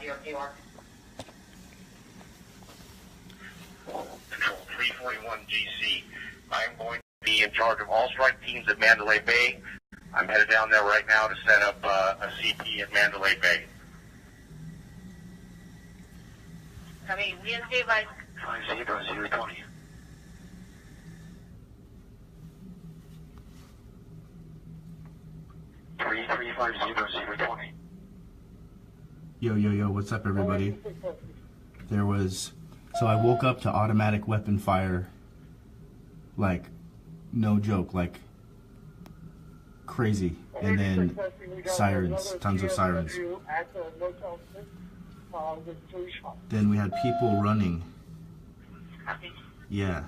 New York, New York. Control 341 GC. I'm going to be in charge of all strike teams at Mandalay Bay. I'm headed down there right now to set up a CP at Mandalay Bay. Copy. We have stay by 5020. Yo, what's up, everybody? So I woke up to automatic weapon fire, like, no joke, like, crazy, and then sirens, tons of sirens. Then we had people running. Yeah.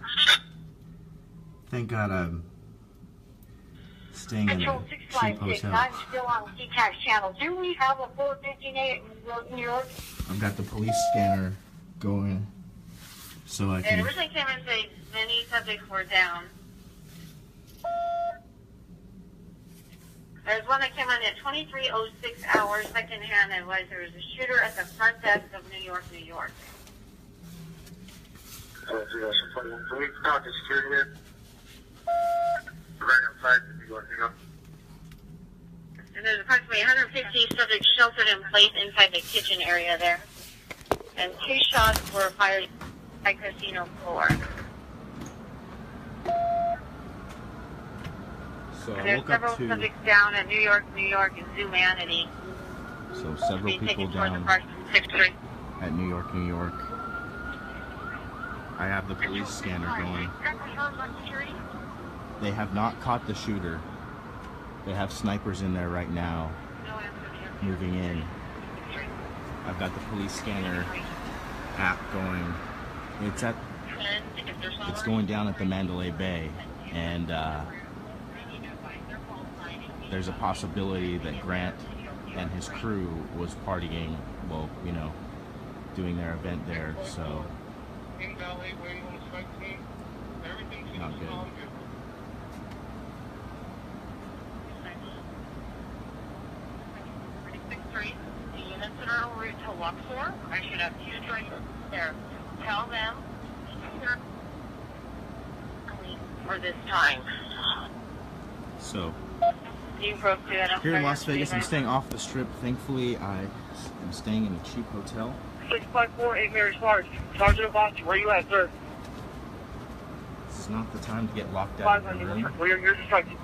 Thank God I'm staying in a cheap hotel. I'm still on CTAX channel. Do we have a 458 in New York? I've got the police scanner going, so I And can. originally came in say many subjects were down. There's one that came in at 23:06 hours, secondhand. It was there was a shooter at the front desk of New York, New York. So we talk to security here. Right outside New York, New York. And there's approximately 150 subjects sheltered in place inside the kitchen area there. And 2 shots were fired at casino floor. So And I there's woke several up to. subjects down at New York, New York, and Zoomanity. So several Being people taken towards the down park 6-3. at New York, New York. I have the police scanner going. They have not caught the shooter. They have snipers in there right now, moving in. I've got the police scanner app going. It's going down at the Mandalay Bay, and there's a possibility that Grant and his crew was partying, well, you know, doing their event there, so not good. The units that are en route to Luxor, I should have 2 strikes there. Tell them for this time. So You broke through that. here in Las Vegas, I'm staying off the strip. Thankfully, I am staying in a cheap hotel. 654 8 Mary Sparks. Sergeant Abachi, where you at, sir? This is not the time to get locked out of the room. You're distracted.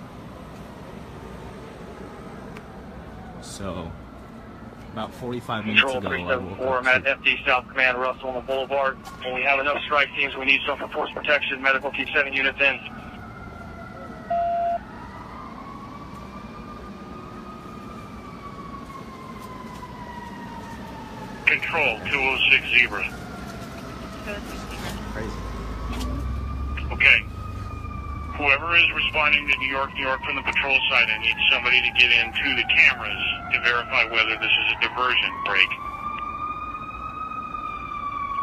So about 45 minutes Control ago, I woke 374, I'm up at to, FD South Command, Russell on the Boulevard. When we have enough strike teams, we need self-enforced protection. Medical, keep 7 units in. Control 206 Zebra. crazy. Okay. Whoever is responding to New York, New York from the patrol side, I need somebody to get into the cameras to verify whether this is a diversion break.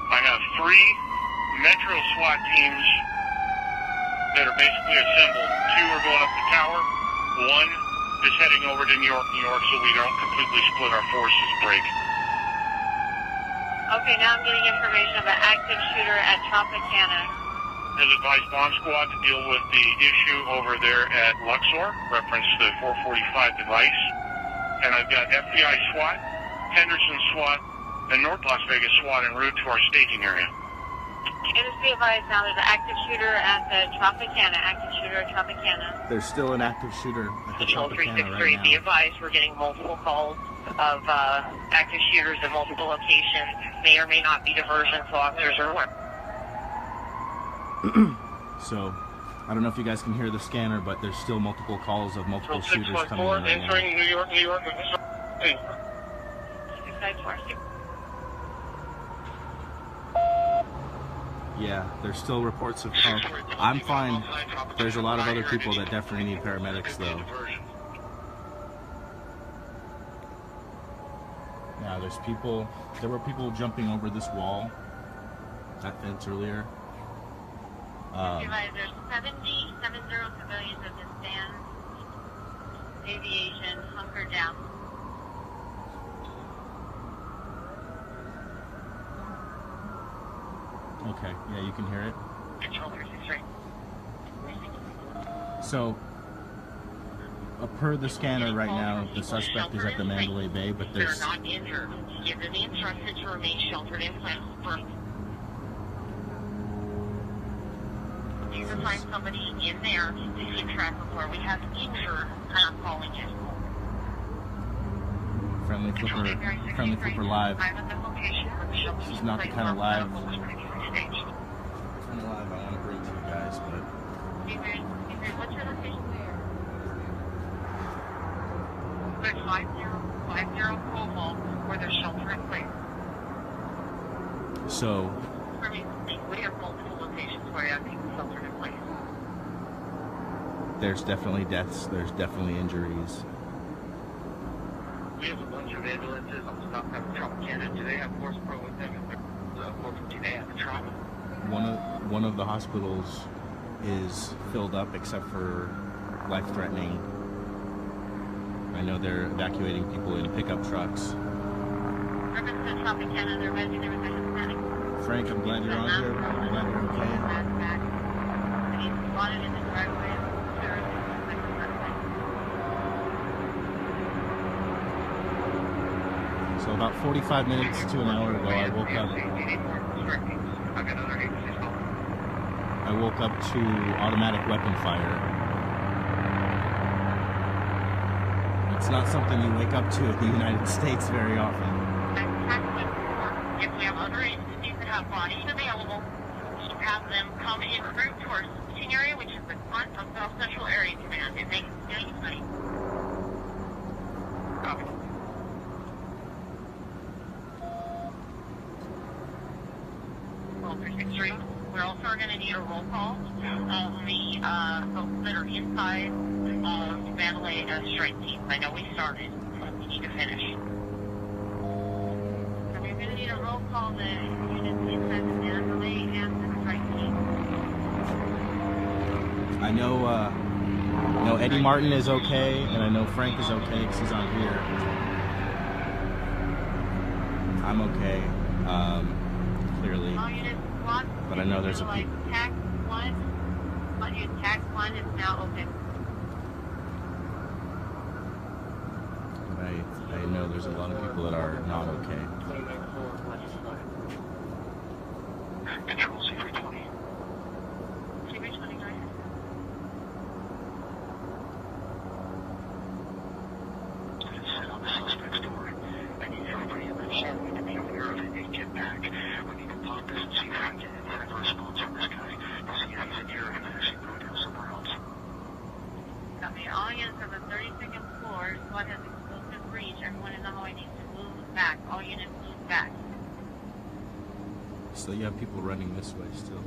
I have 3 Metro SWAT teams that are basically assembled. 2 are going up the tower. 1 is heading over to New York, New York, so we don't completely split our forces break. Okay, now I'm getting information of an active shooter at Tropicana. Has advised bomb squad to deal with the issue over there at Luxor, reference the 445 device. And I've got FBI SWAT, Henderson SWAT, and North Las Vegas SWAT en route to our staging area. And just be advised now there's an active shooter at the Tropicana. Active shooter at Tropicana. There's still an active shooter at the Control Tropicana 363, right be now. advised we're getting multiple calls of active shooters at multiple locations. May or may not be diversion, so officers are aware. So I don't know if you guys can hear the scanner, but there's still multiple calls of multiple shooters coming in 614, right now. entering New York, New York. Hey. 694. Yeah, there's still reports of calls. I'm fine. There's a lot of other people that definitely need paramedics, though. Yeah, there's people. There were people jumping over this wall, that fence earlier. There's 70 civilians at this stand. Aviation, hunker down. Okay, yeah, you can hear it. Control 363. So, per the scanner right now, the suspect is at the Mandalay Bay, but there's... They're not injured. Give them the instructions to remain sheltered in place. You can find somebody in there to keep track of where we have injured calling in. Friendly Flipper Live. I'm at the location where the shelter This is not the kind of live was previously staged. I want to bring to you guys, but What's your location there? There's 5050 Como where there's shelter in place. so We have multiple locations where you have people sheltered in place. there's definitely deaths, there's definitely injuries. We have a bunch of ambulances on Stop Having Tropicana. Do they have Force Pro with them? If there's 415A at the trauma? One of the hospitals is filled up except for life-threatening. I know they're evacuating people in pickup trucks. Reference to Tropicana, they're ready to revision planning. Frank, I'm glad you're on here. I'm glad you're okay. He's spotted in the driveway. So about 45 minutes to an hour ago, I woke up to automatic weapon fire. It's not something you wake up to in the United States very often. If we have other agencies that have bodies available, we have them come en route to our staging area, which is the front of South Central Area Command, and they can stay tonight. Copy. Well, 363. We're also going to need a roll call of the folks that are inside of Mandalay strike team. I know we started, but we need to finish. So we're going to need a roll call the units inside the Mandalay and the strike team. I know Eddie Martin is okay, and I know Frank is okay because he's on here. I'm okay, clearly. All units, SWAT, But I know there's a TAC 1. TAC 1 is now open. But I know there's a lot of people that are not okay. Control C320. CV29. Set on the suspect's door. I need everybody in the hallway to be aware of it and get back. We need to block this and see if I can get any kind of a response from this guy. We'll see how he's in here and actually go down somewhere else. Copy. All units on the 32nd floor. SWAT has explosive breach. Everyone in the hallway needs to move back. All units move back. So you have people running this way still.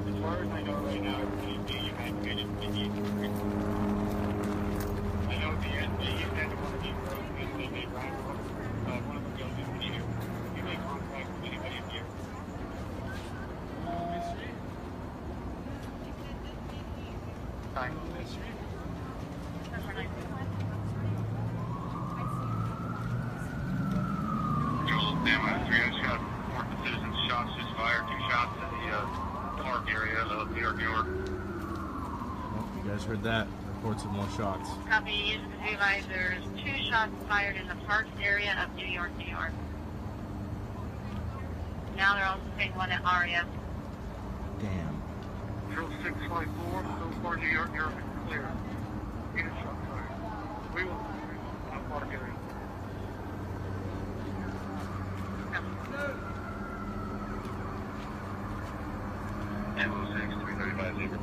As far as I know right now, everybody's being evacuated immediately. I know the end of one of these roads is they may drive one of them goes into you. You may contact with anybody in here. Fine. Control, Bama 3, I just got a report the citizen's shots just fired. 2 shots in the park area of New York, New York. Well, you guys heard that. Reports of more shots. Copy. Use the device. There's 2 shots fired in the park area of New York, New York. Now they're also saying one at Aria. Damn. Control 654, so far New York, New York is clear. Unit shot fired. We will park area. Echo 6, 335 Zebra.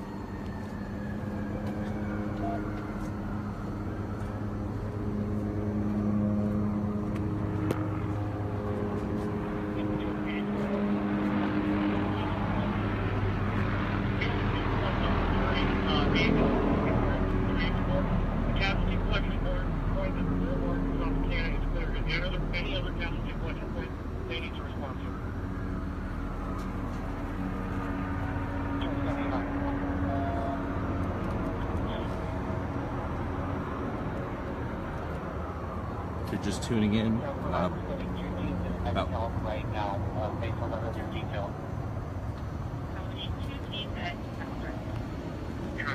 The casualty collection board, the rear board is on the can, it's clear. Is there any other casualty collection They need to respond to. If you're just tuning in, about right now, based on the earlier detail.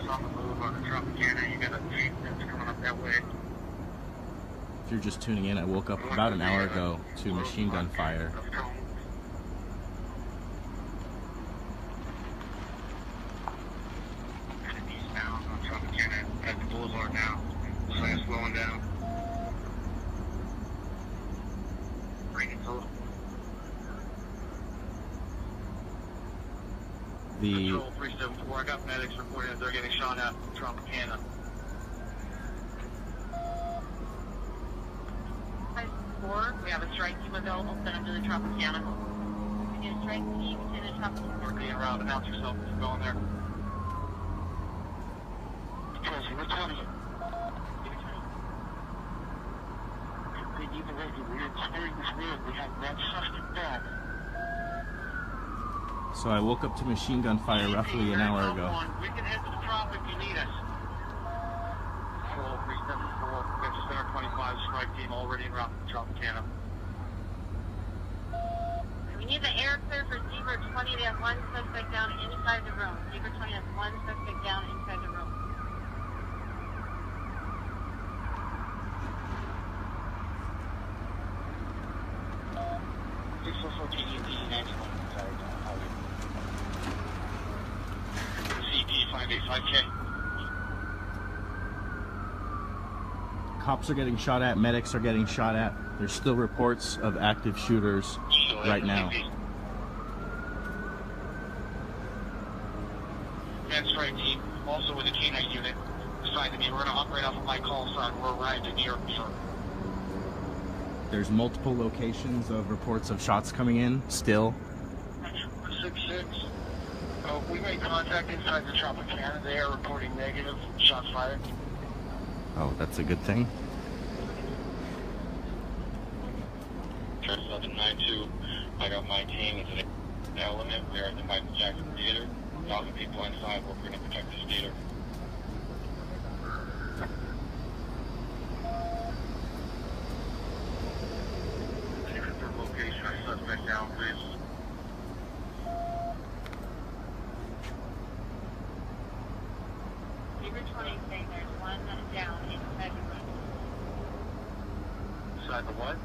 On the move on the Tropicana, you got a jeep that's coming up that way. if you're just tuning in, I woke up about an hour ago to machine gun fire. Eastbound on Tropicana at the boulevard now. Sun's slowing down. Bring it total. The Control 374, I got medics reporting that they're getting shot at from Tropicana. We have a strike team available, send them to the Tropicana. We need a strike team to the Tropicana. We're being around, announce yourself if you're going there. Control 020. They need the radio. We're clearing this road. We have that suspect back. So I woke up to machine gun fire roughly an hour ago. We can head to the Trop if you need us. Control 374, Metro Center 25 strike team already en route to Tropicana. We need the air clear for Zebra 20. They have one suspect down inside the room. Zebra 20 has one suspect down inside the room. Cops are getting shot at, medics are getting shot at. There's still reports of active shooters right now. Man strike team, also with a K9 unit, assigned to me. We're going to operate off of my call sign. We're arrived in New York, New York. There's multiple locations of reports of shots coming in still. 6-6. We made contact inside the Tropicana. They are reporting negative shots fired. Oh, that's a good thing. 792. I got my team. It's an element. We're at the Michael Jackson Theater. All the people inside. We're going to protect this theater. Location. Our suspect down, please. Zebra 20 saying there's one down inside the room. Inside the what?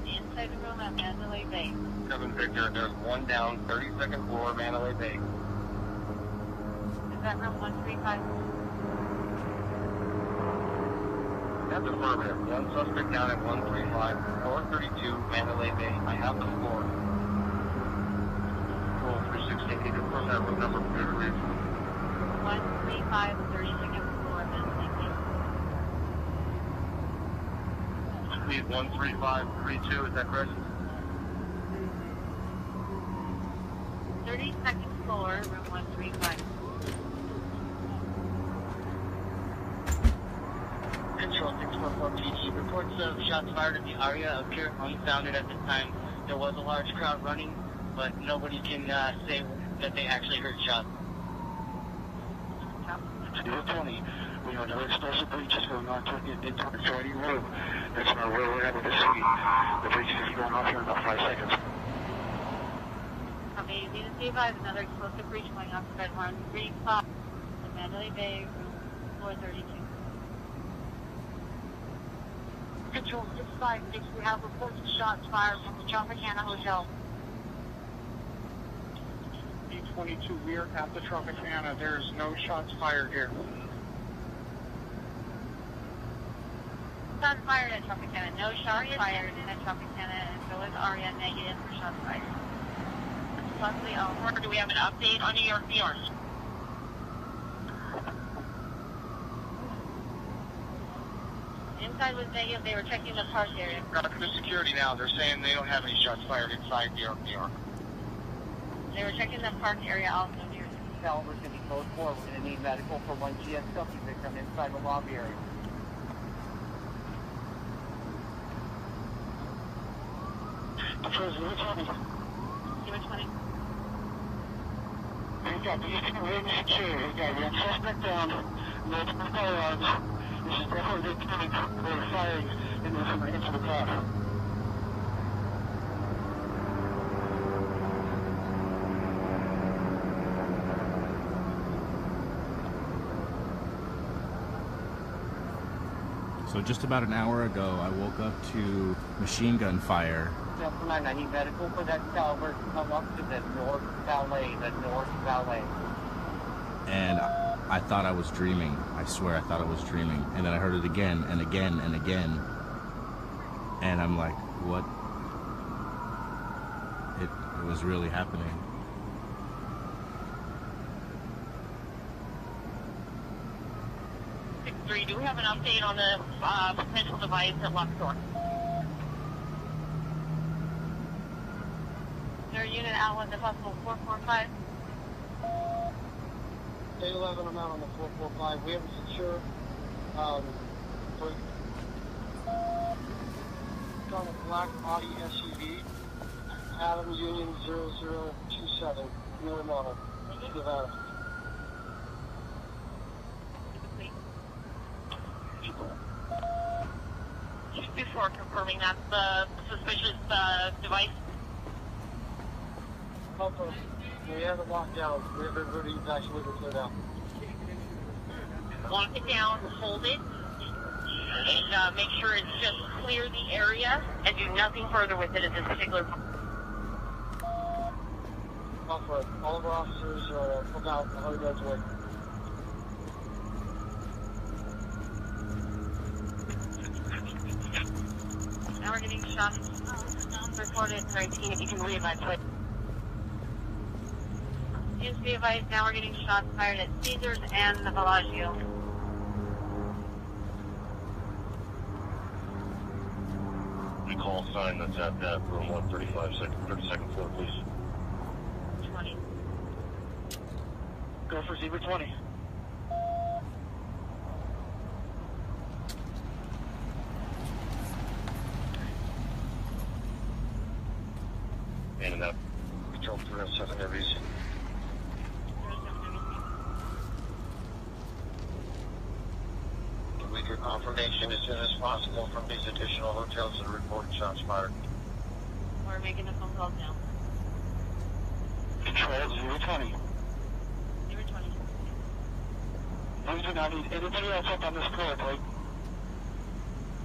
Inside the room at Mandalay Bay. 7 Victor, there's one down, 32nd floor, Mandalay Bay. Is that room 135? That's affirmative. One suspect down at 135, 432, Mandalay Bay. I have the floor. Control 360, confirm that room number, please. 135, 32nd floor, Mandalay Bay. Speed 13532, is that correct? 32nd floor, room 135. Control 644 PG. Reports of shots fired in the area appear unfounded at the time. There was a large crowd running, but nobody can say that they actually heard shots. 020. We have no explosive breaches going on toward the adjoining room. That's where we're able to see the breaches is going off here in about 5 seconds. Okay, you need to see if I have another explosive breach going off at 135 in Mandalay Bay, room 432. Control 656, we have reports of shots fired from the Tropicana Hotel. B-22, we are at the Tropicana. There's no shots fired here. Shots fired at Tropicana. No shots fired at Tropicana, and so is ARIA negative for shots fired. Luckily, do we have an update on New York, New York? Inside was negative. They were checking the park area. Got the security now. They're saying they don't have any shots fired inside New York, New York. They were checking the park area also near. Caliber's going to be close 4. We're going to need medical for one GSW victim inside the lobby area. Zero 20. 020. We've got these two written secure. We've got one suspect down, multiple firearms. This is definitely the clinic where the firing into the car. So just about an hour ago, I woke up to machine gun fire. Delta 9, I need medical for that Calvert to come up to the North Valet, And I thought I was dreaming. I swear I thought I was dreaming. And then I heard it again and again and again. And I'm like, what? It was really happening. Do we have an update on the potential device at Luxor? Is there a unit out with the possible 445? 811, I'm out on the 445. We have a secure on a black Audi SUV, Adam Union 0027, newer model, Nevada. Just before confirming that's the suspicious device. Confirm. We have it locked down. We have everybody actually cleared out. Lock it down, hold it, and make sure it's just clear the area and do nothing further with it at this particular point. Confirm. All of our officers are about 100 yards away. Now we're getting shots reported 19, if you can leave that place. Please be advised, now we're getting shots fired at Caesars and the Bellagio. Recall sign that's at that room 32nd floor, please. 20. Go for Zebra 20. And that control 307 heavies. We get confirmation as soon as possible from these additional hotels that are reporting shots fired. We're making the phone calls now. Control 020. 020. We do not need anybody else up on this floor, Blake.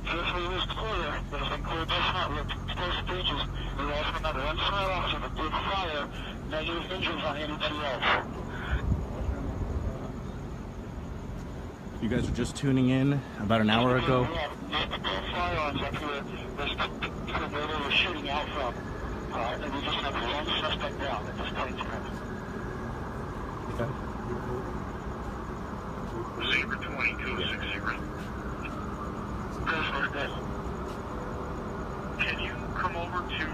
If we was clear, but it's been cleared this hot with explosive breaches, we lost another unfire officer that did fire, negative injuries on anybody else. You guys were just tuning in about an hour ago. We have multiple firearms up here that's where they were shooting out from. And we just have one suspect down at this point in time. Okay. Zebra 2260. Can you come over to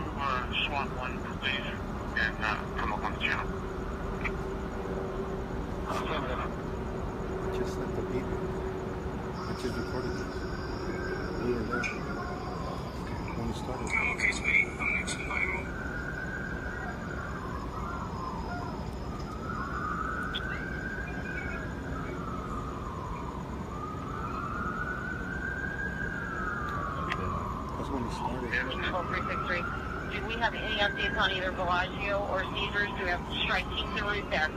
SWAT 1, please, and come up on the channel? Just like the people. I just recorded this. We were there when it started. Okay, sweetie. I'm next to the Bible. That's when it started. 12363. Do we have any updates on either Bellagio or Caesars? Do we have strike teams en route there?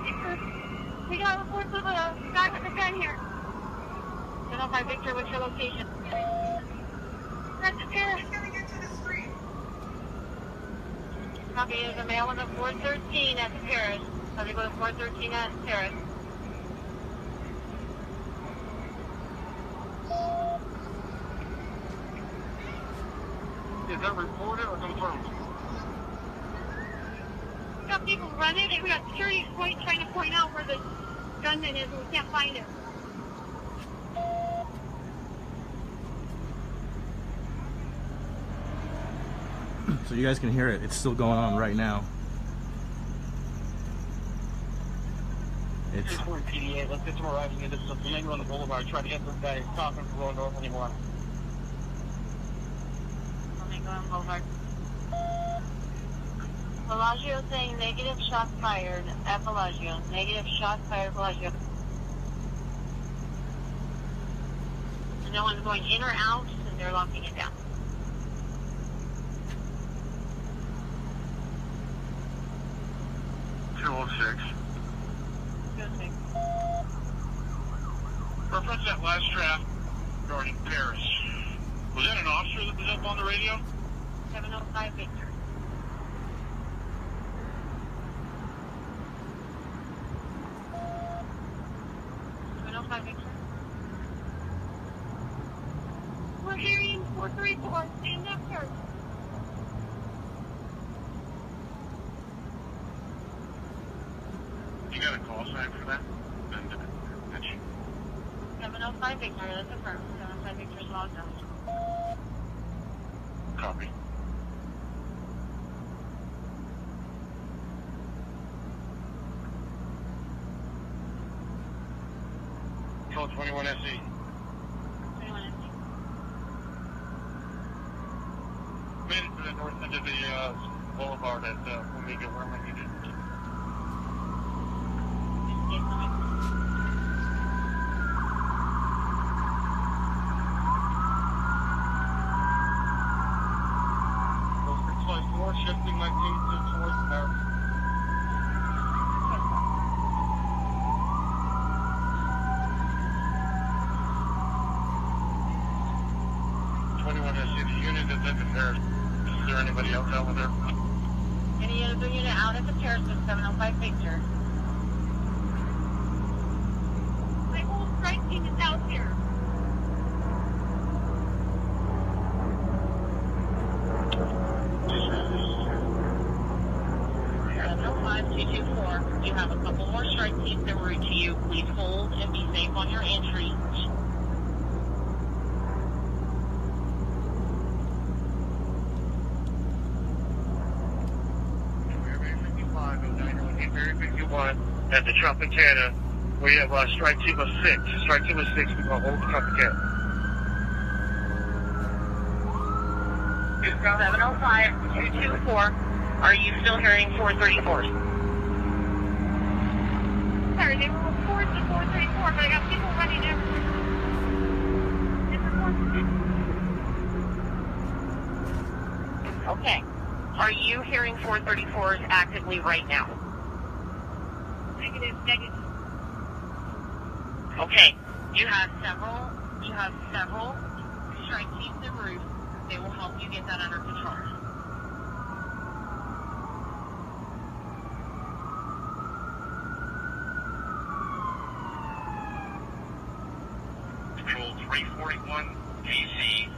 Victor. We got reports of a guy with a gun here. Identify Victor, what's your location? That's the terrace. Copy, is a male on the 413 at the terrace. So they go to 413 at the terrace. Is that reported or confirmed? We got people running and we got security point trying to point out where the gunman is and we can't find him. So you guys can hear it. It's still going on right now. It's 240 PDA, let's get some arriving into the Flamingo on the boulevard. Try to get this guy talking for going north anymore. Going Boulevard. Bellagio saying negative shots fired at Bellagio. Negative shots fired at Bellagio. And no one's going in or out, and they're locking it down. Reference that last draft regarding Paris. Was that an officer that was up on the radio? 705 Victor. We're hearing 434. Stand up, sir. You got a call sign for that? 705 Victor, that's affirmed. 705 Victor's logged on. Copy. Control 21 SE. 21 SE. Made it to the north end of the boulevard at Omega where we needed. Shifting my team towards Paris. The unit that's in Paris. Is there anybody else out with her? Any other unit out at the Paris with 705 Victor? My whole strike team is out here. 705-224. You have a couple more strike teams en route to you. Please hold and be safe on your entry. At the Tropicana, we have strike team of 6. Strike team of 6, we will hold the Tropicana. 705-224. Are you still hearing 434s? Sorry, they were reports of 434, but I got people running everywhere. Okay. Are you hearing 434s actively right now? Negative. Okay. You have several strike teams en route. They will help you get that under control. Control 341 DC.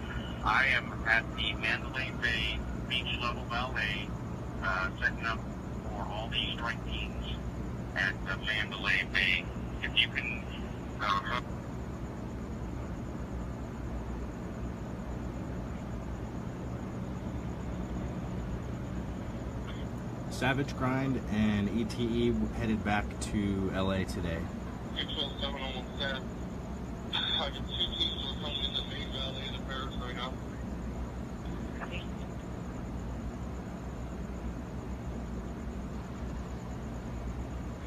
I am at the Mandalay Bay Beach Level Valet, setting up for all these strike teams at the Mandalay Bay. If you can Savage Grind and ETE headed back to LA today. Control 717. I got 2 teams that are coming in the main valley of the Paris right now. Copy.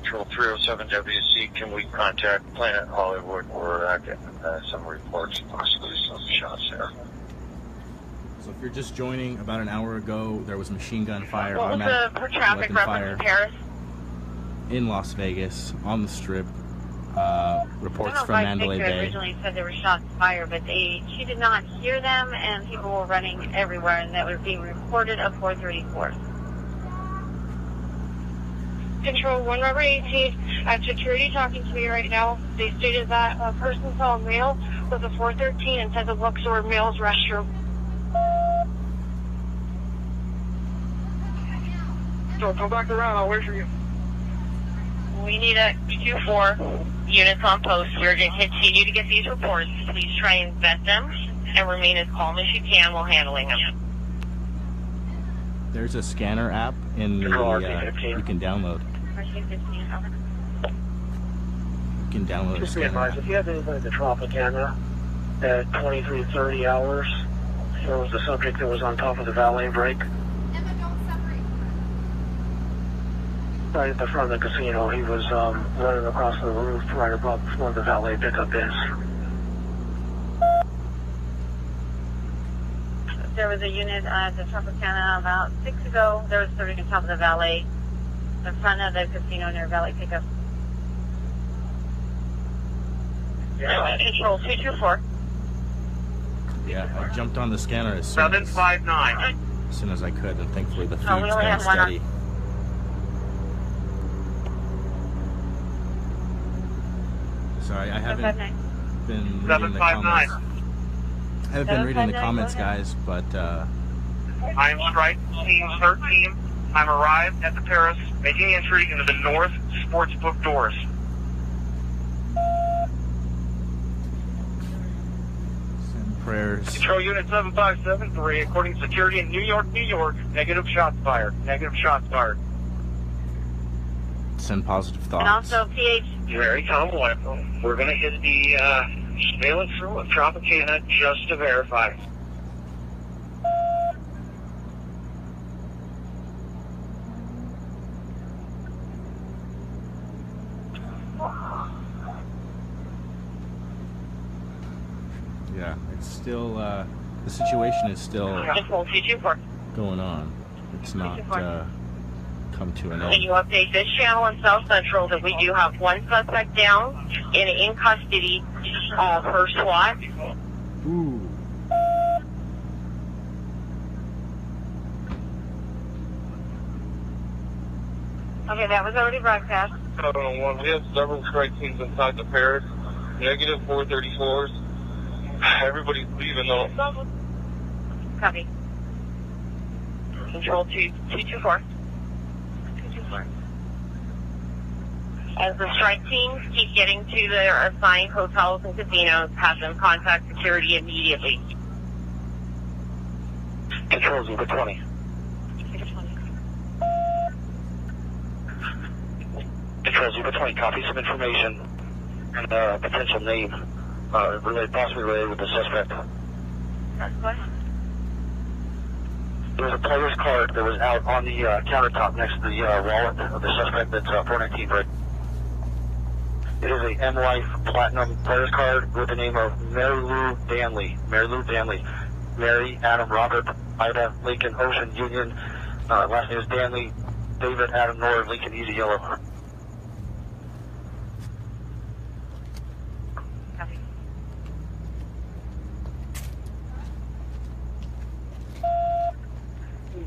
Control 307 WC, can we contact Planet Hollywood? We're getting some reports, possibly some shots there. So if you're just joining, about an hour ago, there was machine gun fire, What was automatic the traffic weapon reference fire in Paris? in Las Vegas on the Strip. Reports from 705 Mandalay Victor Bay. originally said there were shots fired, but she did not hear them, and people were running everywhere, and that was being reported of 434. Control 1 Rubber 18 at security talking to me right now. They stated that a person saw a male with a 413 and said the Luxor male's restroom. So come back around, I'll wait for you. We need a 2-4 units on post. We're going to continue to get these reports. Please try and vet them and remain as calm as you can while handling them. There's a scanner app in the you can download. You can download a Just be scanner advised, app. if you have anything at the Tropicana at 23:30 hours, There was the subject that was on top of the valet brake. Emma, don't separate. Right at the front of the casino. He was running across the roof right above where the valet pickup is. There was a unit at the Tropicana about 6 ago. There was somebody on top of the valet, in front of the casino near valet pickup. Control 224. Yeah, I jumped on the scanner as soon as I could, and thankfully the feed's we only kind have of one steady. Sorry, I haven't been reading the comments. I haven't been reading the comments, guys, but I am Strike Team 13. I'm arrived at the Paris, making entry into the North Sportsbook doors. send prayers. Control Unit 7573, according to security in New York, New York, negative shots fired. Negative shots fired. Send positive thoughts. And also PH. Very calm. We're going to hit the surveillance room of Tropicana just to verify. Yeah, it's still, the situation is still Control 224. going on. It's not come to an Can end. you update this channel in South Central that we do have one suspect down and in custody per SWAT? Ooh. Okay, that was already broadcast. 701, we have several strike teams inside the Paris. Negative 434s. Everybody's leaving though. Copy. Control 224. 224. As the strike teams keep getting to their assigned hotels and casinos, have them contact security immediately. Control Zebra 20. Control Zebra 20, copy some information and a potential name possibly related with the suspect. What? There was a player's card that was out on the countertop next to the wallet of the suspect that's 419, right? It is a M-Life Platinum player's card with the name of Mary Lou Danley. Mary Lou Danley. Mary, Adam, Robert, Ida, Lincoln, Ocean, Union. Last name is Danley. David, Adam, Nora, Lincoln, Easy Yellow. Copy.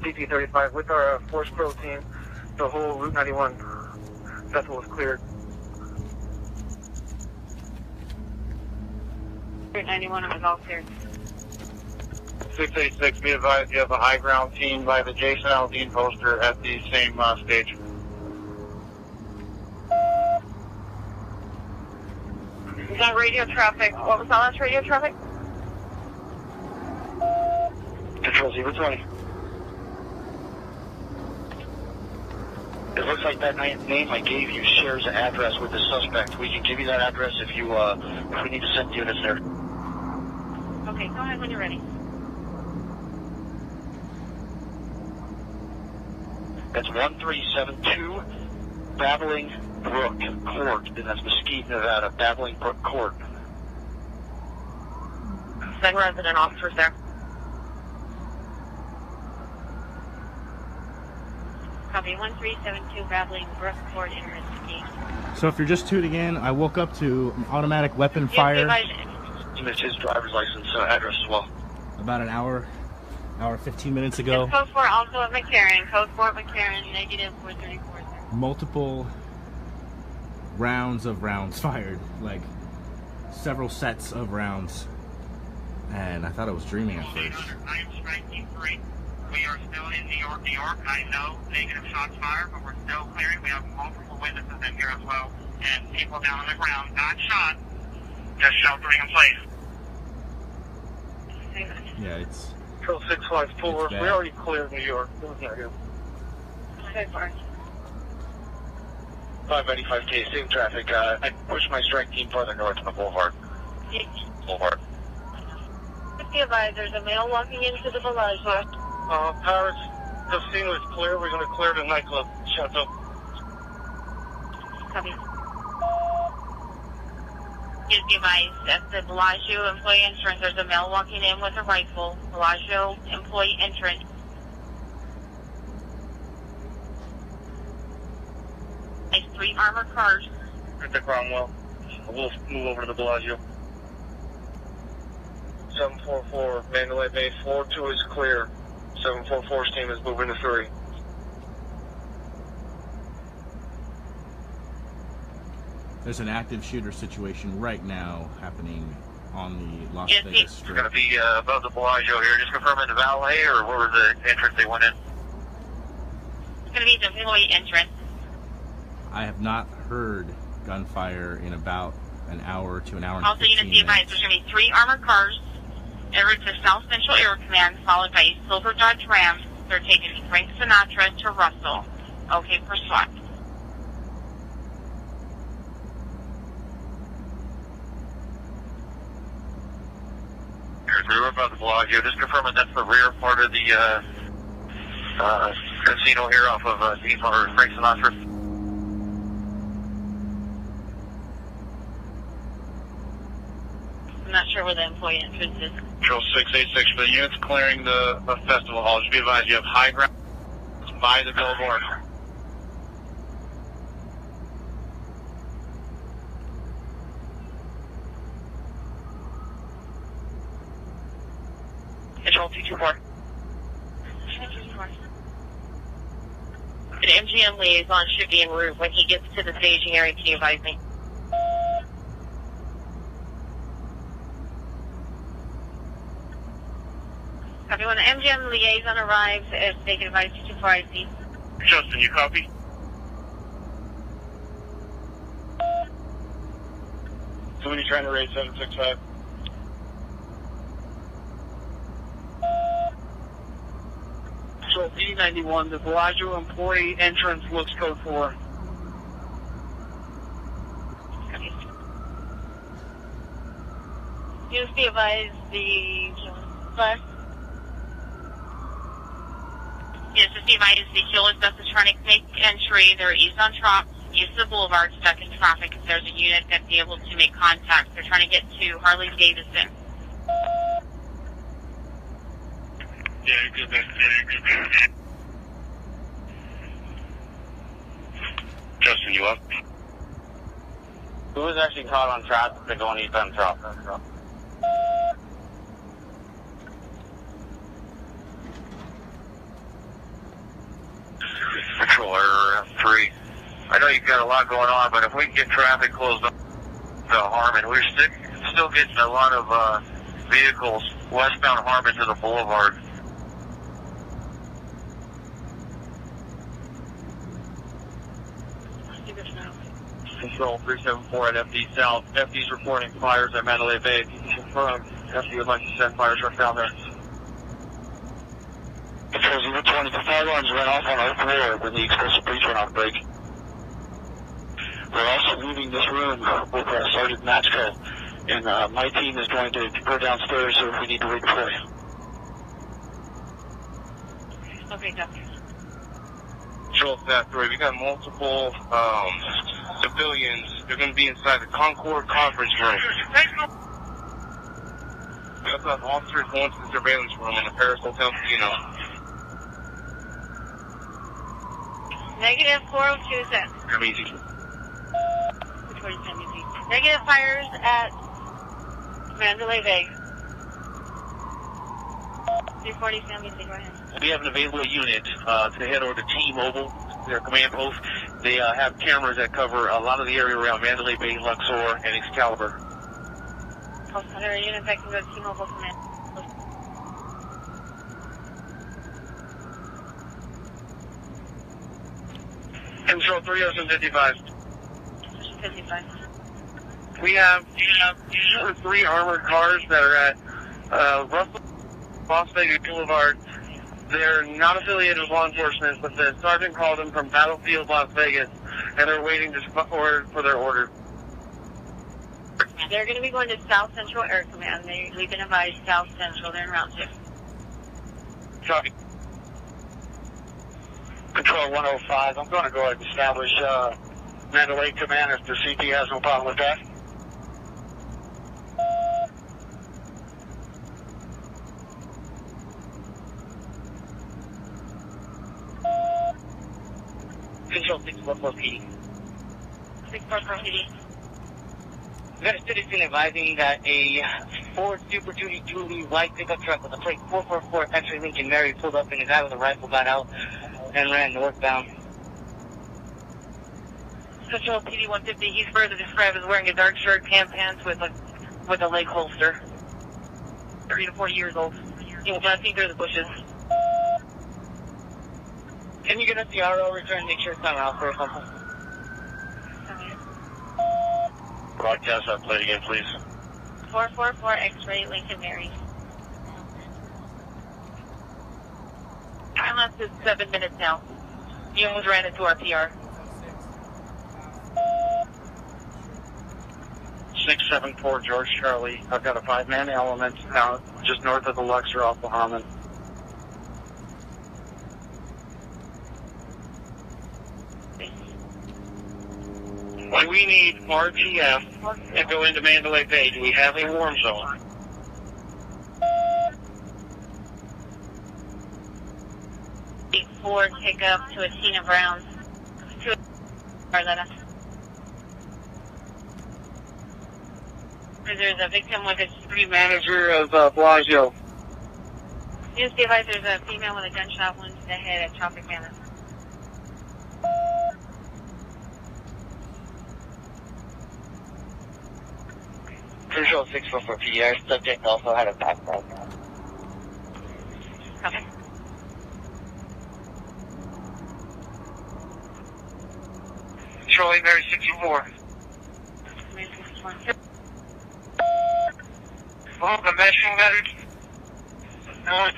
DT-35 with our Force Pro team. The whole Route 91 vessel was cleared. Route 91 on the golf cleared. 686, be advised you have a high ground team by the Jason Aldean poster at the same stage. Is that radio traffic? What was that last radio traffic? Control Zebra 20. It looks like that name I gave you shares an address with the suspect. We can give you that address if you if we need to send units there. Okay, go ahead when you're ready. That's 1372 Babbling Brook Court, and that's Mesquite, Nevada. Babbling Brook Court. Send resident officers there. Copy 1372 Babbling Brook Court in Mesquite. So if you're just tuning in, I woke up to an automatic weapon fire It's his driver's license address as well. about an hour 15 minutes ago. Code 4 also at McCarran. Code 4 at McCarran, negative 434. Multiple rounds of rounds fired, like several sets of rounds, and I thought I was dreaming at first. I am Strike Team 3. We are still in New York, New York. I know negative shots fired, but we're still clearing. We have multiple witnesses in here as well, and people down on the ground, not shot, just sheltering in place. Yeah, it's Control 654, It's bad. we already cleared New York. It was not here. Code 4. 595K, same traffic. I pushed my strike team farther north on the boulevard. Boulevard. be advised, there's a male walking into the Bellagio. Paris, the scene was clear. We're going to clear the nightclub. Shut up. Copy. Please be advised, at the Bellagio employee entrance, there's a male walking in with a rifle. Bellagio employee entrance. There's 3 armored cars. At the Cromwell. We'll move over to the Bellagio. 744, Mandalay Bay, floor 2 is clear. 744's team is moving to 3. There's an active shooter situation right now happening on the Las Yes, Vegas We're Strip. going to be above the Bellagio here. Just confirming the valet, or where was the entrance they went in? It's going to be the employee entrance. I have not heard gunfire in about an hour to an hour and Also, 15 units be advised, minutes. there's going to be 3 armored cars en route to South Central Air Command, followed by a silver Dodge Ram. They're taking Frank Sinatra to Russell. Okay, for SWAT. We were above the Bellagio. Just confirming that's the rear part of the casino here off of Frank Sinatra. I'm not sure where the employee entrance is. Control 686 for the units clearing the festival hall. Just be advised, you have high ground by the billboard. Control 224. An MGM liaison should be en route. When he gets to the staging area, can you advise me? Copy. When the MGM liaison arrives, if they can advise 224 IC. Justin, you copy? Somebody trying to raise 765. So D91, the Bellagio employee entrance looks code 4. Copy. Just be advised, the bus. Yes, just be advised, the Hewlett bus is trying to make entry. They're east on Trop, east of the boulevard, stuck in traffic. If there's a unit that'd be able to make contact, they're trying to get to Harley Davidson. Yeah, good. Justin, you up? Who was actually caught on traffic to going east on Trop? Control Error F3. I know you've got a lot going on, but if we can get traffic closed up to Harmon, we're still getting a lot of vehicles westbound Harmon to the boulevard. Control 374 at FD South. FD's reporting fires at Mandalay Bay. Confirmed. FD would like to send fire truck down there. Control 020, the fire alarms went off on our floor when the explosive breach went off break. We're also leaving this room with Sergeant Matchko, and my team is going to go downstairs if we need to wait for you. Okay, doctor. Control Staff 3, we got multiple civilians. They're going to be inside the Concord conference room. We also have officers going to the surveillance room in the Paris Hotel Casino. Negative 402 cents. I'm easy. Which one is MEC? Negative fires at Mandalay Bay. 340 San Luis, go ahead. We have an available unit to head over to T-Mobile, their command post. They have cameras that cover a lot of the area around Mandalay Bay, Luxor, and Excalibur. Are there units that can go to T-Mobile command? Control 3055. 55. We have 3 armored cars that are at Russell, Las Vegas Boulevard. They're not affiliated with law enforcement, but the sergeant called them from Battlefield, Las Vegas, and they're waiting for their order. They're going to be going to South Central Air Command. We've been advised South Central. They're in route 2. Copy. Control 105. I'm going to go ahead and establish Mandalay Command if the CP has no problem with that. Control 644 PD. 644 PD. We got a citizen advising that a Ford Super Duty dually white pickup truck with a plate 444 X-ray Lincoln Mary pulled up and a guy with a rifle got out and ran northbound. Control PD 150. He's further described as wearing a dark shirt, tan pants with a leg holster. 3 to 4 years old. He will not see through the bushes. Can you get us the RO return? Make sure it's not out for something. Broadcast that plate again, please. 444 X-ray Lincoln Mary. Time lapse is 7 minutes now. You almost ran into our PR. 674 George Charlie. I've got a 5-man element out just north of the Luxor off Bahama. We need RTF to go into Mandalay Bay. Do we have a warm zone? Ford pickup to a Tina Brown. To Arletta. There's a victim with a Street manager of Blasio. News device, there's a female with a gunshot wound to the head at Tropic Manor. Control 644 PDR. Subject also had a backpack. Okay. Charlie Mary 64. Oh, the meshing letters. No.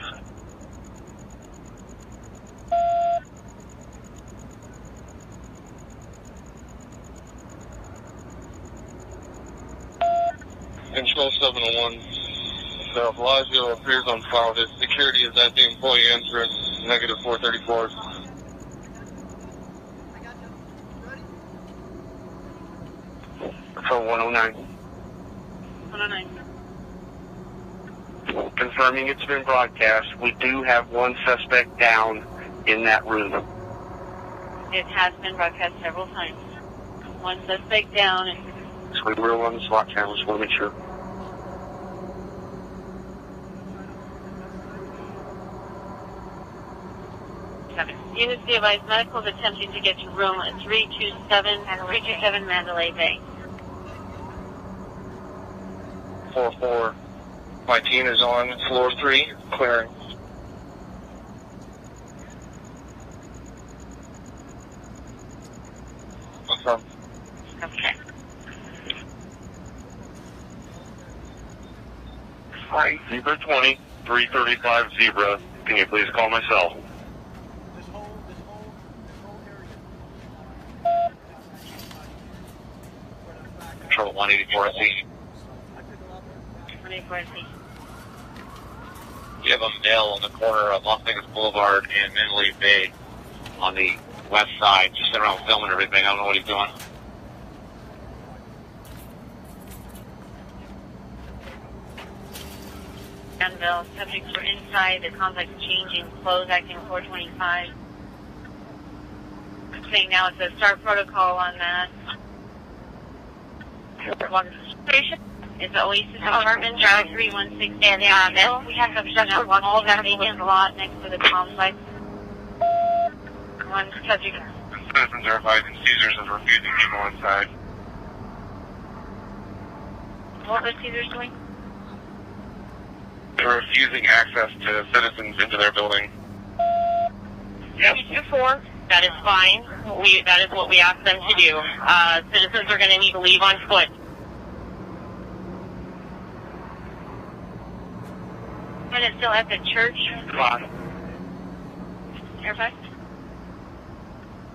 Control 701. The Blasio appears on file. His security is at the employee entrance, negative 434. For 109. 109. Confirming it's been broadcast. We do have one suspect down in that room. It has been broadcast several times. One suspect down and So we will on the SWAT cameras. We'll make sure. units device medical is attempting to get to room 327 and 327 Mandalay Bay. 4-4. My team is on floor 3, clearing. Awesome. Okay. Hi, Zebra 20, 335 Zebra. Can you please call my cell? Control 184 SE. 184 SE. We have a male on the corner of Las Vegas Boulevard and Mandalay Bay on the west side, just sitting around filming everything. I don't know what he's doing. Danville, subjects were inside, the complex changing clothes, acting 425. I'm saying now it's a start protocol on that. It's Oasis Apartment, Drive 316 Danville. We have obstruction of all that vacant lot next to the complex. One subject. Citizens are advising Caesars is refusing people inside. What was Caesar's doing? They're refusing access to citizens into their building. Yes. 2-4. That is fine. That is what we asked them to do. Citizens are going to need to leave on foot. And it's still at the church. Fine. Airfax?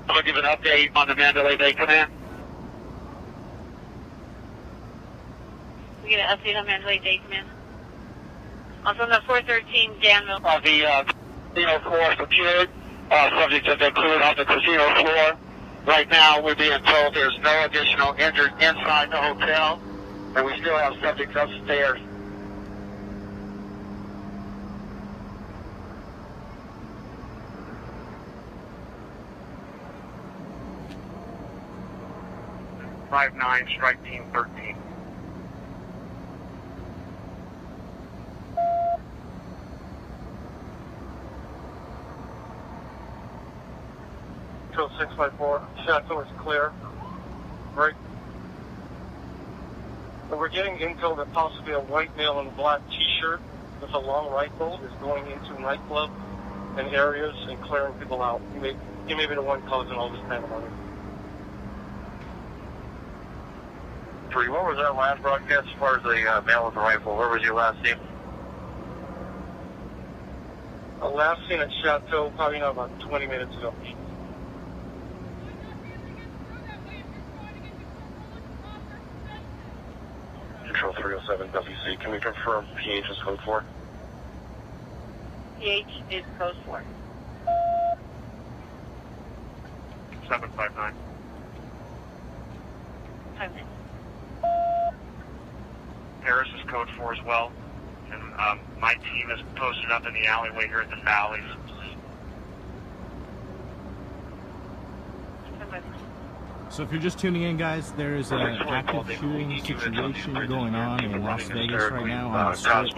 I'm going to give an update on the Mandalay Bay Command. We get an update on Mandalay Bay, Command. Also on the 413 Danville. The casino floor secured. Subjects have been cleared off the casino floor. Right now, we're being told there's no additional injured inside the hotel, and we still have subjects upstairs. .59, strike team 13. Control 654, Chateau is clear. Right. So we're getting intel that possibly a white male in a black t-shirt with a long rifle is going into nightclub and areas and clearing people out. He may be the one causing all this pandemonium. 3, what was that last broadcast as far as the male with the rifle? Where was your last name? Last seen at Chateau probably not about 20 minutes ago. Control 307 WC, can we confirm PH is code 4? PH is code 4. 759. 5 minutes. Paris is code 4 as well. And my team is posted up in the alleyway here at the Valleys. So if you're just tuning in, guys, there is an active shooting situation going on in Las Vegas right now on the Strip.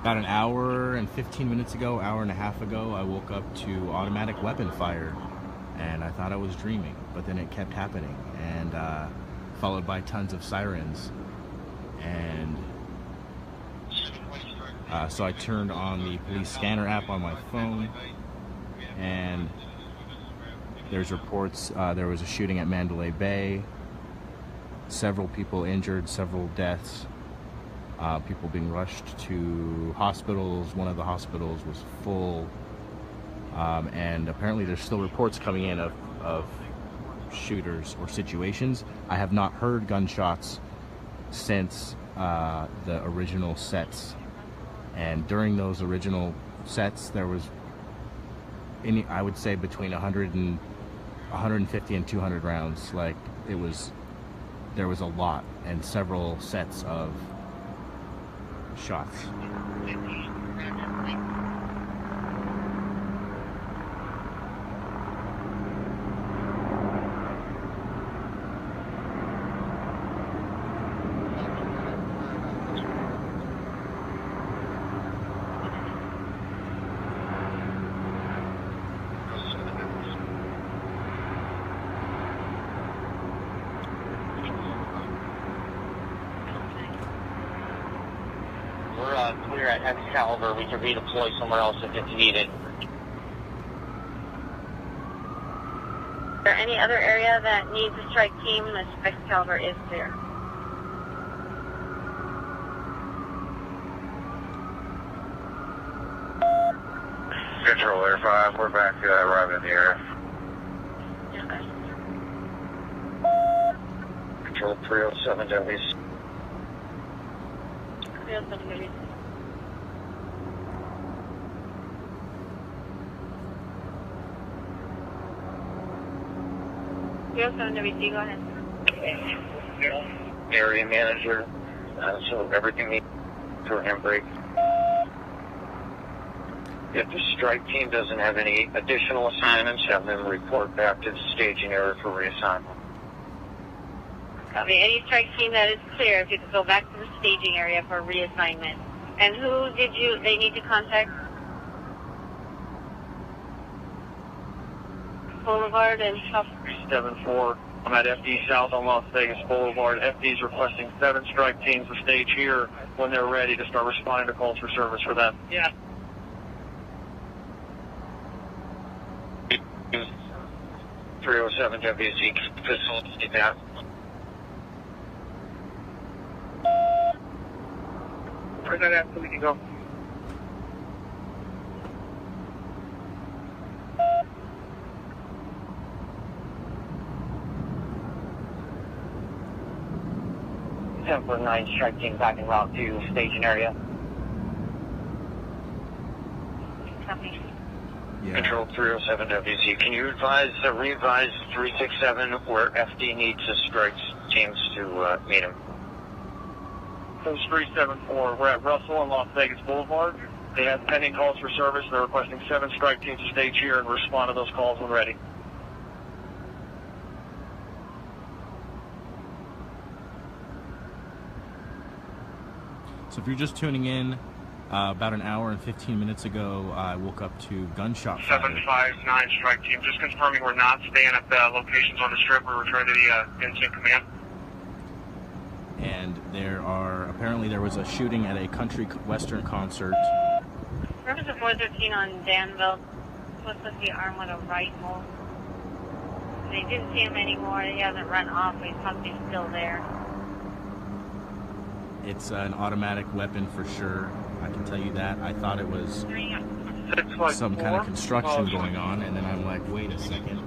About an hour and 15 minutes ago, hour and a half ago, I woke up to automatic weapon fire, and I thought I was dreaming, but then it kept happening, and followed by tons of sirens. And so I turned on the police scanner app on my phone, and there's reports there was a shooting at Mandalay Bay, several people injured, several deaths, people being rushed to hospitals. One of the hospitals was full, and apparently there's still reports coming in of shooters or situations. I have not heard gunshots since the original sets, and during those original sets there was I would say between 150 and 200 rounds. Like, there was a lot and several sets of shots. We're clear at Excalibur. We can redeploy somewhere else if it's needed. Is there any other area that needs a strike team? The Excalibur is clear. Control Air 5, we're back arriving in the area. Okay. Control 307 WC. 307 WC. Go ahead. Area manager, so everything needs to handbrake. If the strike team doesn't have any additional assignments, have them report back to the staging area for reassignment. Copy. Any strike team that is clear, if you could go back to the staging area for reassignment. And who they need to contact? Boulevard and Shop. 7-4. I'm at FD South on Las Vegas Boulevard. FD's requesting 7 strike teams to stage here when they're ready to start responding to calls for service for them. Yeah. 307 WC facility that. Where's that at so we can go? for 9 strike team back en route to staging area. Copy. Yeah. Control 307 WC. Can you re-advise 367 where FD needs the strike teams to meet him? Post 374, we're at Russell and Las Vegas Boulevard. They have pending calls for service. They're requesting 7 strike teams to stage here and respond to those calls when ready. So if you're just tuning in, about an hour and 15 minutes ago, I woke up to gunshot fire. 759 strike team. Just confirming we're not staying at the locations on the strip. We're returning to the incident command. And apparently there was a shooting at a country western concert. Reference to 413 on Danville. Supposed to be armed with a rifle. They didn't see him anymore. He hasn't run off. He's probably still there. It's an automatic weapon for sure. I can tell you that. I thought it was some kind of construction going on, and then I'm like, wait a second.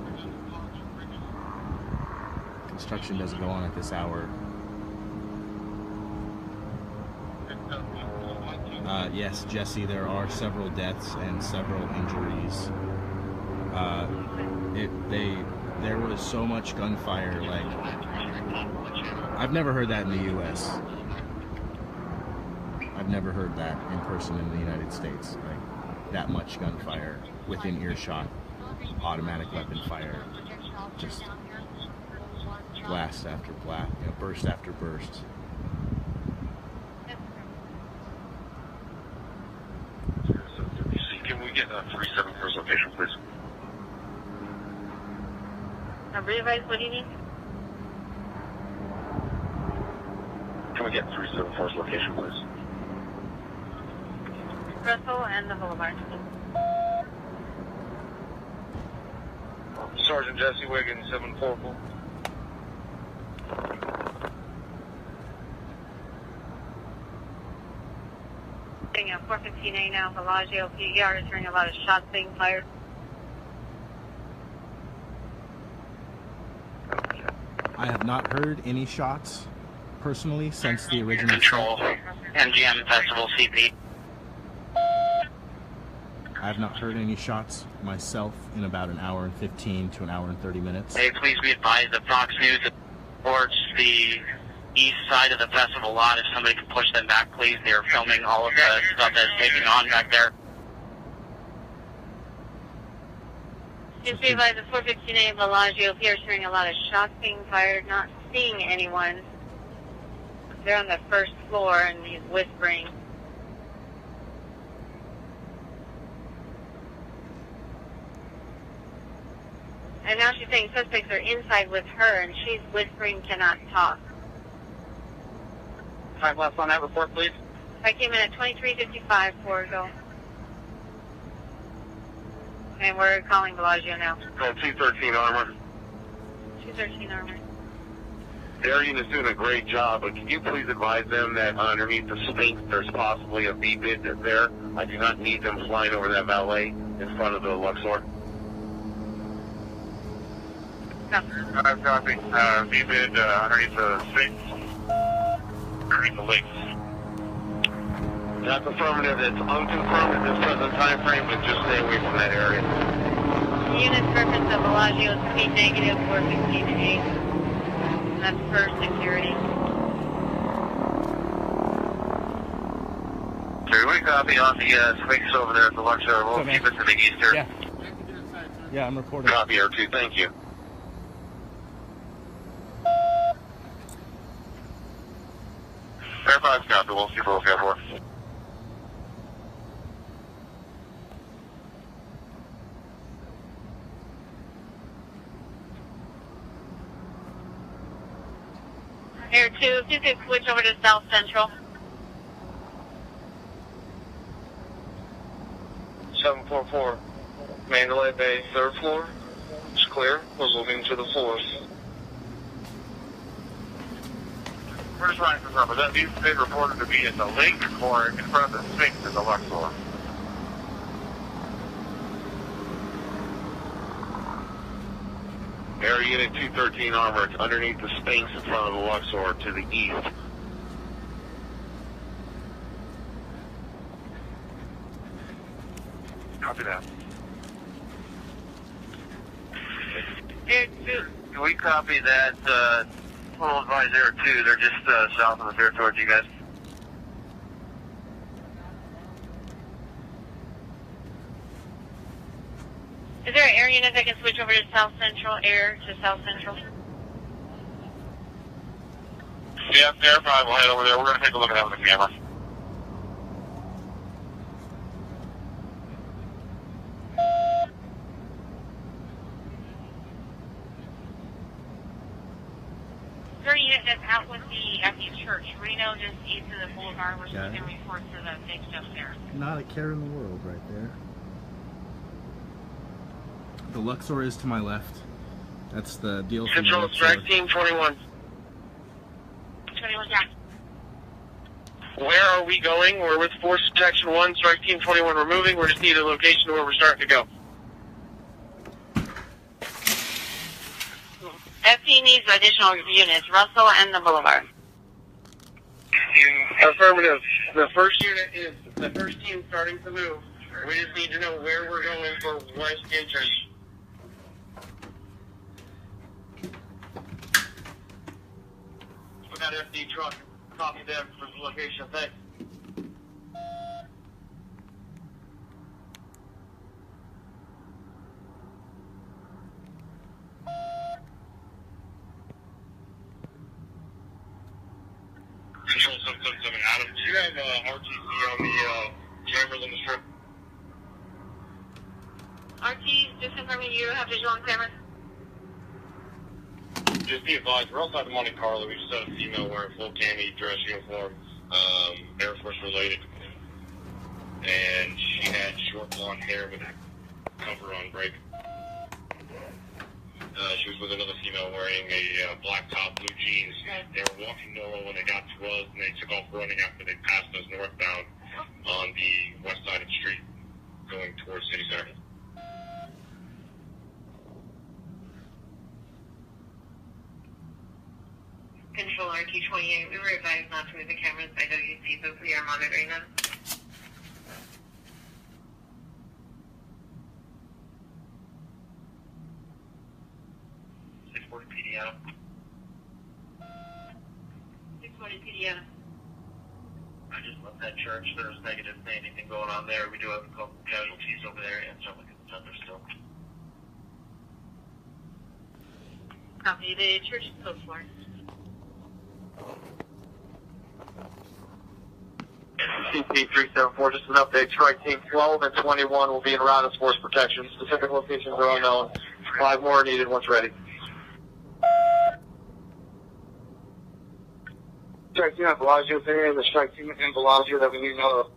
Construction doesn't go on at this hour. Yes, Jesse, there are several deaths and several injuries. There was so much gunfire, like, I've never heard that in the U.S. I've never heard that in person in the United States, like, that much gunfire within earshot, automatic weapon fire, just blast after blast, burst after burst. Can we get 374's location, please? Re-advise, what do you need? Can we get 374's location, please? Russell and the Boulevard. Sergeant Jesse Wiggins, 744. At 415A now, Bellagio PER is hearing a lot of shots being fired. I have not heard any shots personally since the original Control, set. MGM Festival CP. I have not heard any shots myself in about an hour and 15 to an hour and 30 minutes. Hey, please be advised that Fox News reports the east side of the festival lot. If somebody could push them back, please. They're filming all of the stuff that's taking on back there. Just be advised at 415A, Bellagio PER is hearing a lot of shots being fired, not seeing anyone. They're on the first floor and he's whispering. And now she's saying suspects are inside with her and she's whispering, cannot talk. Time left on that report, please. I came in at 23:55 for go. And we're calling Bellagio now. Call 213 Armor. 213 Armor. Darian is doing a great job, but can you please advise them that underneath the Sphinx there's possibly a V-bid that's there? I do not need them flying over that valet in front of the Luxor. I've got the V-bid underneath the Sphinx, underneath the lakes. That's affirmative. It's unconfirmed at this present time frame, but just stay away from that area. Units reference of Bellagio speed negative 415 That's for security. So we copy on the Sphinx over there at the Luxor. We'll keep it to the eastern. Yeah, I'm recording. Copy, R2. Thank you. Air 5 copy. We'll see what we'll for. Air 2, if you could switch over to South Central. 744, Mandalay Bay, 3rd floor. It's clear. We're moving to the 4th. We're just trying to confirm, but that these been reported to be at the lake or in front of the Sphinx in the Luxor. Air Unit 213 Armor. It's underneath the Sphinx in front of the Luxor to the east. Copy that. Can we copy that? Full advise Air 2. They're just south of the fair towards you guys. Is there an air unit that can switch over to South Central Air to South Central? Yeah, verify. We'll head over there. We're going to take a look at that with the camera. Is there a unit that's out with the at the church? Reno, just east of the boulevard. We're Got it. going to report to the big stuff there. Not a care in the world right there. The Luxor is to my left. That's the deal from the Central Luxor. Strike Team 21. 21 Jack. Where are we going? We're with Force Protection 1, Strike Team 21. We're moving. We just need a location where we're starting to go. FD needs additional units. Russell and the Boulevard. Affirmative. The first unit is the first team starting to move. We just need to know where we're going for west entrance. We got FD truck. Copy them for the location. Thanks. Control 777 Adam. Do you have RTC on the cameras on the strip? RT, just confirming you have visual on camera. Just be advised, we're outside of Monte Carlo. We just had a female wearing full cami dress uniform, Air Force related, and she had short blonde hair with a cover on break. She was with another female wearing a black top, blue jeans. They were walking normal when they got to us, and they took off running after they passed us northbound on the west side of the street, going towards City Center. Control RT-28, we were advised not to move the cameras by WC, but we are monitoring them. PD Adam. 640 PD Adam. I just left that church. There's negative anything going on there. We do have a couple casualties over there and some like the thunder still. Copy, the church is closed for. CP-374, just an update. Strike Team 12 and 21 will be in route as force protection. Specific locations are unknown. 5 more are needed once ready. Strike Team at Bellagio area, the Strike Team in Bellagio that we need to know of.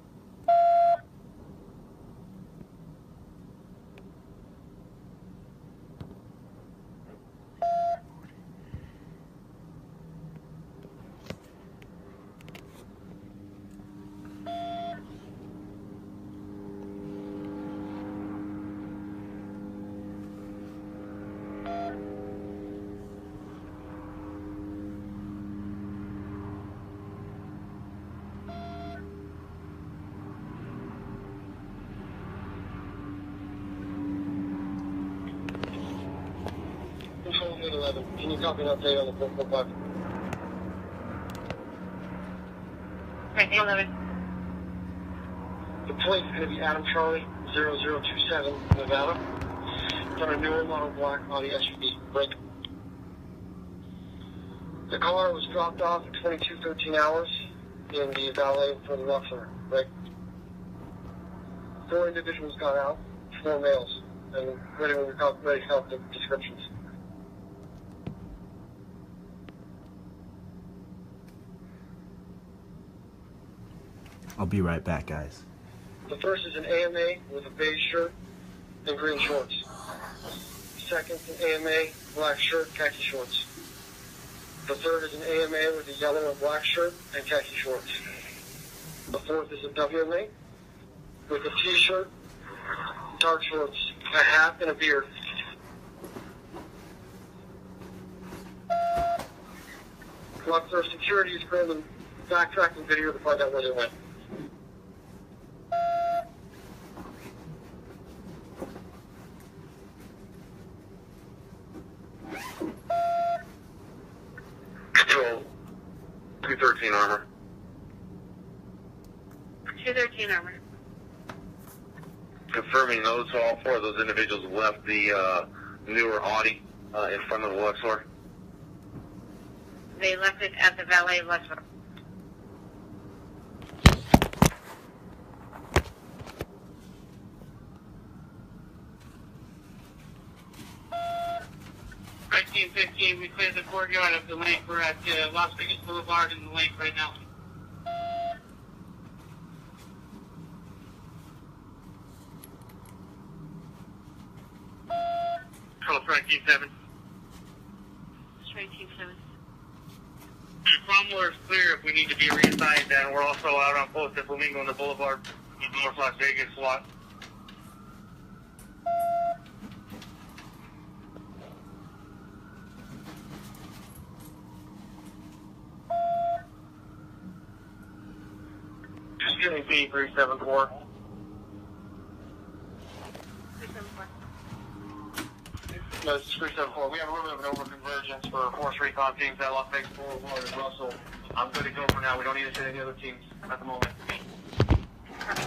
Control 11. Can you copy an update on the 445? Right, 11. The plate's going to be Adam Charlie 0027 Nevada. It's on a newer model black body SUV. Break. The car was dropped off at 2213 hours in the valet for the Luxor. Break. 4 individuals got out, 4 males, and ready to help the descriptions. I'll be right back, guys. The first is an AMA with a beige shirt and green shorts. Second, an AMA, black shirt, khaki shorts. The third is an AMA with a yellow and black shirt and khaki shorts. The fourth is a WMA with a t-shirt, dark shorts, a hat, and a beard. Luxor security is currently backtracking video to find out where they went. 213 Armor. 213 Armor. Confirming those, all four of those individuals left the newer Audi in front of the Luxor. They left it at the valet Luxor. Team 15, we cleared the courtyard of the lake. We're at Las Vegas Boulevard in the lake right now. Control Strike Team 7. Strike Team 7. Cromwell is clear if we need to be reassigned, and we're also out on post at Flamingo on the Boulevard, North Las Vegas SWAT. Just getting P374. 374. No, this is 374. We have a little bit of an over-convergence for Force Recon teams at Las Vegas Boulevard and Russell. I'm good to go for now. We don't need to send any other teams at the moment.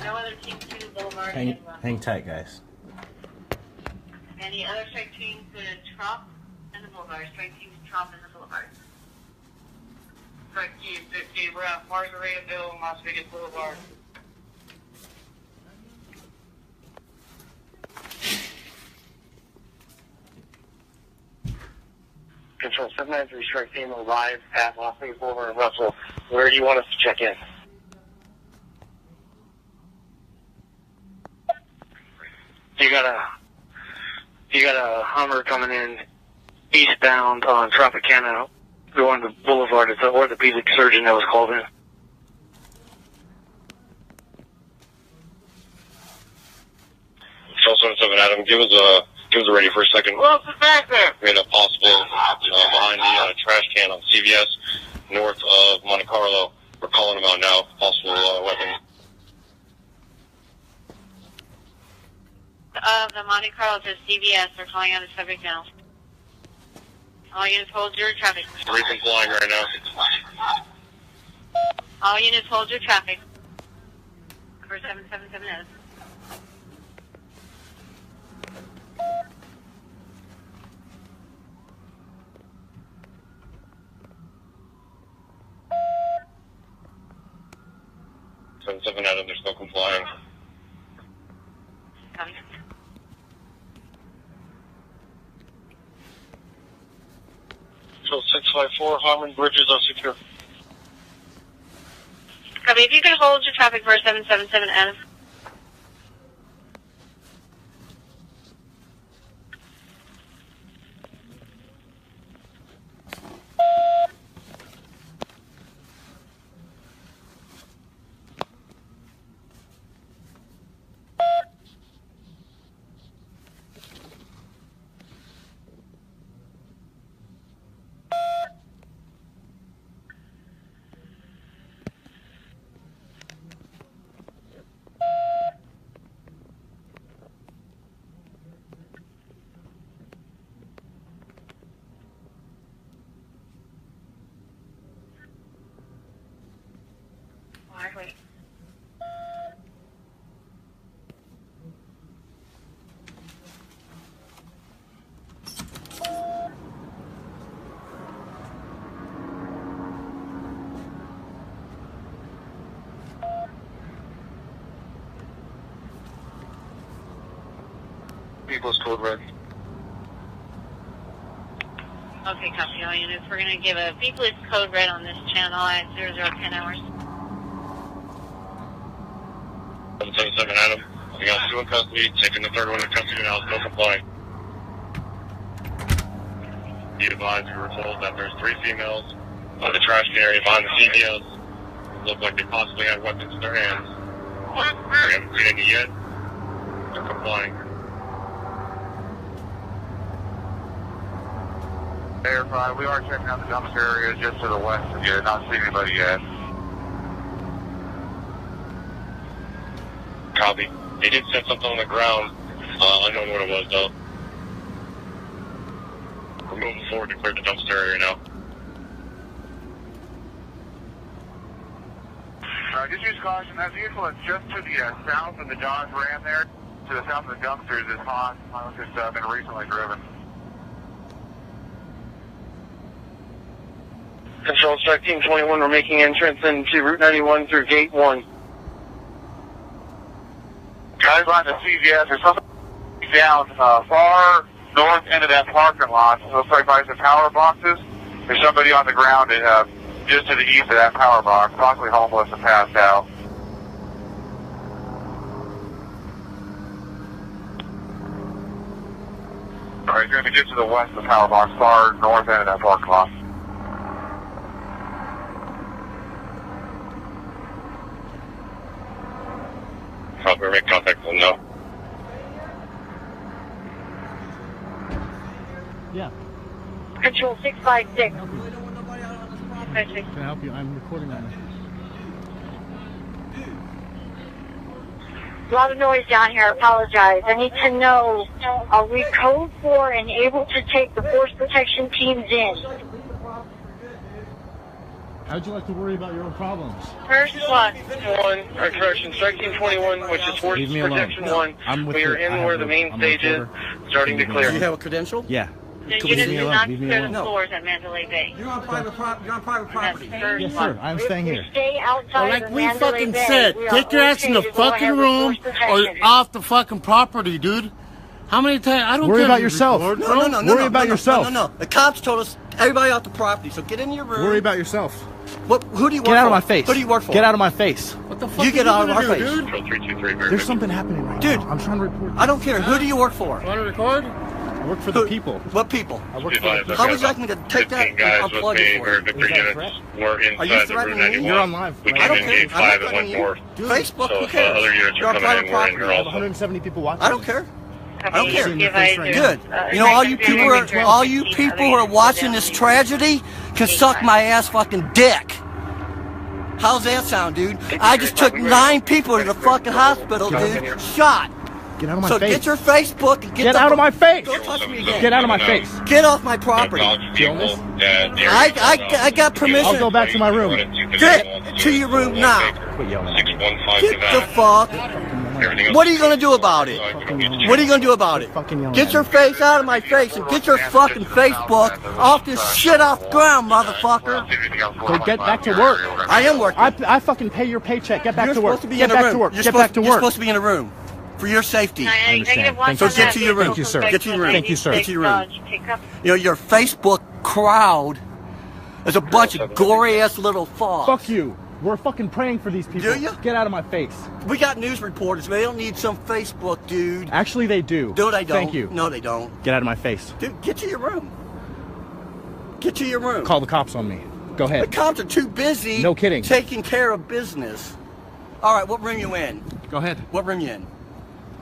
No other teams to the Boulevard. Hang tight, guys. Any other strike teams to Trop and the Boulevard? Strike teams Trop and the Boulevard. Strike Team 15, we're at Margaritaville and Las Vegas Boulevard. Control 793 Strike Team arrive at Las Vegas Boulevard and Russell. Where do you want us to check in? You got a Hummer coming in eastbound on Tropicana going to Boulevard. It's an orthopedic surgeon that was called in. Control 77 Adam, give us a ready for a second. Who else is back there? We had a possible behind the trash can on CVS north of Monte Carlo. We're calling them out now. Possible weapon. The Monte Carlo to CVS. They're calling out a subject now. All units hold your traffic. Recomplying right now. All units hold your traffic. For 777 is. Seven Adam, they're still complying. Copy. Control 654, Harmon bridges are secure. Copy. If you could hold your traffic for 777 Adam. Wait. People's code red. Okay, copy all units. We're going to give a B police code red on this channel at 0010 hours. 777 Adam, we got two in custody, taking the third one in custody now, still complying. Be advised, we were told that there's 3 females on the trash can area behind the CVS. Look like they possibly had weapons in their hands. We haven't seen any yet. They're complying. Verify, we are checking out the dumpster area just to the west of you. Not seeing anybody yet. Copy. They did set something on the ground. Unknown what it was, though. We're moving forward to clear the dumpster area now. Just use caution. That vehicle is just to the south of the Dodge Ram there. To the south of the dumpsters is hot. It's been recently driven. Control Strike Team 21, we're making entrance into Route 91 through Gate 1. Guys on the CVS, there's something down far north end of that parking lot. Looks like by some power boxes. There's somebody on the ground just to the east of that power box, possibly homeless and passed out. Alright, it's going to be just to the west of the power box, far north end of that parking lot. We're making contact with them now. Yeah. Control 656. Can I help you? I'm recording that. A lot of noise down here. I apologize. I need to know, are we code 4 and able to take the force protection teams in? How'd you like to worry about your own problems? First one. Correction, Strike Team 21, which is Force Leave me alone. Protection 1. I'm with We are you. in I where have the a- main I'm stage is, reporter. starting to Do clear. you have a credential? Yeah. The Leave unit me does alone. not Leave me clear the alone. floors at Mandalay Bay. You're on private property. Yes, sir. I'm staying here. Stay outside Well, like of we Mandalay fucking Bay. said, We are take your ass in the okay to go fucking ahead with room force or protection. off the fucking property, dude. How many times? I don't Worry care about if you yourself. record, No, bro. no, no, no. Worry no, about no, yourself. No, no, no. The cops told us everybody off the property, so get in your room. Worry about yourself. What? Who do you work Get out for? of my face. Who do you work for? Get out of my face. What the fuck You get out of our gonna face. do, dude? Control 323, very There's good. something happening right Dude. now. I'm trying to report. I don't care. Who do you work for? You want to record? I work for the people. What people? I work for the Advised, people. How I've would you got like me to take that 15 guys and with unplug me, it for very you? Victor Is that a units. threat? We're Are you inside the Route threatening me? 91. You're on live. We I came don't in care. gate I'm 5 not and went threatening you. north. Facebook, So who if cares? other units You're are on coming private in, we're in property. here I have also. 170 people watching. I don't care. I don't care. Right Good. You know, all you people who are watching this tragedy can suck my ass fucking dick. How's that sound, dude? I just took 9 people to the fucking hospital, dude. Shot. Get out of my So face. get your Facebook and Get out of my face. Don't touch me again. Get out of my face. Get off my property. Illness? I got permission. I'll go back to my room. Get to your room now. Quit yelling at me. 615 Get the fuck. What are you gonna do about it? What are you gonna do about it? Fucking yelling Get at your me. face out of my face and get your fucking Facebook off this shit off the ground, motherfucker. Go get back to work. I am working. I fucking pay your paycheck. Get back You're to work. supposed to be Get in a back room. to work. You're Get back to You're work. supposed to be in a room for your safety. I understand. Thank So you, get sir. to your room. Thank you, sir. Get to your room. Thank you, sir. Get to your room. You know, your Facebook crowd is a bunch of gory ass little fucks. Fuck you. We're fucking praying for these people. Do you? Get out of my face. We got news reporters. They don't need some Facebook dude. Actually, they do. No, they don't. Thank you. No, they don't. Get out of my face. Dude, get to your room. Get to your room. Call the cops on me. Go The ahead. cops are too busy. No kidding. Taking care of business. All right, what room you in? Go ahead. What room you in?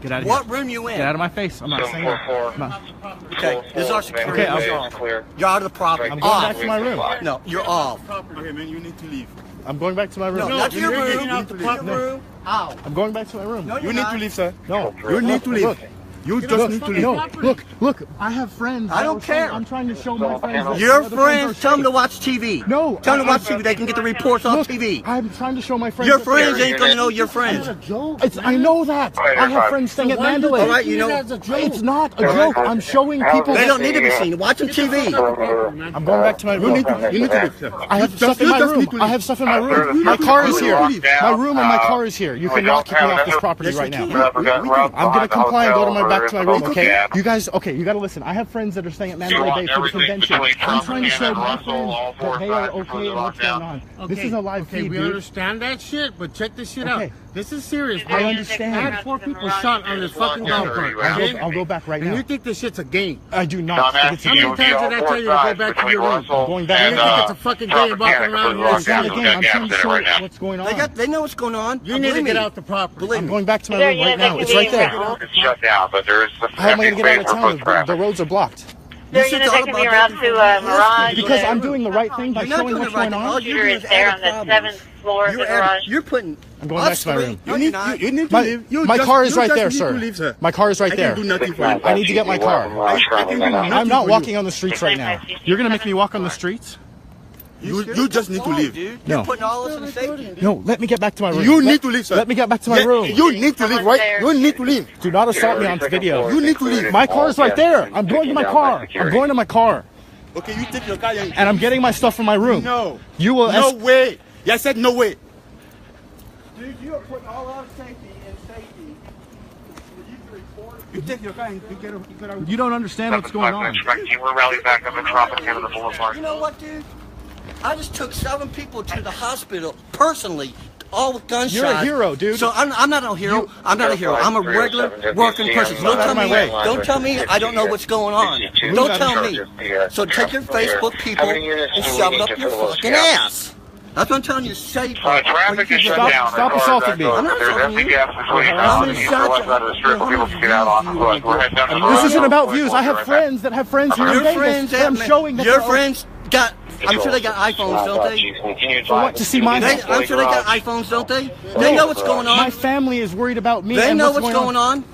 Get out of What here. room you in? Get out of my face. I'm not saying that. 744. I'm not- Okay, this is our security. Okay, You're I'll- off. Clear. You're out of the property. I'm going Off. back to my room. No, you're off. Okay, man, you need to leave. I'm going back to my room. No, not to your you're room. getting out the To your property. room. Out. I'm going back to my room. No, you're you're not. not. leave, sir. No. You need to leave. Look, You just need to leave. No, look. I have friends. I don't care. I'm trying to show my friends. that Your other friends, are tell them to safe. watch TV. No, Tell them to I- watch TV. They can get the reports on Look, TV. I'm trying to show my friends. Your that- friends ain't gonna know your friends. It's a joke. I know that. I have friends staying at Why you Mandalay. All right, you taking know- it as a joke? It's not a joke. I'm showing people. They don't need to be seen. Watching TV. I'm going back to my room. You need to leave, sir. I have stuff in my room. I have stuff in my room. My car is here. My room and my car is here. You cannot kick me off this property right now. I'm gonna comply and go to back to my room, okay? You guys, okay, you gotta listen. I have friends that are staying at Mandalay Bay for the convention. I'm trying to show my friends that they are okay and what's going on. This is a live feed, we dude. understand that shit, but check this shit Okay. out. This is serious. I I understand. had 4 people shot on this fucking golf cart. I'll go back right And you now. think this shit's a game? I do not. think it's a How many game. times did I tell you to go back to your room? I'm going back. You think it's a fucking game walking around here? It's not a game. I'm trying to show what's going on. They know what's going on. You need to get out the property. Believe I'm me. going back to my room right now. It's right there. It's shut down, but there is the How am I going to get out of town? The roads are blocked. They're This is going to all take me about around that to people- Mirage. Because I'm doing the right thing by You're not showing doing what's the right going thing. All on. you're Computer doing is is there adding on the problems. 7th floor of the garage. You're putting. I'm going back to my room. No, you're not. You need to My, leave. my car is right there, sir. My car is right there. nothing for you. I need to get my car. I I'm not walking on the streets right now. You're going to make me walk on the streets? You just need to leave. Dude. No. You're putting all this in safety. No, let me get back to my room. You need to leave, sir. Let me get back to my Yeah, room. You need to leave, right? You need to leave. Do not assault me on video. You need to leave. My car is right there. I'm going to my car. I'm going to my car. Okay, you take your car and And I'm getting my stuff from my room. No. You will. No way. Yeah, I said no way. Dude, you are putting all our safety in safety. You take your car and you get out. You don't understand what's going on. We're rallying back up in Tropicana, the Boulevard. You know what, dude? I just took 7 people to the hospital personally, all with gunshots. You're a hero, dude. So I'm not a hero. I'm not a hero. I'm a regular working person. So don't tell me I don't know what's going on. Don't tell me. So take your Facebook people and shove it up your fucking ass. That's what I'm telling you. Safe. Traffic is shut down. Stop assaulting me. I'm not There's assaulting empty you. gas between now and the west side of the strip. People can get out on the foot. We're heading down to the This road. isn't about views. I have friends that have friends here in Your Vegas. friends, that I'm showing that your they're- friends got. I'm sure they got iPhones, don't they? For what? To see my I'm sure they got iPhones, don't they? They know what's going My on. family is worried about me. They and know what's going on.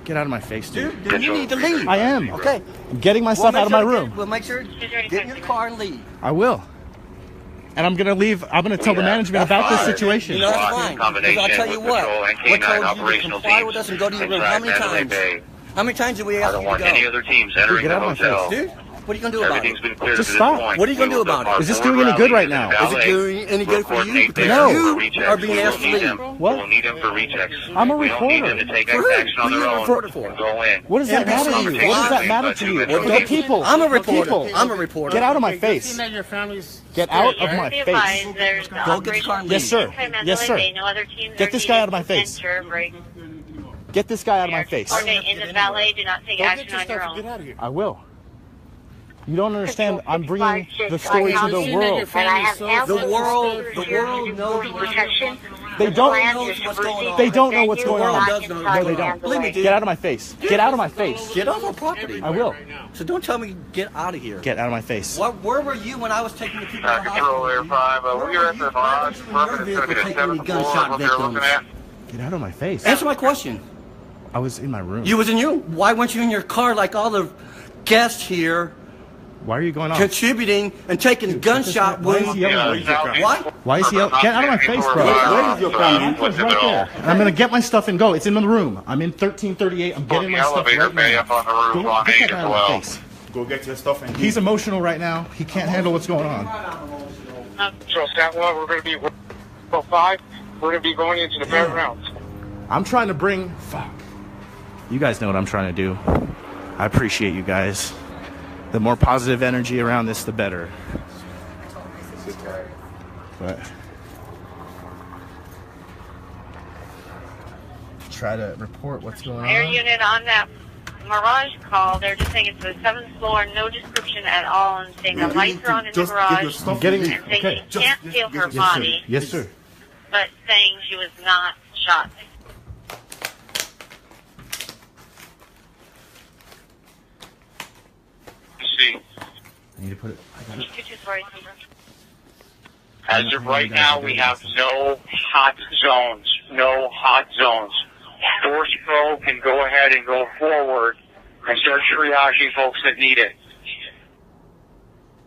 Get out of my face, dude. Dude, then you need to leave. I am. Okay. I'm getting my stuff out of my room. We'll make sure get in your car and leave. I will. And I'm gonna leave. I'm gonna tell the management about this situation. You know, that's fine. Because I'll tell you what. What told you to comply with us and go to your room? How many times? How many times did we ask you to go? Any other teams entering Get the out of my hotel. face. Dude, what are you going to do about Everything's it? been cleared Just to this stop. point. What are you gonna do about it? Is this doing any good right now? Is it doing any good for you? Because No. you are being asked to leave. What? We'll need him for rechecks. I'm a We don't need reporter. him to take For who? action on Who their you a own reporter for? and go in. What does that matter to you? What does that matter to you? The people. I'm a The people. reporter. I'm a reporter. Get out of my face. That your family's Get out of my Be face. advised, there's the Go get the car and Yes, leave. sir. Mandalay Yes, sir. Bay. No other teams Get are this guy out of my needed to face. enter, break. Get this guy out of my face. Coordinate in the valet. Do not take Go get action your on your stuff and own. get out of here. I will. You don't understand. I'm bringing the story to the world. And I have ample The world security knows protection. They don't know what's going on. They don't know what's going on. does know. No, they don't. Believe me, dude. Get out of my face. Get out of my face. Get off our property. I will. So don't tell me get out of here. Get out of my face. Where were you when I was taking the people to the Control hospital? Air 5. We're at the Mirage. It's going to be the 7th floor. What you're looking at. Get out of my face. Answer my question. I was in my room. You was in your. Why weren't you in your car like all the guests here, Why are you going off? contributing and taking gunshot Why is wounds? he yelling at me? What? Why is he yelling? Get out of my face, bro. Where is your family? It's right there. And I'm gonna get my stuff and go. It's in the room. I'm in 1338. I'm getting my stuff Elevator right bay now. up on the roof Go- on Get 8 that as guy out of well. my face. Go get your stuff and He's emotional right now. He can't handle what's going on. So, Statwell, we're going to be 5. We're going to be going into the backgrounds. I'm trying to bring. Fuck. You guys know what I'm trying to do. I appreciate you guys. The more positive energy around this, the better. But try to report what's going Air on. unit on that Mirage call. They're just saying it's the 7th floor. No description at all. And saying the lights are on in the just get your garage. stuff. I'm getting. And saying Okay. she can't feel her Yes, sir. body, Yes, sir. but saying she was not shot. See, I need to put it. I got it. 2240. as of right now, we have no hot zones. No hot zones. Force Pro can go ahead and go forward and start triaging folks that need it.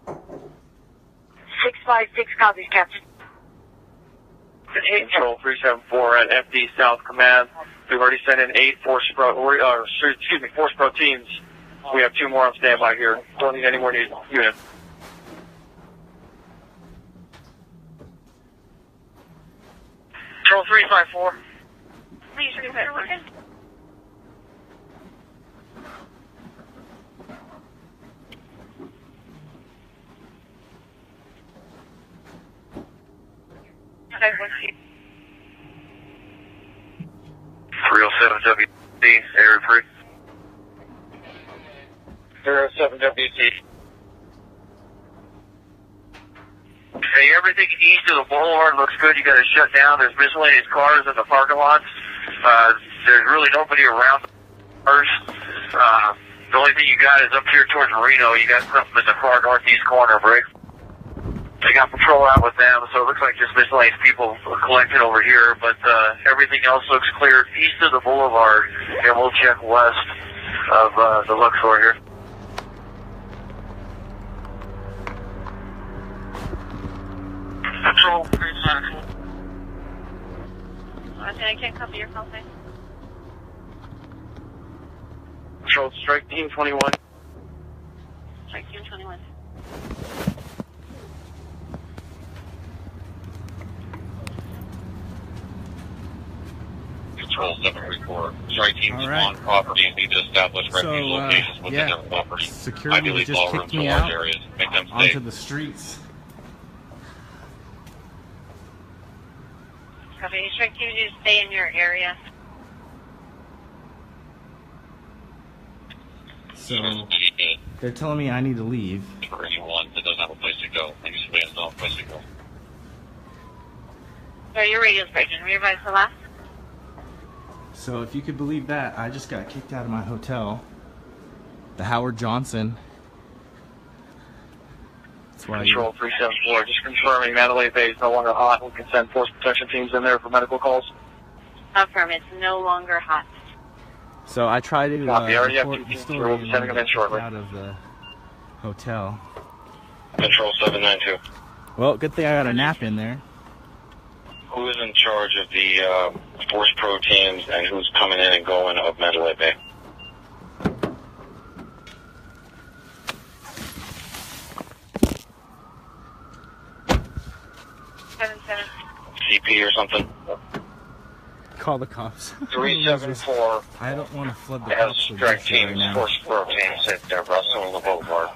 656 copies, Captain. Control 374 at FD South Command. We've already sent in 8 Force Pro teams. We have 2 more on standby here. Don't need any more units. Control 354. Please repeat. Okay, what's the 307 WC, area 3. 07 WT. Hey, everything east of the boulevard looks good. You got it shut down. There's miscellaneous cars in the parking lots. There's really nobody around the cars. The only thing you got is up here towards Reno. You got something in the far northeast corner, Brick. They got patrol out with them, so it looks like just miscellaneous people collected over here. But everything else looks clear east of the boulevard, and we'll check west of the Luxor here. Control 374. I can't copy your call sign. Control strike team 21. Strike team 21. Control 734. Strike teams All right. on property and need to establish refuge So, locations within yeah, their property. security Ideally, just ballrooms kicked or me large out areas. Make them onto safe. the streets. Copy. Strike team, you stay in your area. So they're telling me I need to leave. For anyone that doesn't have a place to go, and you somebody has no place to go. Sorry, your radio's breaking. Revise the last. So if you could believe that, I just got kicked out of my hotel, the Howard Johnson. That's why Control 374. Just confirming Mandalay Bay is no longer hot. We can send force protection teams in there for medical calls. Confirm it's no longer hot. So I tried to Copy. Already have report two the teams. story We'll and be sending I them in got shortly. kicked out of the hotel. Control 792. Well, good thing I got a nap in there. Who is in charge of the force pro teams and who's coming in and going of Mandalay Bay? CP or something? Call the cops. 374 I don't want to flood the has cops with strike this shit right teams, now. force pro teams at Russell Boulevard.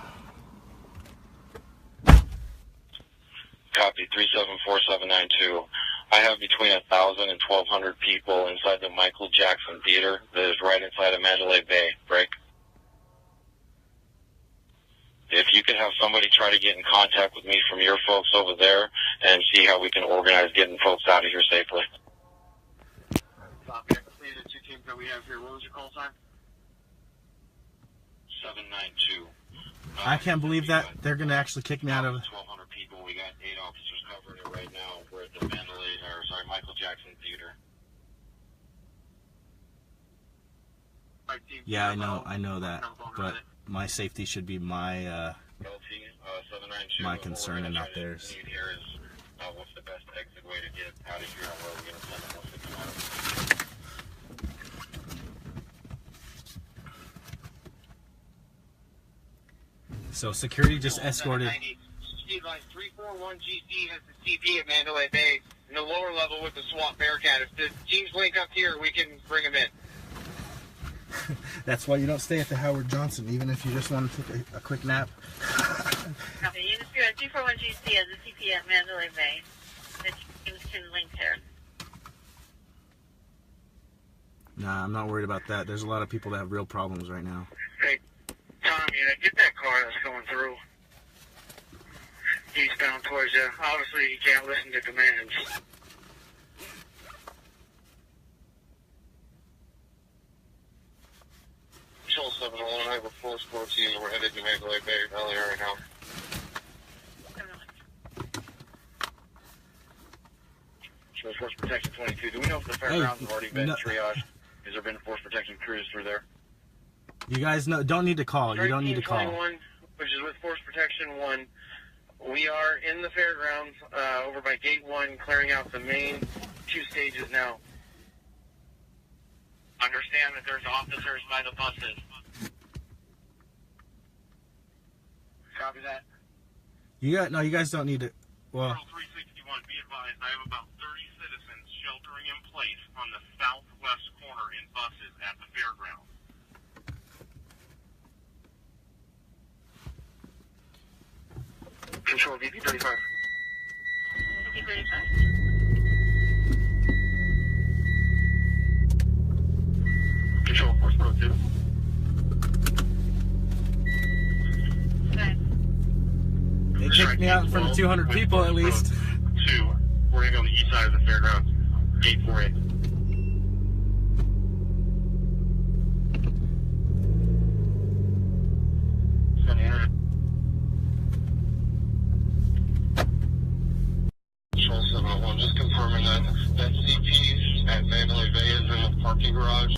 Copy 374792. I have between 1,000 and 1,200 people inside the Michael Jackson Theater that is right inside of Mandalay Bay. Break. If you could have somebody try to get in contact with me from your folks over there and see how we can organize getting folks out of here safely. Copy. I can see the two teams that we have here. What was your call sign? 792. I can't believe that they're going to actually kick me out of... 1,200 people. We got 8 officers covering it right now. We're at the Michael Jackson Theater. Yeah, I know that, but my safety should be my my concern and not theirs. Here is what's the best exit way to get out of here and where we're going to send them once they come out of it. So security just escorted... Steve Line 341 GC has the CP at Mandalay Bay in the lower level with the SWAT Bearcat. If the teams link up here, we can bring them in. That's why you don't stay at the Howard Johnson, even if you just want to take a quick nap. Copy. Unit 341 GC has the CP at Mandalay Bay. The teams can link there. Nah, I'm not worried about that. There's a lot of people that have real problems right now. Hey, Tom, get that car that's going through eastbound towards you. Obviously, you can't listen to commands. Control 701, I have a force pro team and we're headed to Mandalay Bay earlier right now. Show Force Protection 22. Do we know if the fairgrounds have already been triaged? Has there been force protection crews through there? You guys don't need to call. You don't need to call. 21, which is with Force Protection 1. We are in the fairgrounds over by Gate 1, clearing out the main 2 stages now. Understand that there's officers by the buses. Copy that. You guys don't need to. Well, 361, be advised, I have about 30 citizens sheltering in place on the southwest corner in buses at the fairgrounds. Control VP35. VP35. Control Force Pro 2. Okay. they kicked me out in front of 200 people at least. 2, we're going to be on the east side of the fairgrounds, Gate 4A. Control 701, just confirming that CP at Mandalay Bay is in the parking garage.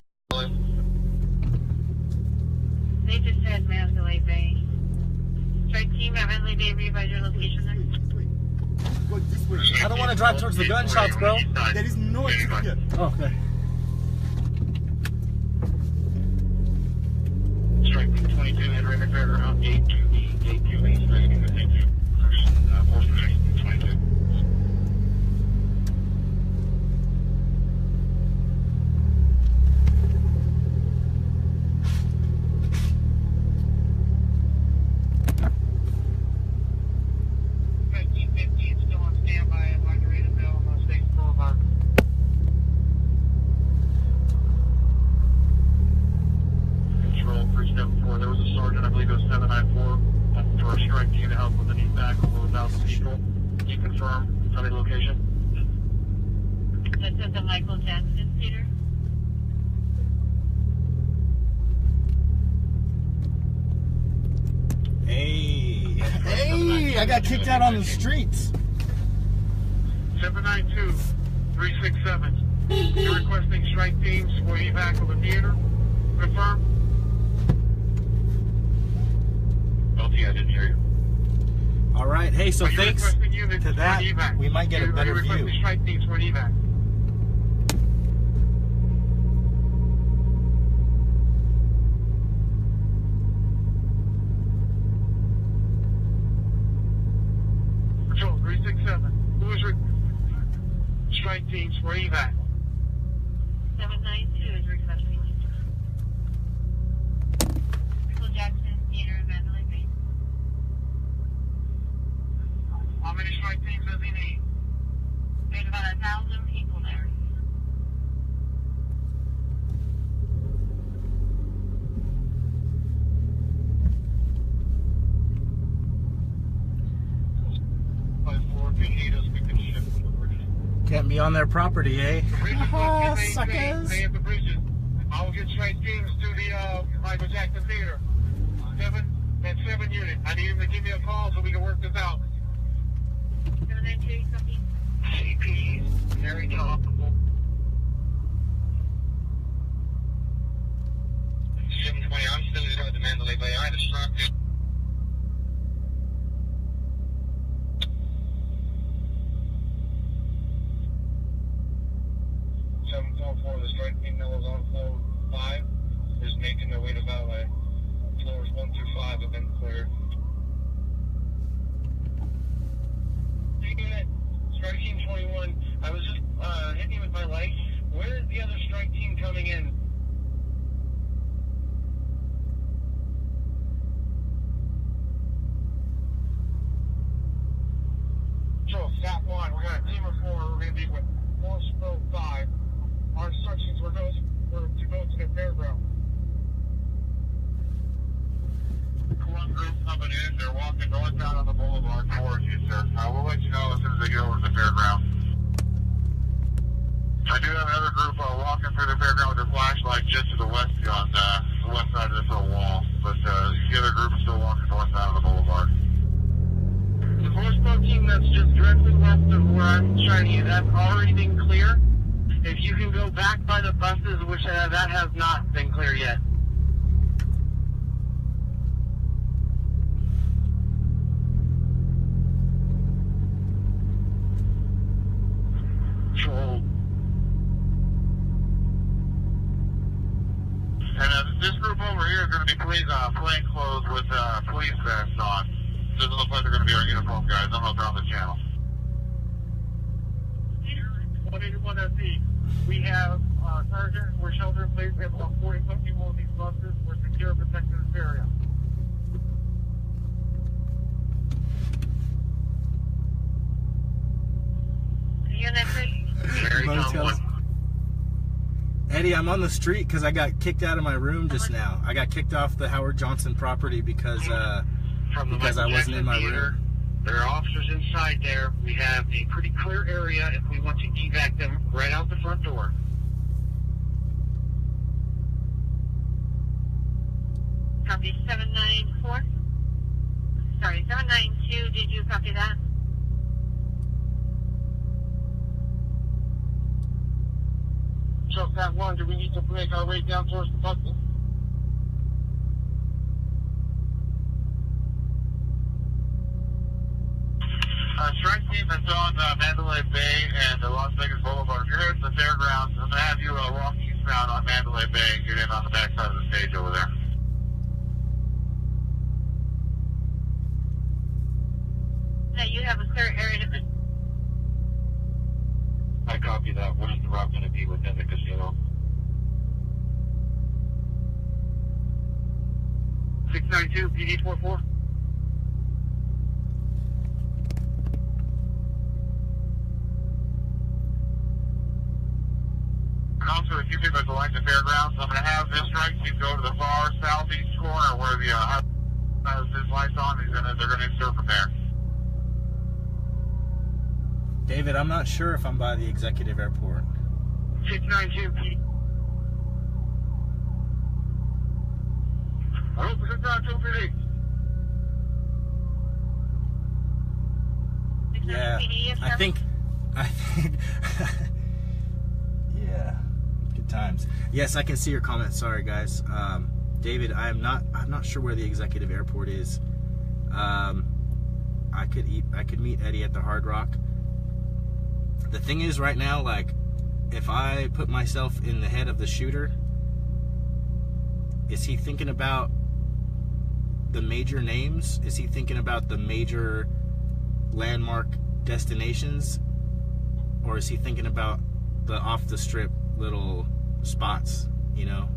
They just said Mandalay Bay. Strike team at Mandalay Bay, revise your location there. go this way. I don't want to drive towards the gunshots, bro. There is no exit here. Oh, okay. Strike 22 and right there around gate 2B, gate 2B, striking the thing to force protection 22. Control 374. There was a sergeant, I believe it was 794, for a strike team to help with an evac of over 1,000 people. Can you confirm? Tell me the location. This is the Michael Jackson Theater. Hey, hey! I got kicked out on the streets. 792-367. You're requesting strike teams for evac of the theater. Confirm. LT, I didn't hear you. All right. Hey, so Are you thanks requesting units to for that, an evac? we might get a Are better you requesting view. strike teams for an evac? Control 367. Who is strike teams for evac? 792 is requesting. Michael Jackson Theater, Mandalay Bay. How many strike teams does he need? There's about 1,000 people there. Can't be on their property, eh? Suckers. I will get straight teams to the Michael Jackson Theater. 7 unit. I need him to give me a call so we can work this out. 792, copy. CP, very topical. 720, I'm still inside the Mandalay Bay. I had a strike. 744, the strike team that was on floor 5 is making their way to valet. Floors 1 through 5 have been cleared. Strike team 21, I was just hitting you with my light. Where is the other strike team coming in? Control, Sat 1, we got a team of 4, we're going to be with Force Pro 5. Our instructions were to go to the fairground. One group coming in, they're walking northbound on the boulevard towards you, sir. We'll let you know as soon as they get over to the fairground. I do have another group walking through the fairground with their flashlight just to the west on the west side of this little wall. But the other group is still walking northbound on the boulevard. The Force Pro team that's just directly west of where I'm shining you, that's already been clear. If you can go back by the buses, which that has not been clear yet. Control. And this group over here is going to be plain clothes with police vests on. Doesn't look like they're going to be our uniform guys. I don't know if they're on the channel. 181 FD. We have Sergeant. We're shelter in place. We have about 40 people in these buses. We're secure and protecting this area. Unit 3. Motels. Eddie, I'm on the street because I got kicked out of my room just now. I got kicked off the Howard Johnson property because I wasn't in my room. There are officers inside there. We have a pretty clear area if we want to evac them right out the front door. Copy 794. Sorry, 792. Did you copy that? So that one, do we need to make our way down towards the buses? Strike team that's on Mandalay Bay and Las Vegas Boulevard. If you're headed to the fairgrounds, I'm going to have you walk eastbound on Mandalay Bay and get in on the backside of the stage over there. Now you have a clear area to... I copy that. What is the route going to be within the casino? 692 PD 44. Also, if you think there's a line to fairgrounds, I'm going to have this right team go to the far southeast corner where the has his lights on. They're going to insert from there. David, I'm not sure if I'm by the executive airport. 692 PD. I hope it's not 2 PD. Yeah, I think, yeah, good times. Yes, I can see your comment. Sorry, guys. David, I'm not sure where the executive airport is. I could meet Eddie at the Hard Rock. The thing is, right now, like, if I put myself in the head of the shooter, is he thinking about the major names? Is he thinking about the major landmark destinations? Or is he thinking about the off-the-strip little spots, you know?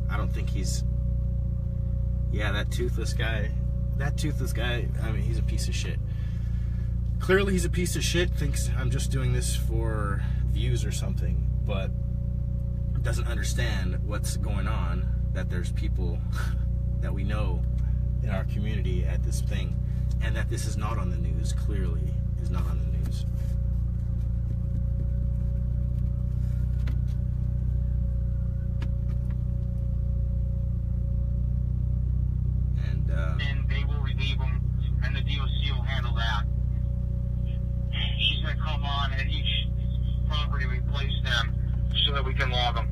I don't think he's... Yeah, that toothless guy, I mean, he's a piece of shit. Clearly he's a piece of shit, thinks I'm just doing this for views or something, but doesn't understand what's going on, that there's people that we know in our community at this thing, and that this is not on the news, clearly is not on the news. And they will relieve them, and the DOC will handle that. She's going to come on at each property we place them so that we can log them.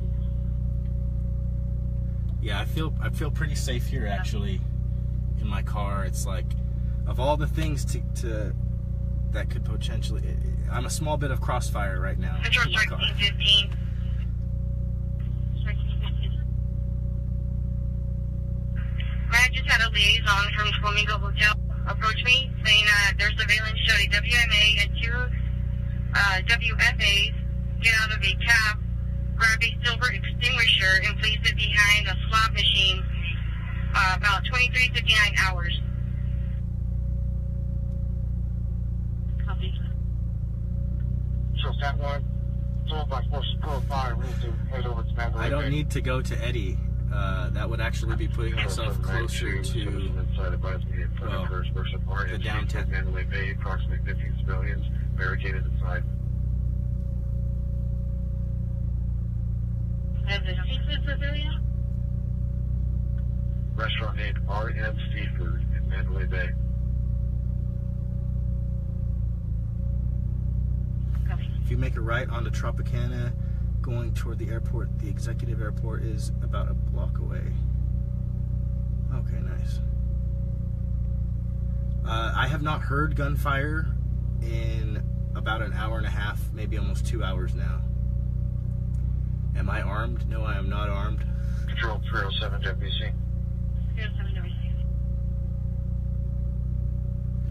Yeah, I feel pretty safe here, actually, in my car. It's like, of all the things to that could potentially... I'm a small bit of crossfire right now. Central Strike Team 15. I just had a liaison from Flamingo Hotel approach me saying their surveillance showed a WMA and 2 WFAs get out of a cab, grab a silver extinguisher, and place it behind a slot machine about 23:59 hours. Copy. So if that one sold by Force 405, we need to head over to Mandalay I don't Bay. need to go to Eddie. That would actually be putting myself closer to, well, the downtown. Mandalay Bay, approximately 15 civilians barricaded inside. As a seafood pavilion? Restaurant named RM Seafood in Mandalay Bay. Copy. If you make a right onto Tropicana, going toward the airport, the executive airport is about a block away. Okay, nice. I have not heard gunfire in about an hour and a half, maybe almost 2 hours now. Am I armed? No, I am not armed. Control 307 WC. 307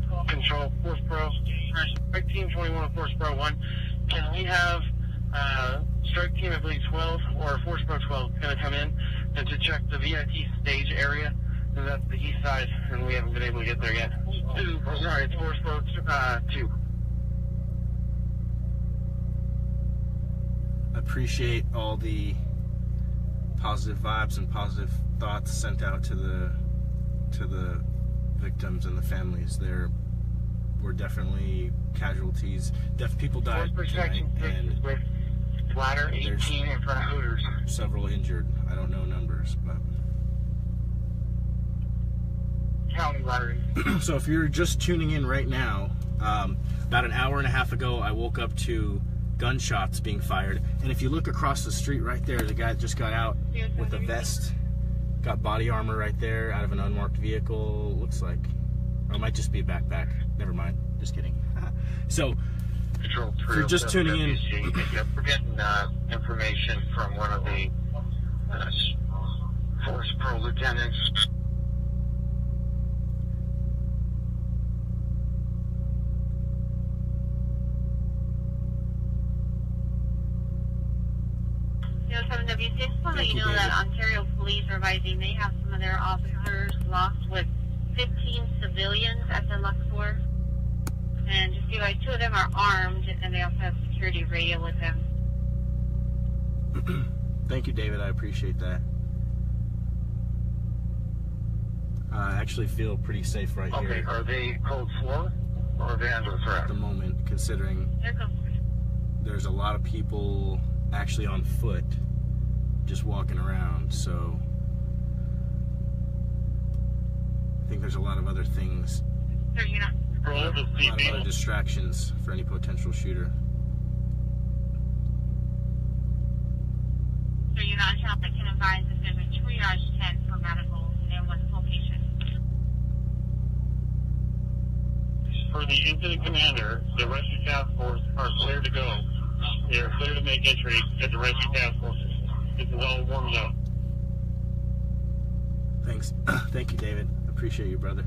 WC. Control Force Pro. Strike Team 21 and Force Pro 1. Can we have Strike Team, I believe 12, or Force Pro 12 going to come in and to check the VIP stage area? And that's the east side, and we haven't been able to get there yet. Sorry, it's Force Pro 2. Appreciate all the positive vibes and positive thoughts sent out to the victims and the families. There were definitely casualties. People died tonight, and with ladder 18 in front of Hooters. Several injured. I don't know numbers, but County ladder 18. so if you're just tuning in right now, about an hour and a half ago, I woke up to gunshots being fired, and if you look across the street right there, the guy just got out with a vest, got body armor right there out of an unmarked vehicle. Looks like, or it might just be a backpack. Never mind, just kidding. So, Control if you're just tuning in, we're getting information from one of the Force Pro lieutenants. From W6, so that you know that Ontario Police are advising they have some of their officers lost with 15 civilians at the Luxor. And just realize 2 of them are armed, and they also have security radio with them. Thank you, David. I appreciate that. I actually feel pretty safe right here. Okay, are they code 4 or are they under threat? At the moment, considering there's a lot of people actually on foot just walking around, so I think there's a lot of other things, Sir, you're not. a lot of other distractions for any potential shooter. So you're not sure, I can advise that there's a triage tent for medical in one location. For the incident commander, the rescue task force are clear to go. They are clear to make entry at the rescue task force. This is all warmed up. Thanks. Thank you, David. Appreciate you, brother.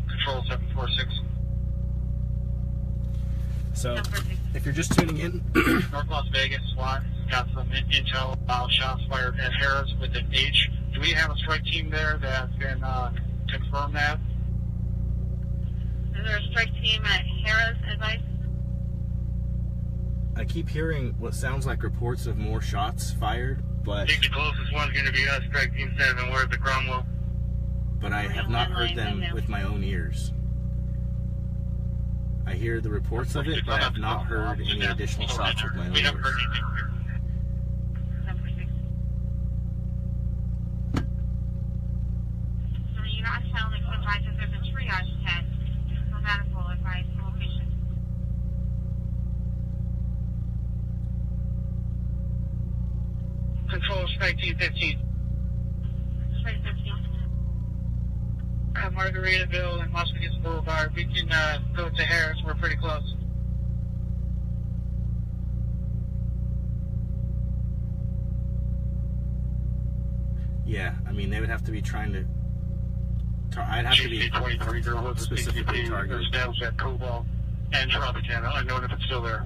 Control 746. So, if you're just tuning in, North Las Vegas SWAT got some intel about shots fired at Harris with an H. Do we have a strike team there that can confirm that? Is there a strike team at Harris advice? I keep hearing what sounds like reports of more shots fired, but I think the closest one's going to be us, Strike Team 7. We're at the Cromwell. I have not heard them with my own ears. I hear the reports of it, but I have not heard any additional shots with my own We haven't heard ears. anything. So you're not telling the advice that there's a triage tent for medical advice location. Control Strike Team 15. Strike 15. At Margaritaville and Las Vegas Boulevard. We can go to Harris. We're pretty close. Yeah, I mean, they would have to be trying to... I'd have to be GC-23, there was a specifically CCP targeted. established at Cobalt and Tropicana. I don't know if it's still there.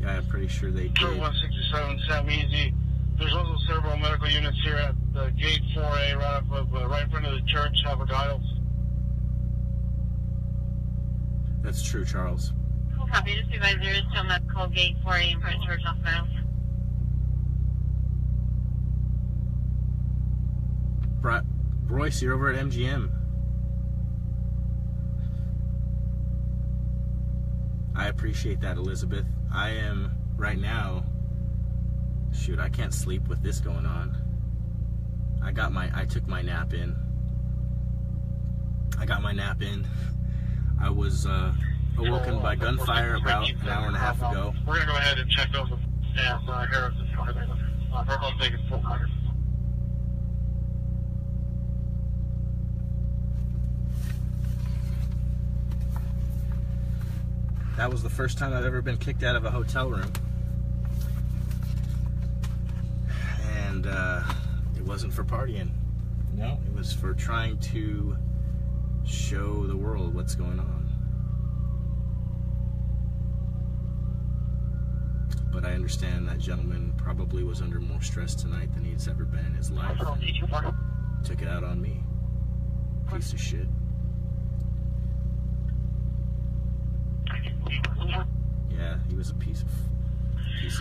Yeah, I'm pretty sure they Crew did. 167, Sam Easy. There's also several medical units here at the Gate 4A right in front of the church, Albert Isles. That's true, Charles. Copy, just advise there is still medical gate 4A in front of Church Hospital. Royce, you're over at MGM. I appreciate that, Elizabeth. I am, right now, shoot, I can't sleep with this going on. I took my nap in. I got my nap in. I was awoken by gunfire about an hour and a half ago. We're going to go ahead and check those staff. Harris is verbal taking 400. That was the first time I've ever been kicked out of a hotel room. And it wasn't for partying. No, it was for trying to show the world what's going on. But I understand that gentleman probably was under more stress tonight than he's ever been in his life. And took it out on me. Piece of shit. Yeah, he was a piece of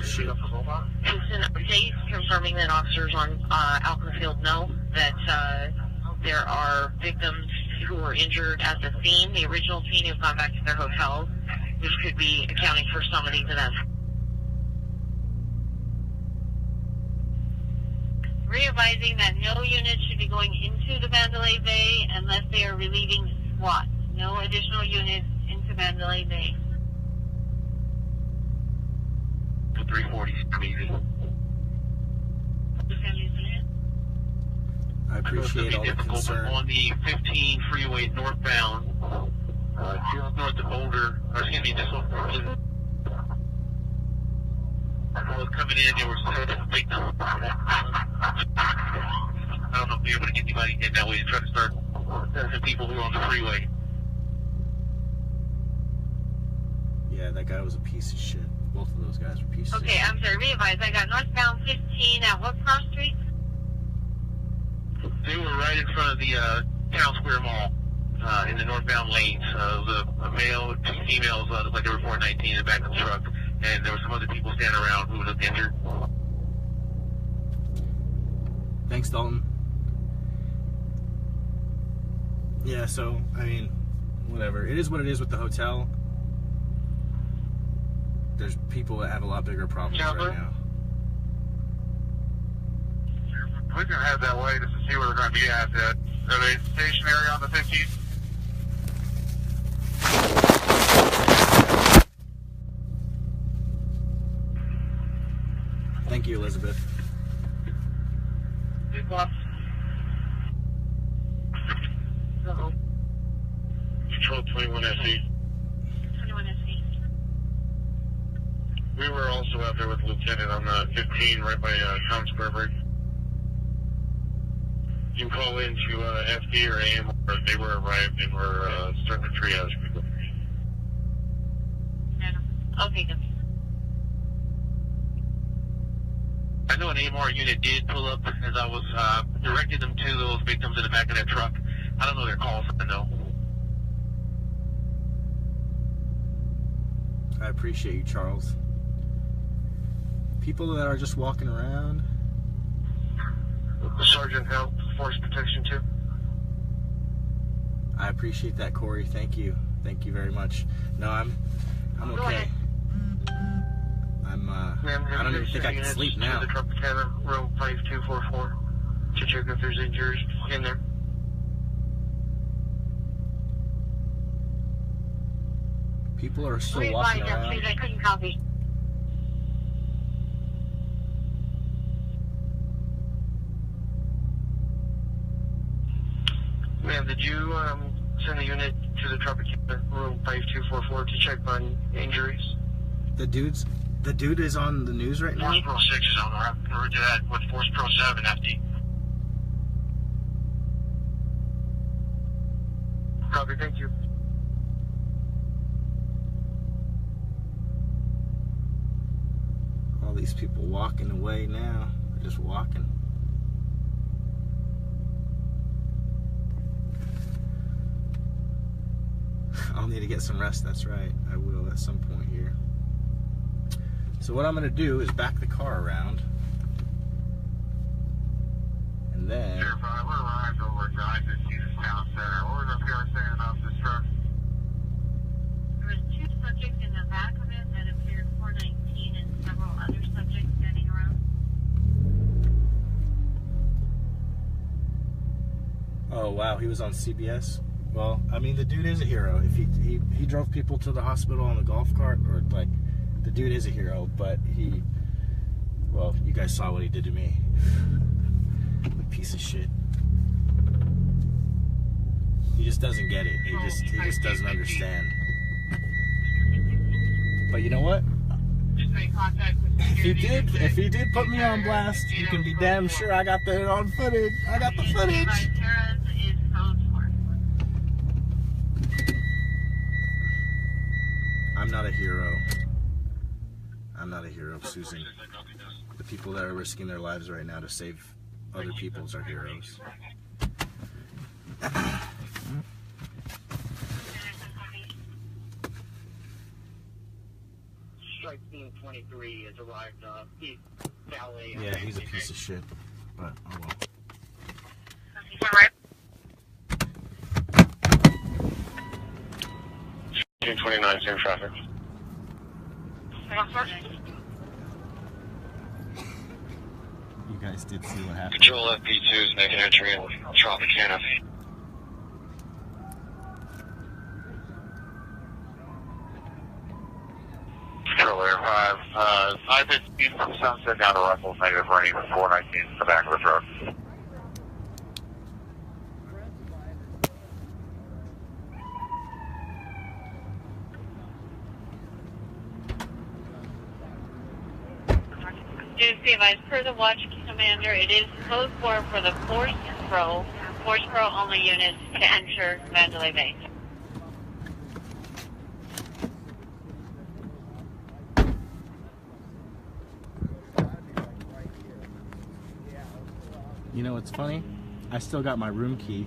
shit. Houston update confirming that officers on Alconfield know that there are victims who were injured at the scene. The original team has gone back to their hotels, which could be accounting for some of these events. Re-advising that no units should be going into the Mandalay Bay unless they are relieving SWAT. No additional units into Mandalay Bay. 340 speed. I appreciate all the concern. On the 15 freeway northbound, just north of Boulder, or excuse me, just north of I was coming in, there was several victims. I don't know if we were able to get anybody in that way to try to start some people who were on the freeway. Yeah, that guy was a piece of shit. Both of those guys were pieces of shit. Okay, I'm sorry, re-advise. I got northbound 15 at what cross street? They were right in front of the Town Square Mall in the northbound lanes. A male, two females, looked like they were 419 in the back of the truck, and there were some other people standing around who looked injured. Thanks, Dalton. Yeah, so, I mean, whatever. It is what it is with the hotel. There's people that have a lot bigger problems right now. We can head that way just to see where they're going to be at. Are they stationary on the 15th? Thank you, Elizabeth. Good boss. Uh-oh. Control 21 SE. 21 SE. We were also out there with Lieutenant on the 15 right by Town Square Bridge. You can call into FD or AM, or they were arrived and were starting to triage people. Okay, good. I know an AMR unit did pull up as I was directing them to those victims in the back of that truck. I don't know their calls, I know. I appreciate you, Charles. People that are just walking around. Sergeant help, force protection too. I appreciate that, Corey. Thank you. Thank you very much. No, I'm okay. I don't even think I can sleep now. The Tropicana, room 5244, to check if there's injuries in there. People are still walking around. Please, I couldn't copy. Ma'am, did you send a unit to the Tropicana, room 5244, to check on injuries? The dude is on the news right now? Force Pro 6 is on there. We're to that with Force Pro 7 FD. Copy, thank you. All these people walking away now. They're just walking. I'll need to get some rest, that's right. I will at some point here. So what I'm going to do is back the car around. And then... We're arrived over at Genesis Town Center. What were those guys saying off this truck? There was two subjects in the back of it that appeared 419 and several other subjects standing around. Oh, wow, he was on CBS? Well, I mean, the dude is a hero. If he drove people to the hospital on a golf cart, or like, the dude is a hero, but well, you guys saw what he did to me. Piece of shit. He just doesn't get it. He just doesn't understand. But you know what? If he did put me on blast, you can be damn sure I got that on footage. I got the footage. I'm not a hero. I'm not a hero, Susan. The people that are risking their lives right now to save other people's are heroes. Strike Team 23 has arrived, East Valley. Yeah, he's a piece of shit, but oh well. Team 29, same traffic. You guys did see what happened. Control FP2 is making entry in Tropicana. Controller 5, 515 from Sunset down to Russell, negative running 419 in the back of the truck. Do be advised, per the watch commander, it is code 4 for the Force Pro only units to enter Mandalay Bay. You know what's funny? I still got my room key.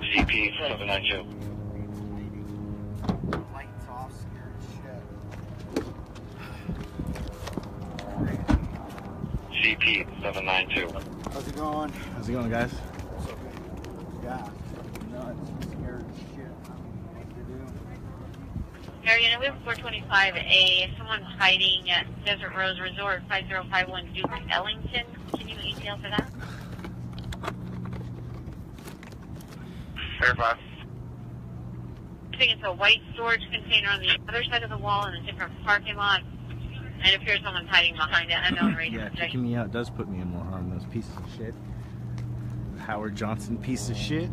CP 792. CP 792. How's it going? How's it going, guys? Yeah. Nuts. Scared as shit. What to do? Area Unit 425A, someone hiding at Desert Rose Resort, 5051 Duke Ellington. Can you detail for that? Air 5. I think it's a white storage container on the other side of the wall in a different parking lot. And it appears someone's hiding behind it. Unknown radio. Yeah, kicking me out does put me in more harm. Those pieces of shit. Howard Johnson piece of shit.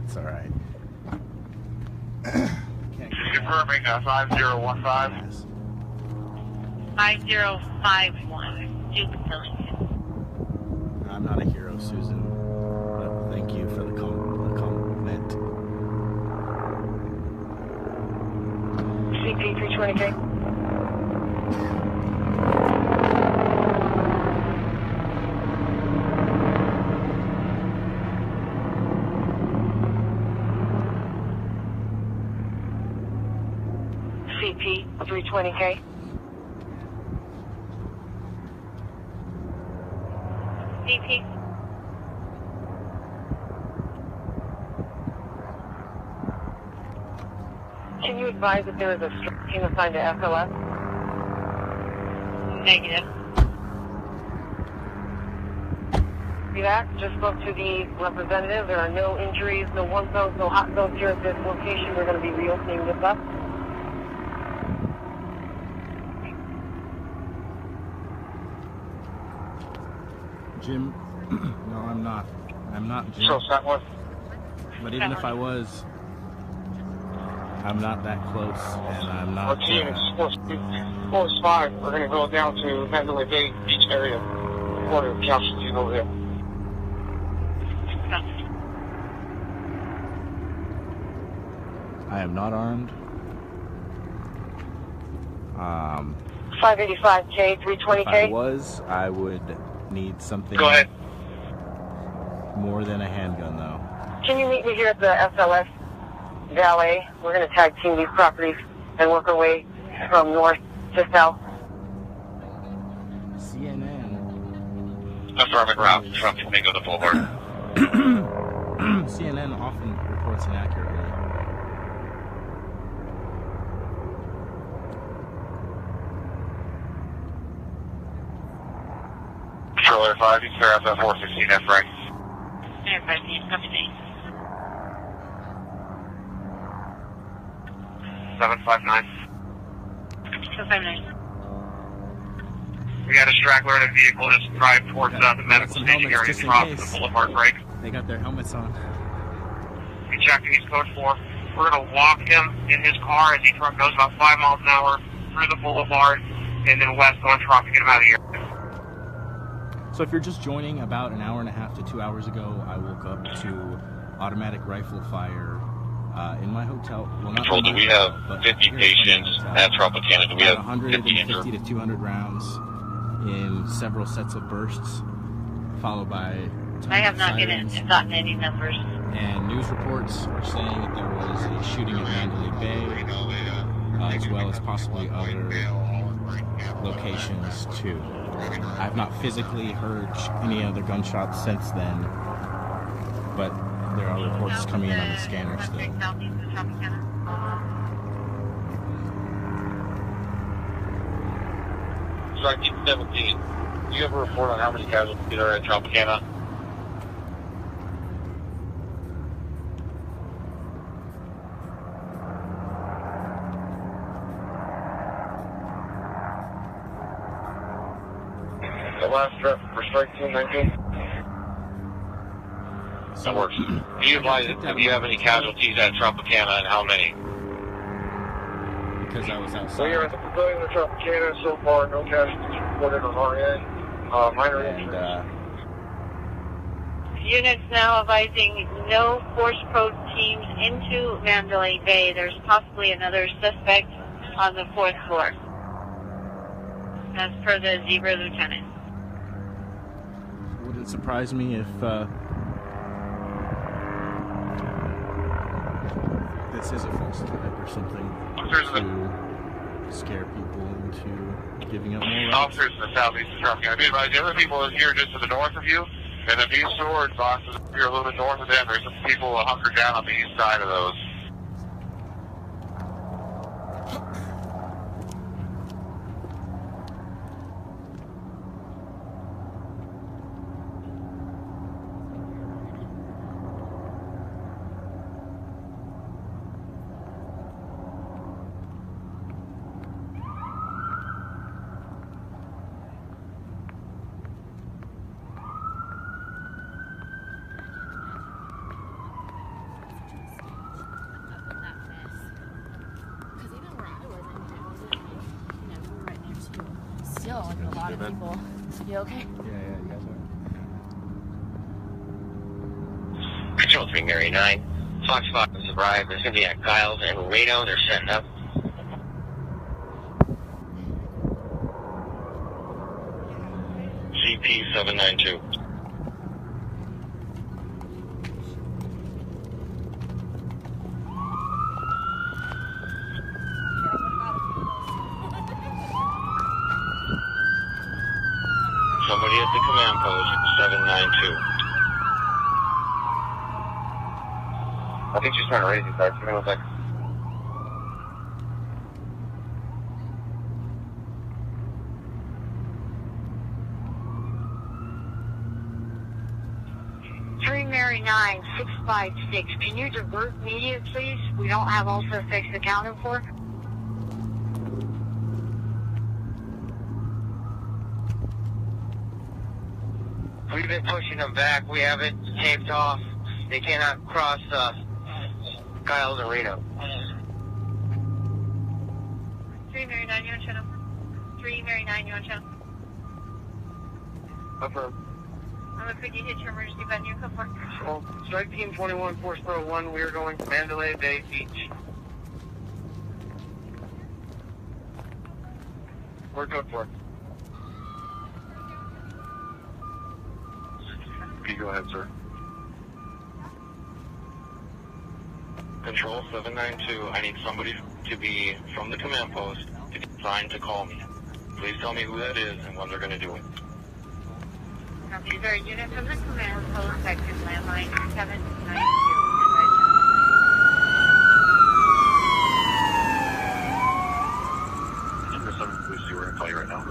It's alright. Confirming 5015. 5051 Duke Ellington. I'm not a hero, Susan. But thank you for the compliment. CP 320K. CP 320K. CP. Can you advise if there is a strike team assigned to SLS? Negative. See that? Just spoke to the representative. There are no injuries, no warm zones, no hot zones here at this location. We're going to be reopening this up. Jim, no, I'm not. I'm not Jim. So, Southwest. But even if I was, I'm not that close, and I'm not. Team, it's Force 5. We're going to go down to Mandalay Bay Beach area. Quarter of Caption Team over there. I am not armed. 585K, 320K. If I was, I would need something. Go ahead. More than a handgun, though. Can you meet me here at the SLS Valet? We're going to tag team these properties and work our way from north to south. CNN. Affirmative route from Flamingo to Boulevard. CNN often reports inaccurately. Controller 5, you clear up at 416 F right. Air 15, copy 759. 259. We got a straggler in a vehicle just drive towards the medical staging area just in across case. the boulevard break. They got their helmets on. We checked East Code 4. We're going to walk him in his car as he truck goes about 5 miles an hour through the boulevard and then west on Trop to get him out of here. So if you're just joining, about an hour and a half to 2 hours ago, I woke up to automatic rifle fire in my hotel. Well, not Control, do we have 50 patients at Tropicana? Do we have 50 injured? 150 to 200 rounds in several sets of bursts, followed by tons I have of not sirens. gotten any numbers. And news reports are saying that there was a shooting at Mandalay Bay, as well as possibly other locations too. I've not physically heard any other gunshots since then, but there are reports coming in on the scanner still. Strike Team 17, do you have a report on how many casualties are at Tropicana? last rep for strike team 19. That works. Do you advise if you have any casualties at Tropicana and how many? Because I was outside. So you're at the pavilion of Tropicana so far, no casualties reported on our end. Minor injuries. Units now advising no force probe teams into Mandalay Bay. There's possibly another suspect on the 4th floor. As per the Zebra Lieutenant. Wouldn't surprise me if this is a false flag or something to scare people into giving up more rights. Officers in the southeast of Tropicana. I advise the other people here just to the north of you, and then these storage boxes here a little bit north of them. There's some people hunkered down on the east side of those. Still, like a lot of people. You okay? Yeah, you guys are. Control 3 Mary 9. Foxtrot has arrived. There's going to be at Giles and Reno. They're setting up. CP 792. Somebody at the command post, 792. I think she's trying to raise you, sir. Give me 1 second. Mary 9, 656. Can you divert media, please? We don't have all suspects accounted for. We've been pushing them back. We have it taped off. They cannot cross Giles and Reno. 3 Mary 9, you on channel? 3 Mary 9, you on channel? Affirm. Could you hit your emergency button? You come for Well, strike team 21, Force Pro 1. We are going to Mandalay Bay Beach. We're good for it. You go ahead, sir. Control 792, I need somebody to be from the command post to be assigned to call me. Please tell me who that is and when they're going to do it. Is there a unit from the command post that can landline 792? Number 7, please see, we're going to call you right now.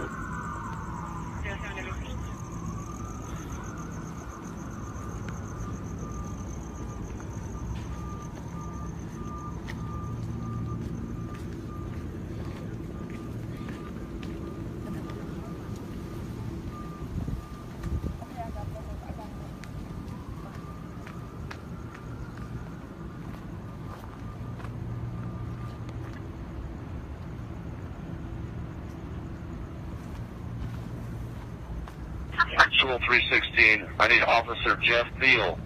Actual 316, I need Officer Jeff Thiel,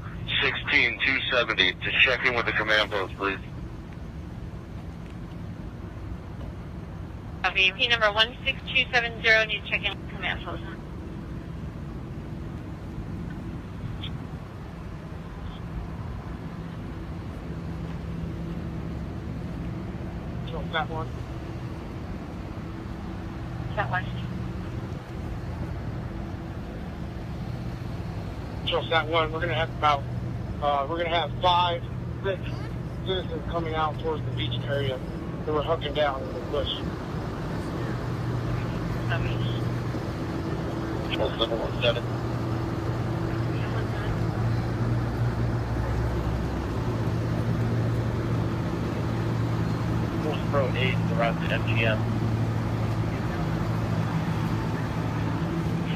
16270, to check in with the command post, please. VP number 16270 needs to check in with the command post. That one. That one. That one, we're going to have about, we're going to have 5, 6 citizens coming out towards the beach area that were hunking down in the bush. 717. Force Pro 8 is around the MGM.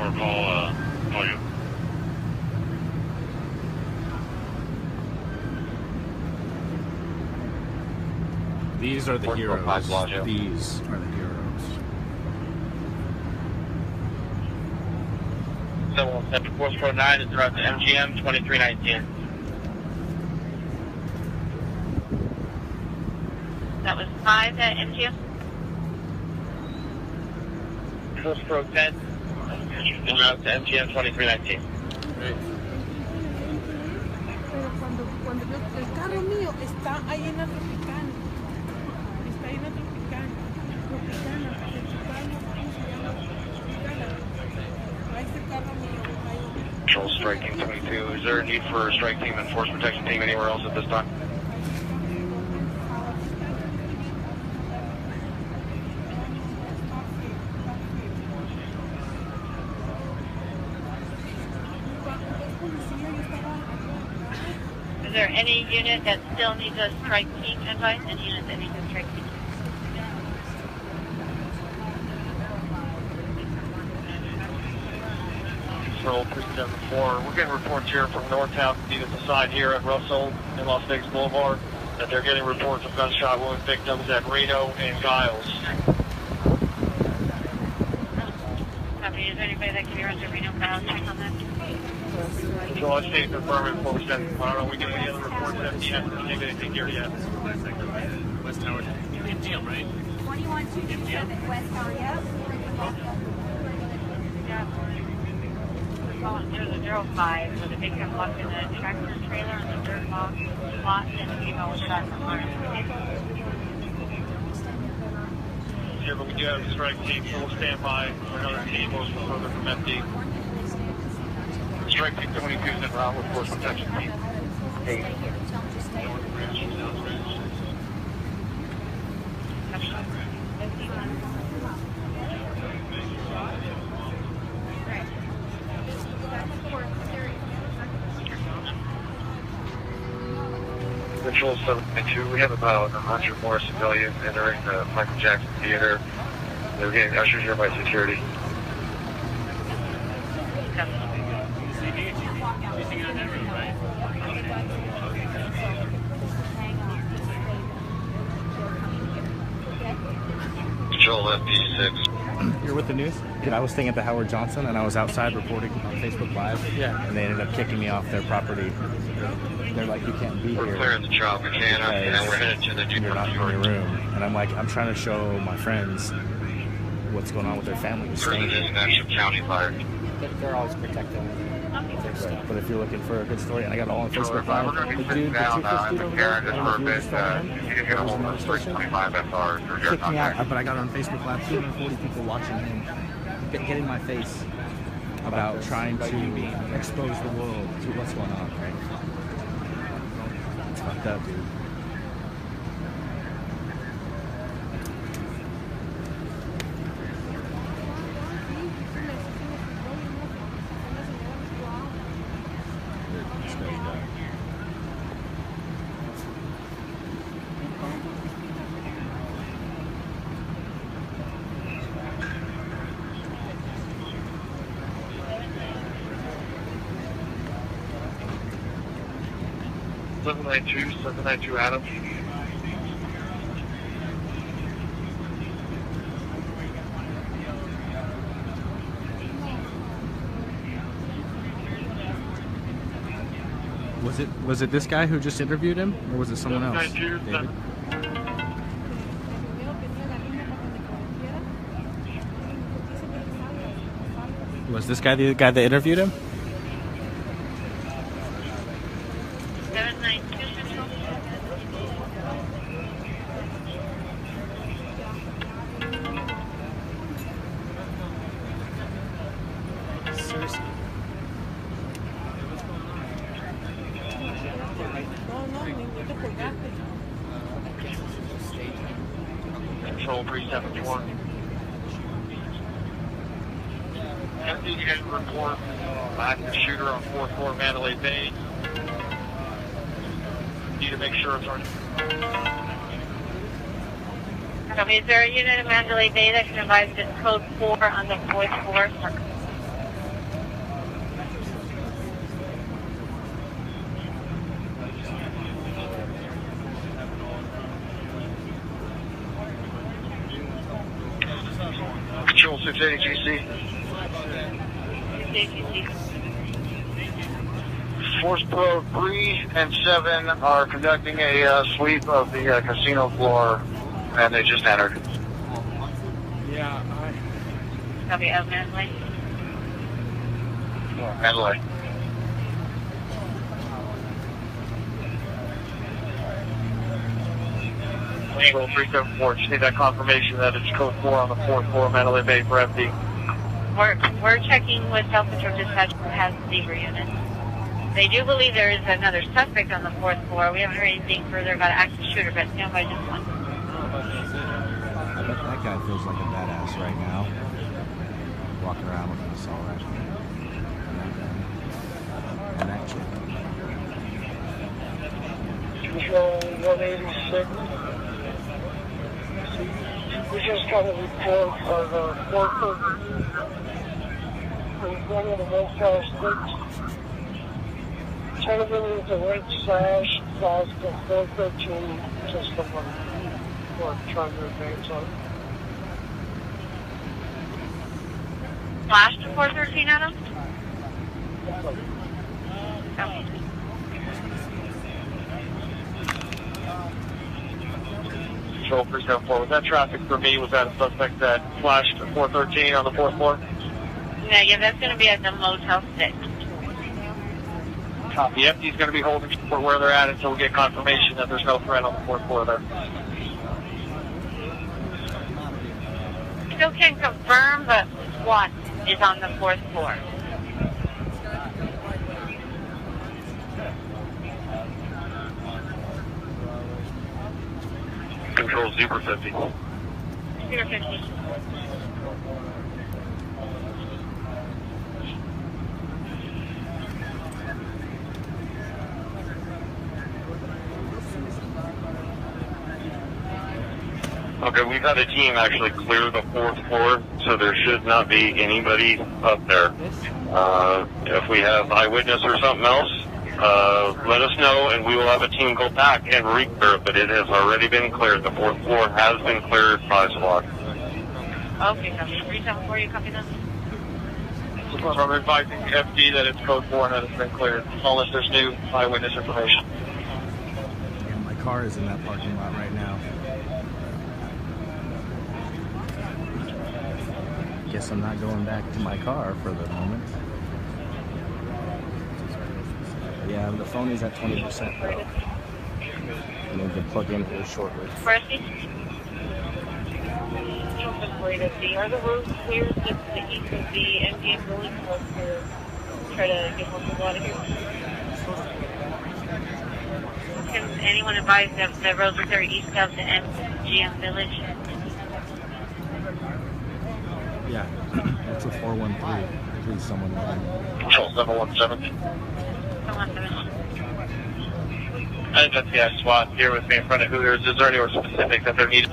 for a call you. These are the heroes. These are the heroes. 717 449 is throughout the MGM 2319. That was 5 at MGM. Force Pro 10 throughout to MGM 2319. Pero cuando yo, el carro mío está ahí en la Tropicana. Está ahí en la Tropicana. Tropicana, ¿cómo se llama? Tropicana. Ahí está el carro mío. Control Strike Team 22. Is there a need for a strike team and force protection team anywhere else at this time? Is there any unit that still needs a strike team advice? Any unit that needs a strike team? Control 374. We're getting reports here from Northtown, needed the side here at Russell and Las Vegas Boulevard, that they're getting reports of gunshot wound victims at Reno and Giles. Copy. Is there anybody that can be around to Reno Giles? Check on that. Control, I stay confirming before we send. I don't know, we get any other reports that he hasn't received anything here yet. West Tower, MGM, right? 21227 West Tower, yes. Calling 005 with a victim locked in a tractor trailer in the dirt lot and a female was shot from fire. Yeah, but we do have a strike team, so we'll stand by for another team or further from MD. Strike team 22 is en route with force protection team. Control 792, we have about 100 more civilians entering the Michael Jackson Theater. They're getting ushered here by security. Control FD6. You're with the news? Dude, I was staying at the Howard Johnson and I was outside reporting on Facebook Live. Yeah. And they ended up kicking me off their property. They're like, you can't be here. We're clearing the Tropicana and we're headed to the you're not in your room. And I'm like, I'm trying to show my friends what's going on with their families. National County Fire. They're always protecting their stuff. But if you're looking for a good story, and I got it all on Facebook Live. We're going to be sitting down in the Karen just for a bit. You can get a hold of the 25 SR through your Kicked me out, contact. but I got it on Facebook Live. 240 people watching him getting my face about trying to expose the world to what's going on. Right? It's fucked up, dude. Seven 792 Adam. Was it this guy who just interviewed him, or was it someone else? David? Was this guy the guy that interviewed him? 792 Central. Seriously. Control 374. Empty getting a report. Active shooter on 4th floor Mandalay Bay. Need to make sure it's on. Is there a unit in Mandalay Bay that can advise this code 4 on the 4th floor? Control 680 GC. Force Pro 3 and 7 are conducting a sweep of the casino floor, and they just entered. Yeah, Copy of Mandalay. Mandalay. Control 374, just need that confirmation that it's code 4 on the 4th floor, Mandalay Bay for FD. We're checking with South Patrol Dispatch who has the Zebra unit. They do believe there is another suspect on the 4th floor. We haven't heard anything further about an active shooter, but stand by just one. I bet that guy feels like a badass right now. Walking around with an assault rifle. And that chick. Control 186. We just got a report of a worker in one of the Motel 6. Gentleman with a red sash, flags to 413, just someone trying to advance on. Flash to 413, Adam? Okay. Control 374, was that traffic for me? Was that a suspect that flashed to 413 on the 4th floor? Yeah, that's going to be at the Motel 6. Copy. FD's going to be holding for where they're at until we get confirmation that there's no threat on the 4th floor there. Still can't confirm, but SWAT is on the 4th floor. Control Zebra 50. Zebra 50. Okay, we've had a team actually clear the 4th floor, so there should not be anybody up there. If we have eyewitness or something else, let us know, and we will have a team go back and re-clear it, but it has already been cleared. The 4th floor has been cleared by SWAT. Okay, copy. 374, you copy that? I'm advising FD that it's code 4 and that it's been cleared, unless there's new eyewitness information. Yeah, my car is in that parking lot right now. Guess I'm not going back to my car for the moment. Yeah, the phone is at 20% though. I need to plug in here shortly. Are the roads clear just to the east of the MGM building for us to try to get more people out of here? Can anyone advise that the roads are clear east of the MGM Village? Yeah, that's a 413. Please, someone let me. Control 717. 717. I think that's the SWAT here with me in front of Hooters. Is there anywhere specific that they're needed? I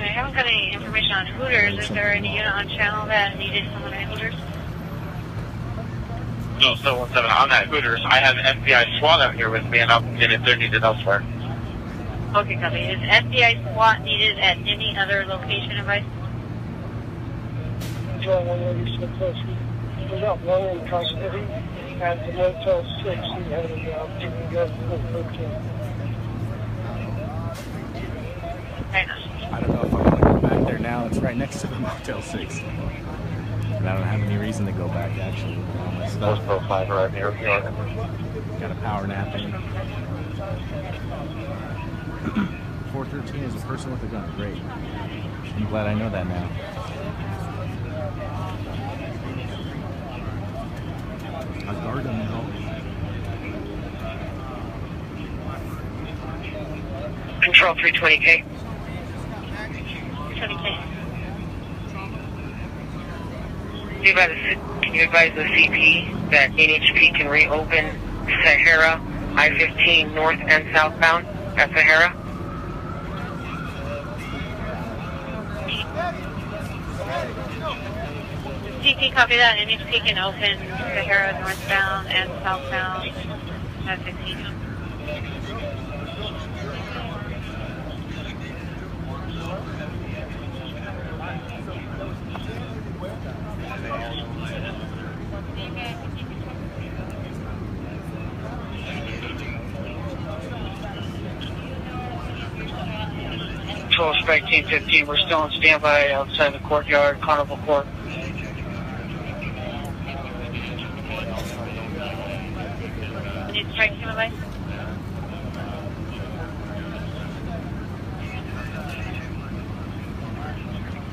haven't got any information on Hooters. Is there any unit on channel that needed someone at Hooters? No, 717. On that Hooters, I have FBI SWAT out here with me, and if they're needed elsewhere. Okay, copy. Is FBI SWAT needed at any other location, advice? Control 186. We got one in custody at the Motel 6. He had a taken go to 13. I don't know if I'm going to go back there now. It's right next to the Motel 6. And I don't have any reason to go back, actually. All my stuff. Pro 5 right here. Got a power nap in. 413 is a person with a gun. Great. I'm glad I know that now. A garden now. Control 320K. 20K. Can you advise the CP that NHP can reopen Sahara, I-15 north and southbound at Sahara? CP, copy that. NHP can open Sahara northbound and southbound at 15. Control Strike Team 15, we're still on standby outside the courtyard, Carnival Court. Need Strike Team advice?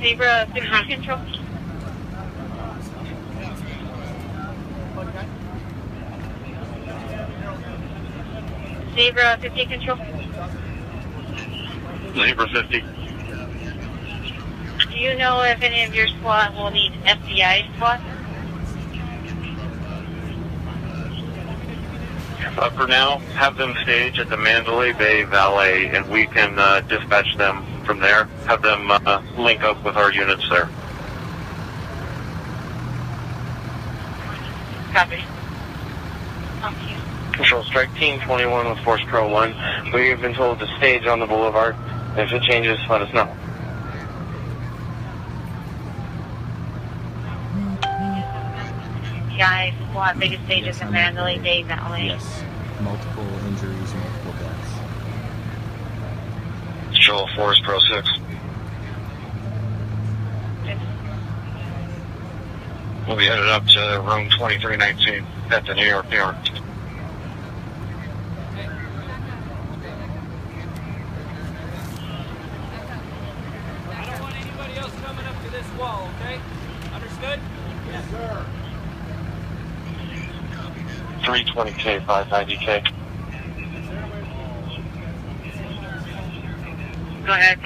Zebra 15 Control. Zebra 15 Control. Zebra 50. Do you know if any of your SWAT will need FBI SWAT? For now, have them stage at the Mandalay Bay Valet, and we can dispatch them from there. Have them link up with our units there. Copy. Control Strike Team 21 with Force Pro 1. We've been told to stage on the boulevard. If it changes, let us know. FBI SWAT, biggest stages in Mandalay Bay Valley. Yes. Multiple injuries, multiple deaths. Control Force Pro 6. We'll be headed up to room 2319 at the New York. I don't want anybody else coming up to this wall, okay? Understood? Yes, sir. 320K, 590K. Go ahead.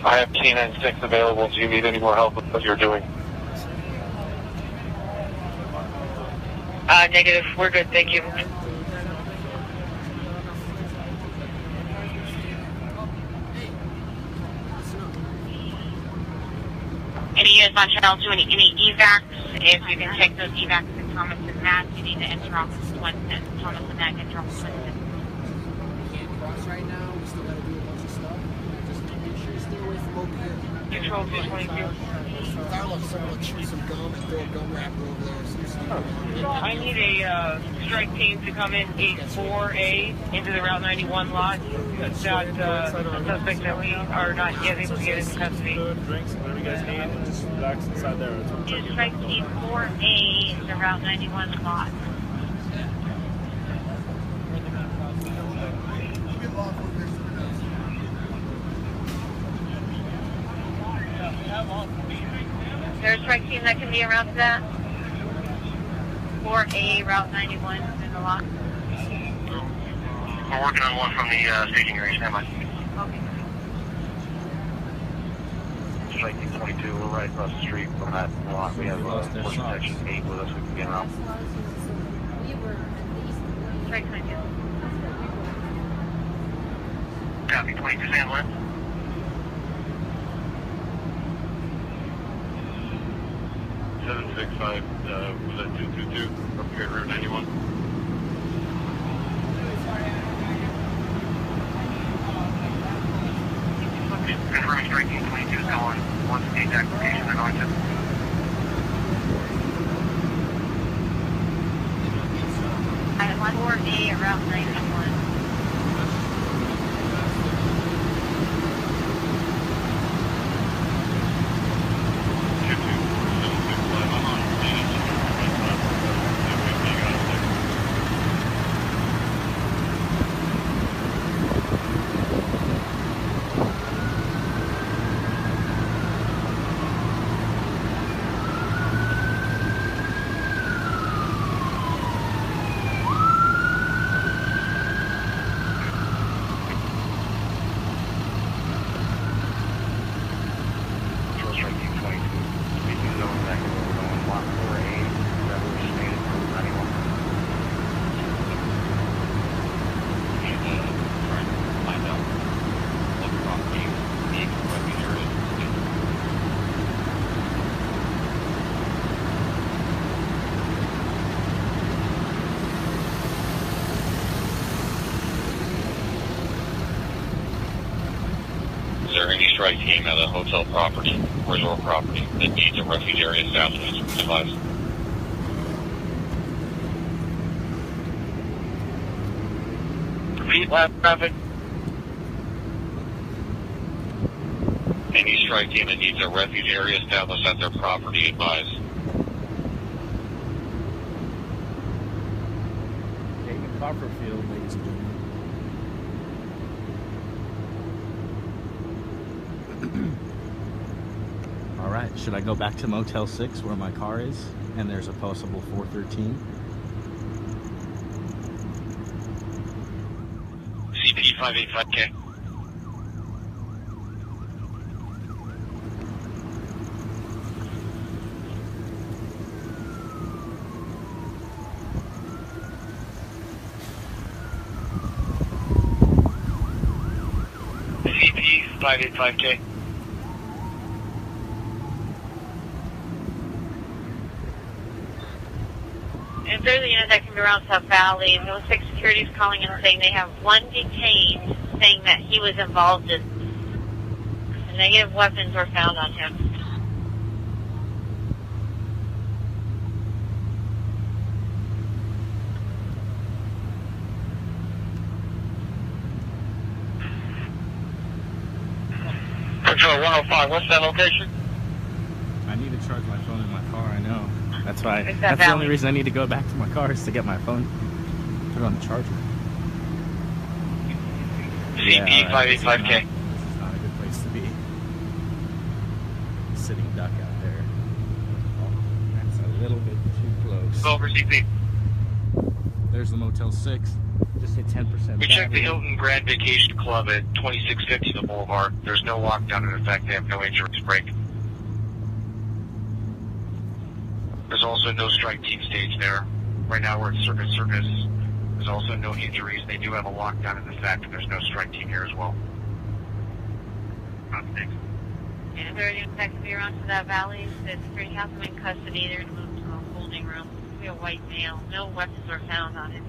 I have K-9 6 available. Do you need any more help with what you're doing? Negative. We're good. Thank you. Any units on channel 2, any evacs? If you can take those evacs to Thomas and Matt, you need to enter off Swenson. Thomas and Matt, enter off Swenson. We can't cross right now. We still got to do a bunch of stuff. Just make sure you stay away from opiate. Control 222. Carlos, someone will chew some gum and throw a gum wrapper over there. I need a strike team to come in 8-4A into the Route 91 lot. That suspect that we are not yet able to get into custody. Drinks, whatever you guys need, and just relax inside there. Use strike team 4A in the Route 91 lot. Is there a strike team that can be around to that? 4A Route 91 in the lot. We're working on one from the staging area. Stand by. Okay. Strike Team 22, we're right across the street from that lot. We have Force Protection 8 with us. We can get around. Strike 22. Copy, 22 stand left. $765, was that 222 from here at Route 91? Confirming Strike Team 22 is going. Once the exact location, they're going to. I have 4A Route 91. Strike team at a hotel property, resort property, that needs a refuge area establishment device. Repeat last traffic. Any strike team that needs a refuge area established at their property, advise. David Copperfield, ladies and gentlemen. All right, should I go back to Motel 6 where my car is and there's a possible 413? CP 585K. CP 585K. And if there's a unit that can be around South Valley, those 6 securities calling in saying they have one detained, saying that he was involved in negative weapons were found on him. Control 105, what's that location? I need to charge my phone in my car, I know. That's why. Is that That's the valid? only reason I need to go back to my car is to get my phone, put it on the charger. CP 585K. This is not a good place to be. Sitting duck out there. Oh, that's a little bit too close. Over CP. There's the Motel 6. Just hit 10%. We checked the Hilton Grand Vacation Club at 2650 the Boulevard. There's no lockdown in effect. They have no insurance break. There's also no strike team stage there. Right now we're at Circus Circus. There's also no injuries. They do have a lockdown in effect, and there's no strike team here as well. And if there are units that can be around to that valley, the security has them in custody. They're moved to a holding room. It'll be a white male. No weapons were found on him.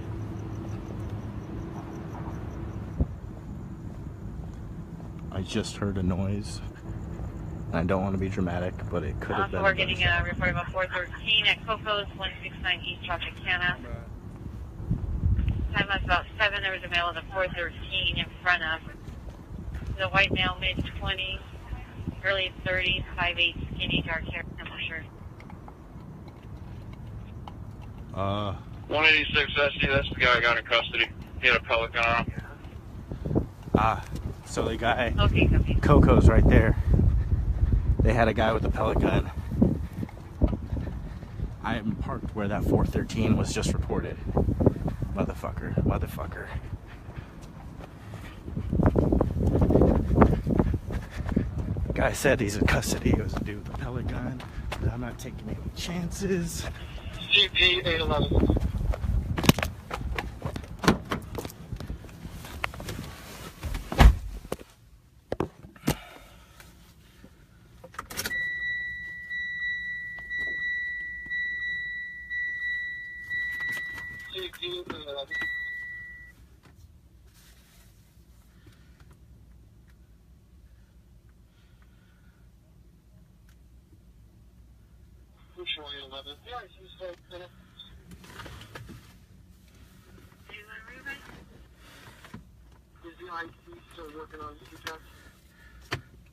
I just heard a noise. I don't want to be dramatic, but it could have been. So we're getting a report about 413 at Cocos, 169 East Tropicana. Time was about 7. There was a male with a 413 in front of. The white male, mid-20s, early 30s, 5'8", skinny, dark hair, simple shirt. 186 SC, that's the guy I got in custody. He had a pellet gun on him. So the guy, Okay, copy. Coco's right there. They had a guy with a pellet gun. I am parked where that 413 was just reported. Motherfucker, motherfucker. Guy said he's in custody. It was a dude with a pellet gun. I'm not taking any chances. CP 811.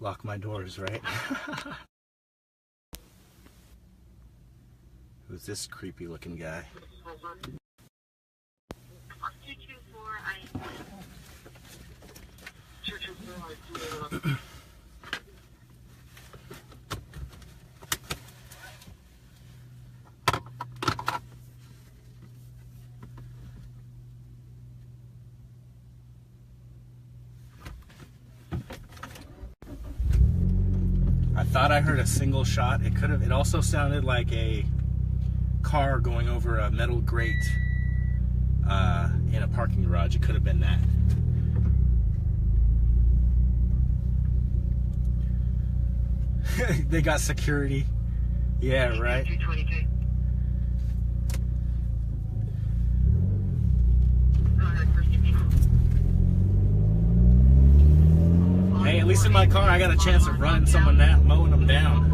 Lock my doors, right? Who's this creepy looking guy? 224, I thought I heard a single shot. It could have. It also sounded like a car going over a metal grate in a parking garage. It could have been that. They got security. Yeah, right. Hey, at least in my car, I got a chance of running someone down, mowing them down.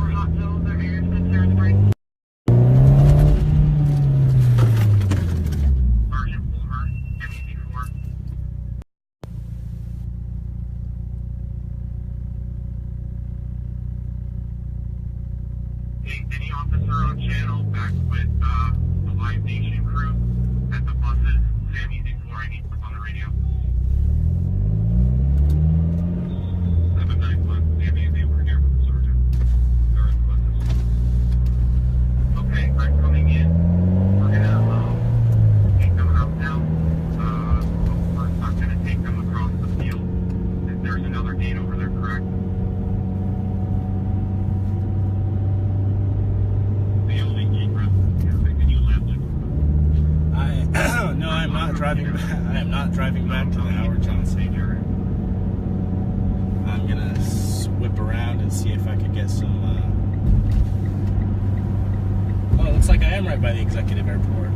Any officer on channel back with the Live Nation crew at the buses. Sammy's exploring east on the radio. 791. Sammy, they were here with the sergeant. They're at the buses. Okay, I'm coming in. We're gonna take them out now. We're not gonna take them across the field. There's another gate over there, correct? The only gate resident, can you lift it? No, I'm not driving back. I am not driving back to the Howard Johnson. I'm gonna whip around and see if I could get some. Oh, it looks like I am right by the executive airport.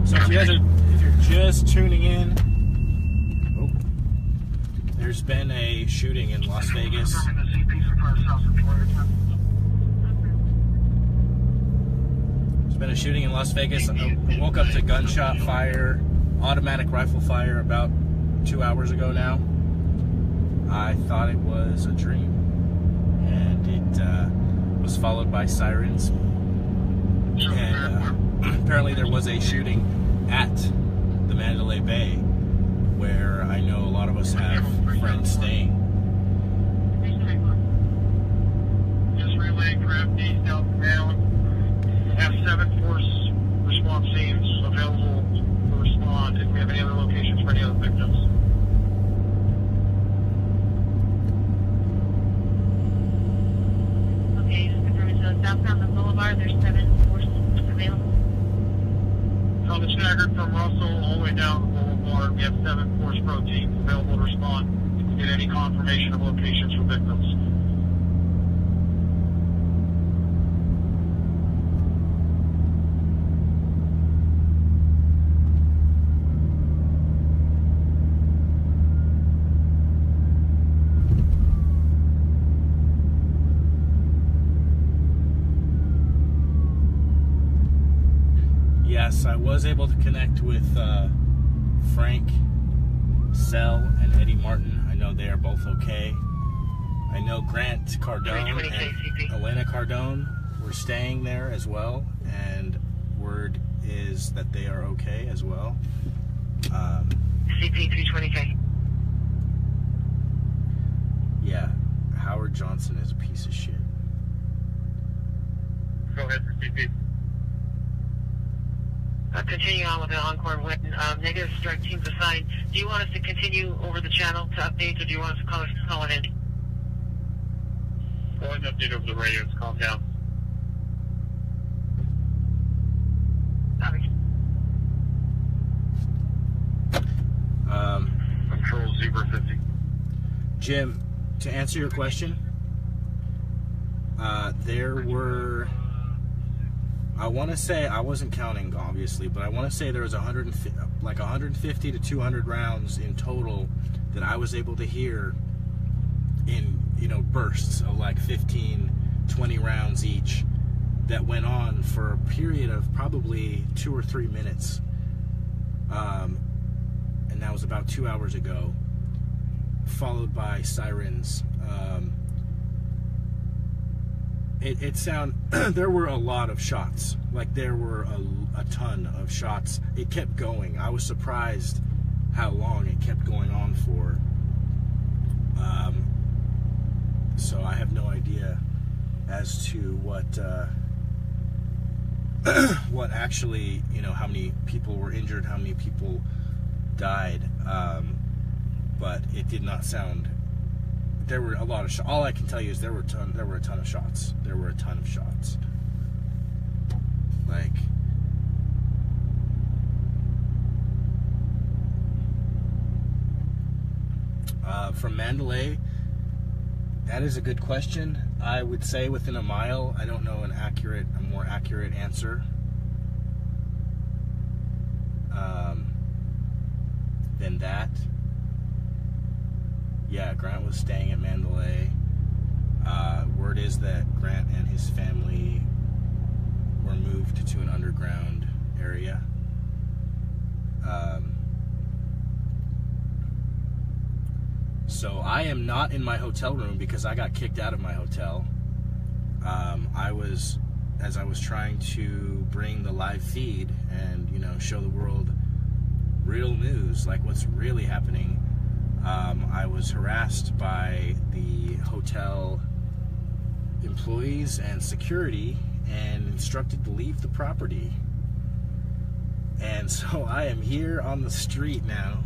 So if you're just tuning in, there's been a shooting in Las Vegas. There's been a shooting in Las Vegas. I woke up to gunshot fire, automatic rifle fire about 2 hours ago now. I thought it was a dream, and it was followed by sirens. And apparently there was a shooting at the Mandalay Bay, where I know a lot of us have friends staying. Just relaying for FD South Command. We have 7 force response teams available to respond if we have any other locations for any other victims. Okay, just confirming, so southbound Boulevard, there's 7 forces available. On the staggered from Russell all the way down the Boulevard, we have 7 force pro teams available to respond if we get any confirmation of locations for victims. Yes, I was able to connect with Frank Sell and Eddie Martin. I know they are both okay. I know Grant Cardone and Elena Cardone were staying there as well, and word is that they are okay as well. CP 320K. Yeah, Howard Johnson is a piece of shit. Go ahead for CP. Continuing on with the Encore win, negative strike teams assigned. Do you want us to continue over the channel to update, or do you want us to call it in? Go ahead and update over the radio. It's calm down. Control Zebra 50. Jim, to answer your question, there were, I want to say, I wasn't counting obviously, but I want to say there was 150 to 200 rounds in total that I was able to hear in, bursts of like 15, 20 rounds each that went on for a period of probably 2 or 3 minutes. And that was about 2 hours ago, followed by sirens. There were a lot of shots. Like, there were a ton of shots. It kept going. I was surprised how long it kept going on for. So I have no idea as to what actually, how many people were injured, how many people died. But it did not sound. There were a lot of shots. All I can tell you is there were a ton of shots. There were a ton of shots. Like, from Mandalay, that is a good question. I would say within a mile. I don't know a more accurate answer. than that. Yeah, Grant was staying at Mandalay. Word is that Grant and his family were moved to an underground area. So I am not in my hotel room because I got kicked out of my hotel. As I was trying to bring the live feed and, you know, show the world real news, like what's really happening, I was harassed by the hotel employees and security and instructed to leave the property. And so I am here on the street now.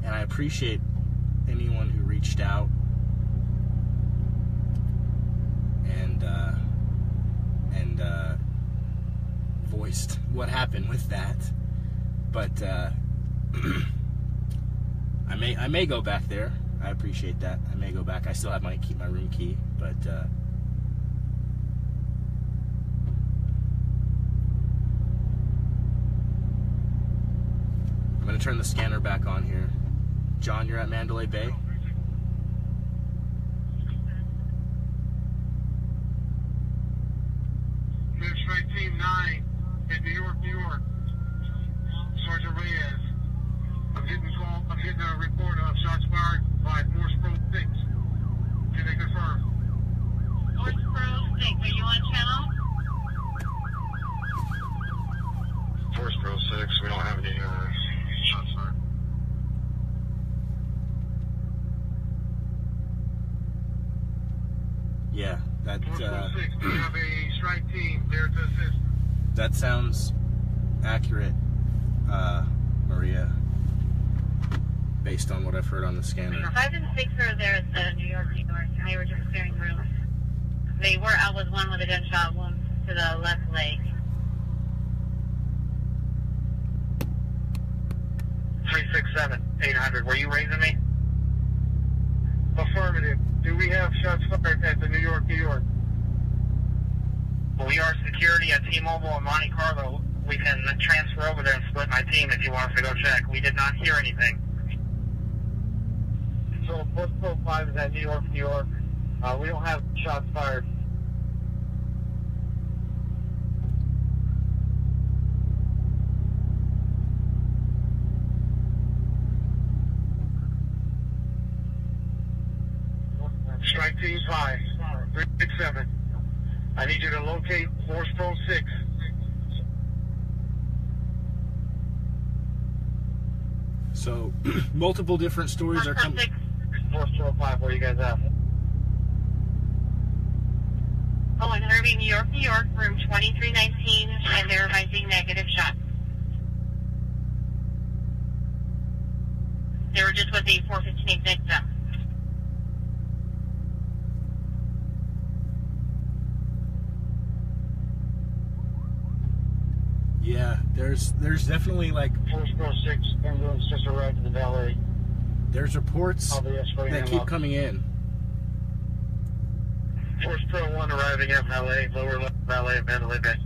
And I appreciate anyone who reached out and voiced what happened with that. But I may go back there. I appreciate that. I may go back. I still have my room key, but I'm gonna turn the scanner back on here. John, you're at Mandalay Bay? Strike Team 9 in New York, New York. Sergeant Reyes. I'm getting a report of shots fired by Force Pro 6. Can they confirm? Force Pro 6, are you on channel? Force Pro 6, we don't have any shots fired. Yeah, that Force Pro 6, we have a strike team there to assist. that sounds accurate, Maria, based on what I've heard on the scanner. 5 and 6 are there at the New York, New York, and they were just clearing rooms. They were out with one with a gunshot wound to the left leg. 367, 800. Were you raising me? Affirmative. Do we have shots fired at the New York, New York? We are security at T-Mobile in Monte Carlo. We can transfer over there and split my team if you want us to go check. We did not hear anything. So Force Pro 5 is at New York, New York. We don't have shots fired. Strike Team 5, 367. I need you to locate Force Pro 6. So, multiple different stories are coming. Force Pro 5, where are you guys at? Oh, in Irving, New York, New York, room 2319, and they're advising negative shots. They were just with a 415 victim. Yeah, there's definitely like Force Pro 6 ambulance just arrived in the valet. There's reports that keep coming in. Force Pro 1 arriving at valet, lower left valet of Mandalay Bay.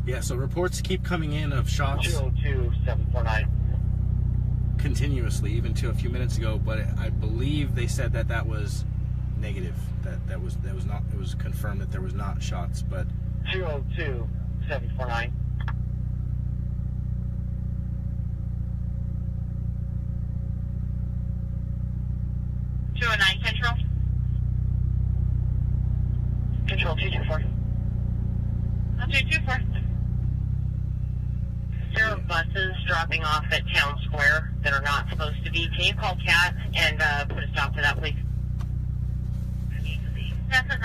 Yeah, so reports keep coming in of shots 202-749. continuously, even to a few minutes ago. But I believe they said that was negative. That was not. It was confirmed that there was not shots. But 202-749. Central. Control 224. 224. There are buses dropping off at Town Square that are not supposed to be. Can you call CAT and put a stop to that, please? That's a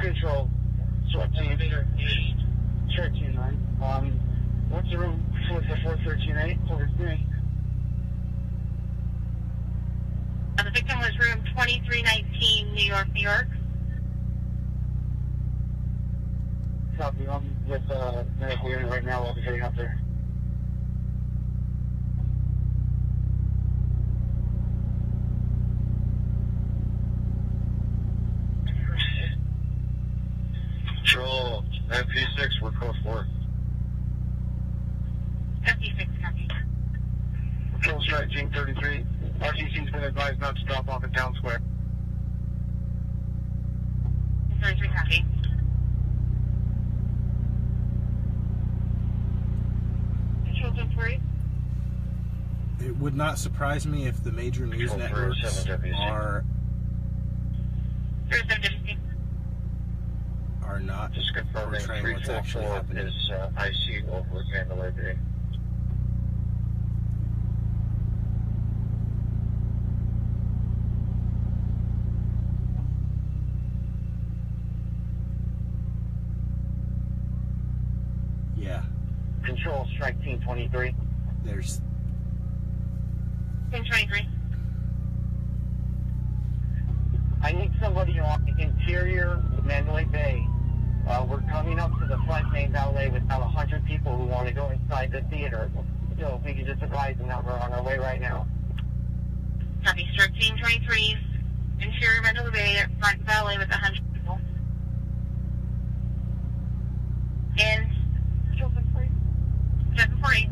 Control. Strike Team 9. What's the room for the 4138? Over 3. The victim was room 2319, New York, New York. Copy. I'm with medical unit right now. I'll be heading up there. Control, MP6, we're code 4. MP6, copy. Control strike team 33. RTC's been advised not to drop off at Town Square. 33, copy. Control 10-3. It would not surprise me if the major news networks are not just confirming portraying what's actually happening. Is IC over Mandalay Bay. Yeah. Control strike team 23. There's 10-23. I need somebody on the interior Mandalay Bay. We're coming up to the front main valet with about 100 people who want to go inside the theater. So if we could just advise them that we're on our way right now. Copy. Strike team 23. Interior Mandalay Bay, front valet with 100 people. And Control 10-3. 10-3.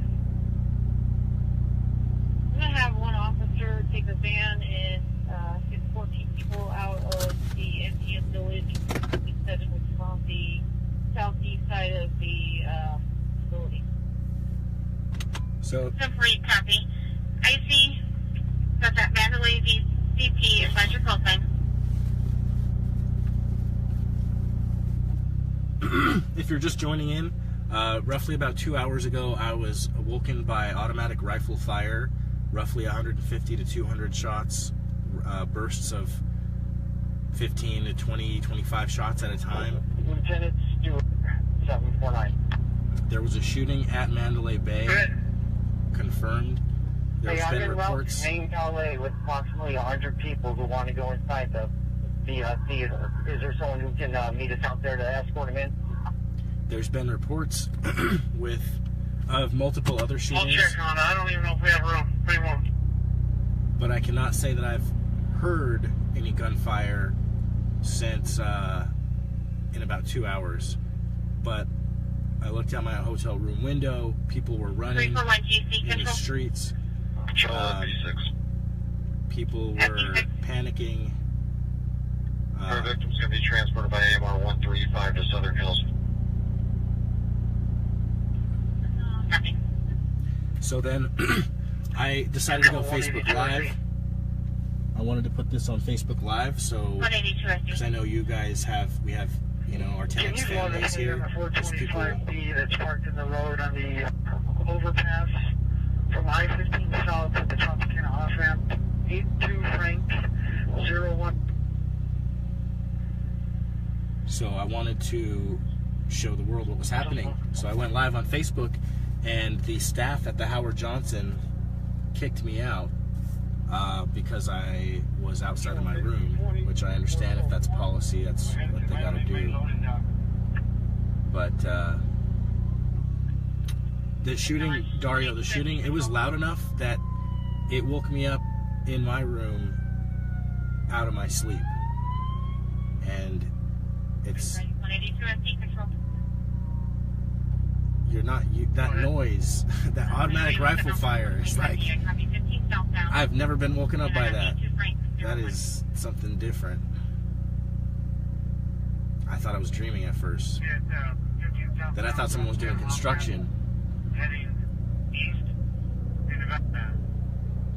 I'm going to have one officer take the van and get 14 people out of the MTS Village. He said it was from the southeast side of the facility. So 10-3, copy. I see that Mandalay VCP is my your call sign. if you're just joining in, roughly about 2 hours ago, I was awoken by automatic rifle fire, roughly 150 to 200 shots, bursts of 15 to 20, 25 shots at a time. Lieutenant Stewart, 749. There was a shooting at Mandalay Bay, confirmed. There's I'm been in route reports. to main valet with approximately 100 people who want to go inside the theater. Is there someone who can meet us out there to escort them in? There's been reports of multiple other I'll shootings. check on it. I don't even know if we have room. We won't. But I cannot say that I've heard any gunfire since in about 2 hours. But I looked out my hotel room window. People were running 341 GC in the control. streets. People were panicking. Our victim's going to be transported by AMR 135 to Southern Hills. Copy. So then I decided to go Facebook Live. I wanted to put this on Facebook Live, so 182 because I know you guys have, you know, our tenants families here. There's people. 425B that's parked in the road on the overpass from I-15 south to the Tropicana off-ramp. 82 Frank 01. So I wanted to show the world what was happening. So I went live on Facebook, and the staff at the Howard Johnson kicked me out because I was outside of my room, which I understand if that's policy, that's what they gotta do. But the shooting, Dario, the shooting, it was loud enough that it woke me up in my room out of my sleep. And it's, 182 SC control. you're not, that noise, that automatic rifle fire is like, Copy 15 southbound. I've never been woken up by that. That is something different. I thought I was dreaming at first. Then I thought someone was doing construction. Heading east in about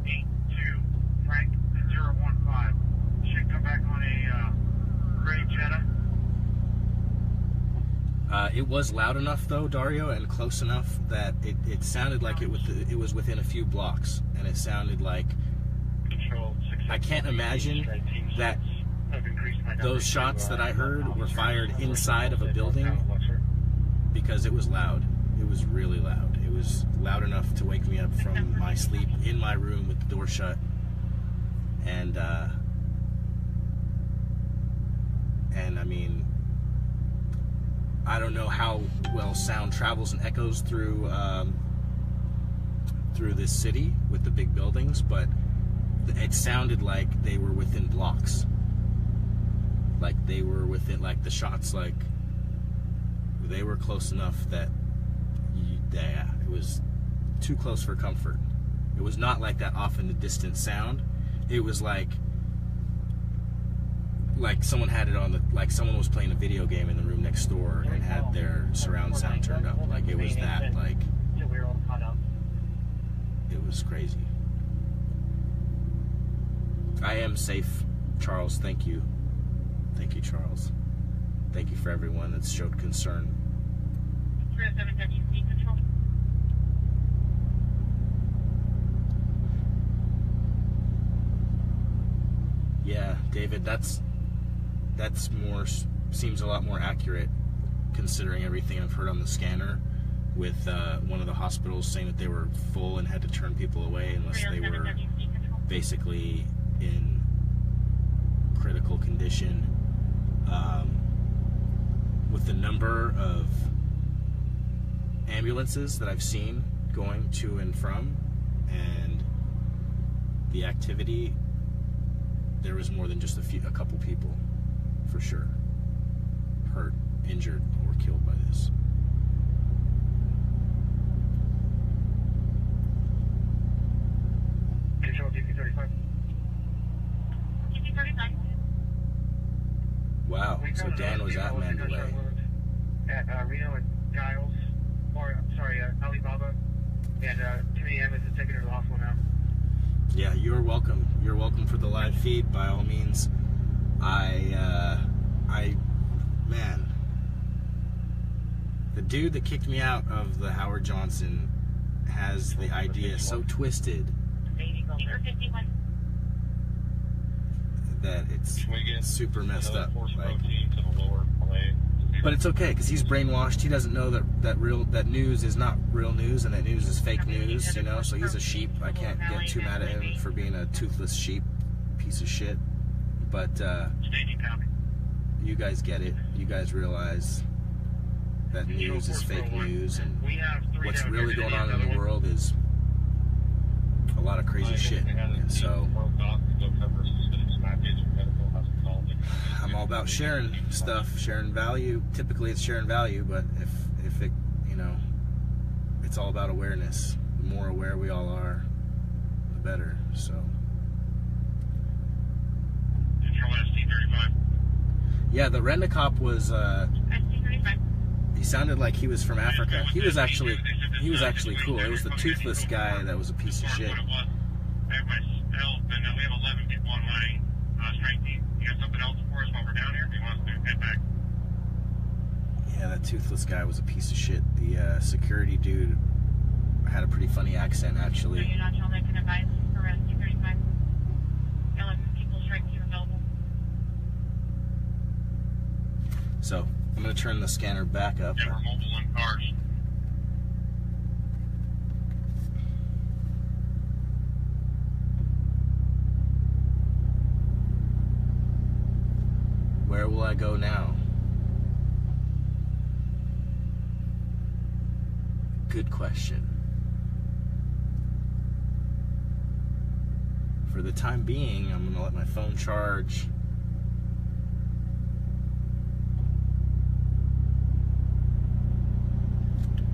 82 Frank 015. Should come back on a gray Jetta. It was loud enough though, Dario, and close enough that it sounded like it was within a few blocks, and it sounded like, I can't imagine that those shots that I heard were fired inside of a building, because it was loud. It was really loud. It was loud enough to wake me up from my sleep in my room with the door shut. And I mean, I don't know how well sound travels and echoes through this city with the big buildings, but it sounded like they were within blocks. Like they were within, like the shots, like they were close enough that, yeah, it was too close for comfort. It was not like that off in the distant sound. It was like someone had it on the, like someone was playing a video game in the room next door and had their surround sound turned up. Like it was that, like, it was crazy. I am safe, Charles. Thank you. Thank you, Charles. Thank you for everyone that's showed concern. 307 WC Control. Yeah, David, that's more, seems a lot more accurate considering everything I've heard on the scanner with one of the hospitals saying that they were full and had to turn people away unless they were basically in critical condition. With the number of ambulances that I've seen going to and from and the activity, there was more than just a couple people for sure hurt, injured, or killed by this. Control DP35. DP35. Wow, so Dan was at Mandalay. At Reno and Giles, or sorry, Alibaba, and 2 a.m. is taking her to the hospital now. Yeah, you're welcome. You're welcome for the live feed, by all means. Man, the dude that kicked me out of the Howard Johnson has the idea so twisted that it's super messed up. Like, but it's okay because he's brainwashed. He doesn't know that news is not real news and that news is fake news, you know. So he's a sheep. I can't get too mad at him for being a toothless sheep, piece of shit. But you guys get it. You guys realize that news is fake news, and what's really going on in the world is a lot of crazy shit. So I'm all about sharing stuff, sharing value. Typically it's sharing value, but if it, you know, it's all about awareness. The more aware we all are, the better. So Control ST35. yeah, the rent-a-cop was he sounded like he was from Africa. He was actually cool. It was the toothless guy that was a piece of shit. I have my help, and we have 11 people on my strike team. You got something else for us while we're down here? Do you want us to head back? Yeah, that toothless guy was a piece of shit. The security dude had a pretty funny accent, actually. You're not told I can advise for ST35. 11 people strike team available. So I'm gonna turn the scanner back up. Yeah, we're mobile in cars. Where will I go now? Good question. For the time being, I'm gonna let my phone charge.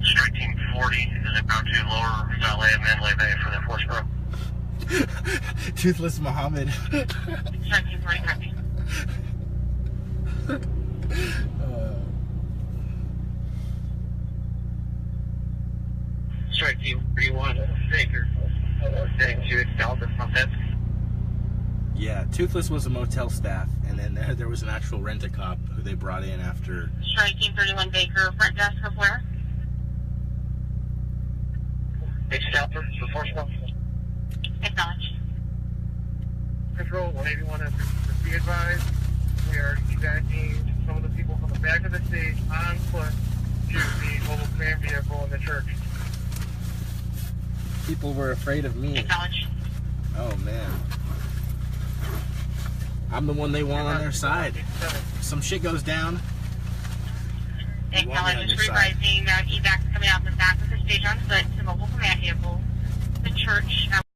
Strike Team 40 is about to lower valet at Mandalay Bay for the force bro. Toothless Muhammad. Strike team 40 copy. Strike Team 31, Baker, heading to Excalibur front desk. Yeah, Toothless was a motel staff, and then there was an actual rent-a-cop who they brought in after. Strike team 31 Baker, front desk of where? Excalibur for force bro. Acknowledged. Control 181, be advised, we are evacuating some of the people from the back of the stage on foot to the mobile command vehicle in the church. People were afraid of me. Acknowledged. Oh, man. I'm the one they want on their side. If some shit goes down, they want me on Acknowledged. your side. Revising evac coming out the back of the stage on foot to mobile command vehicle, the church.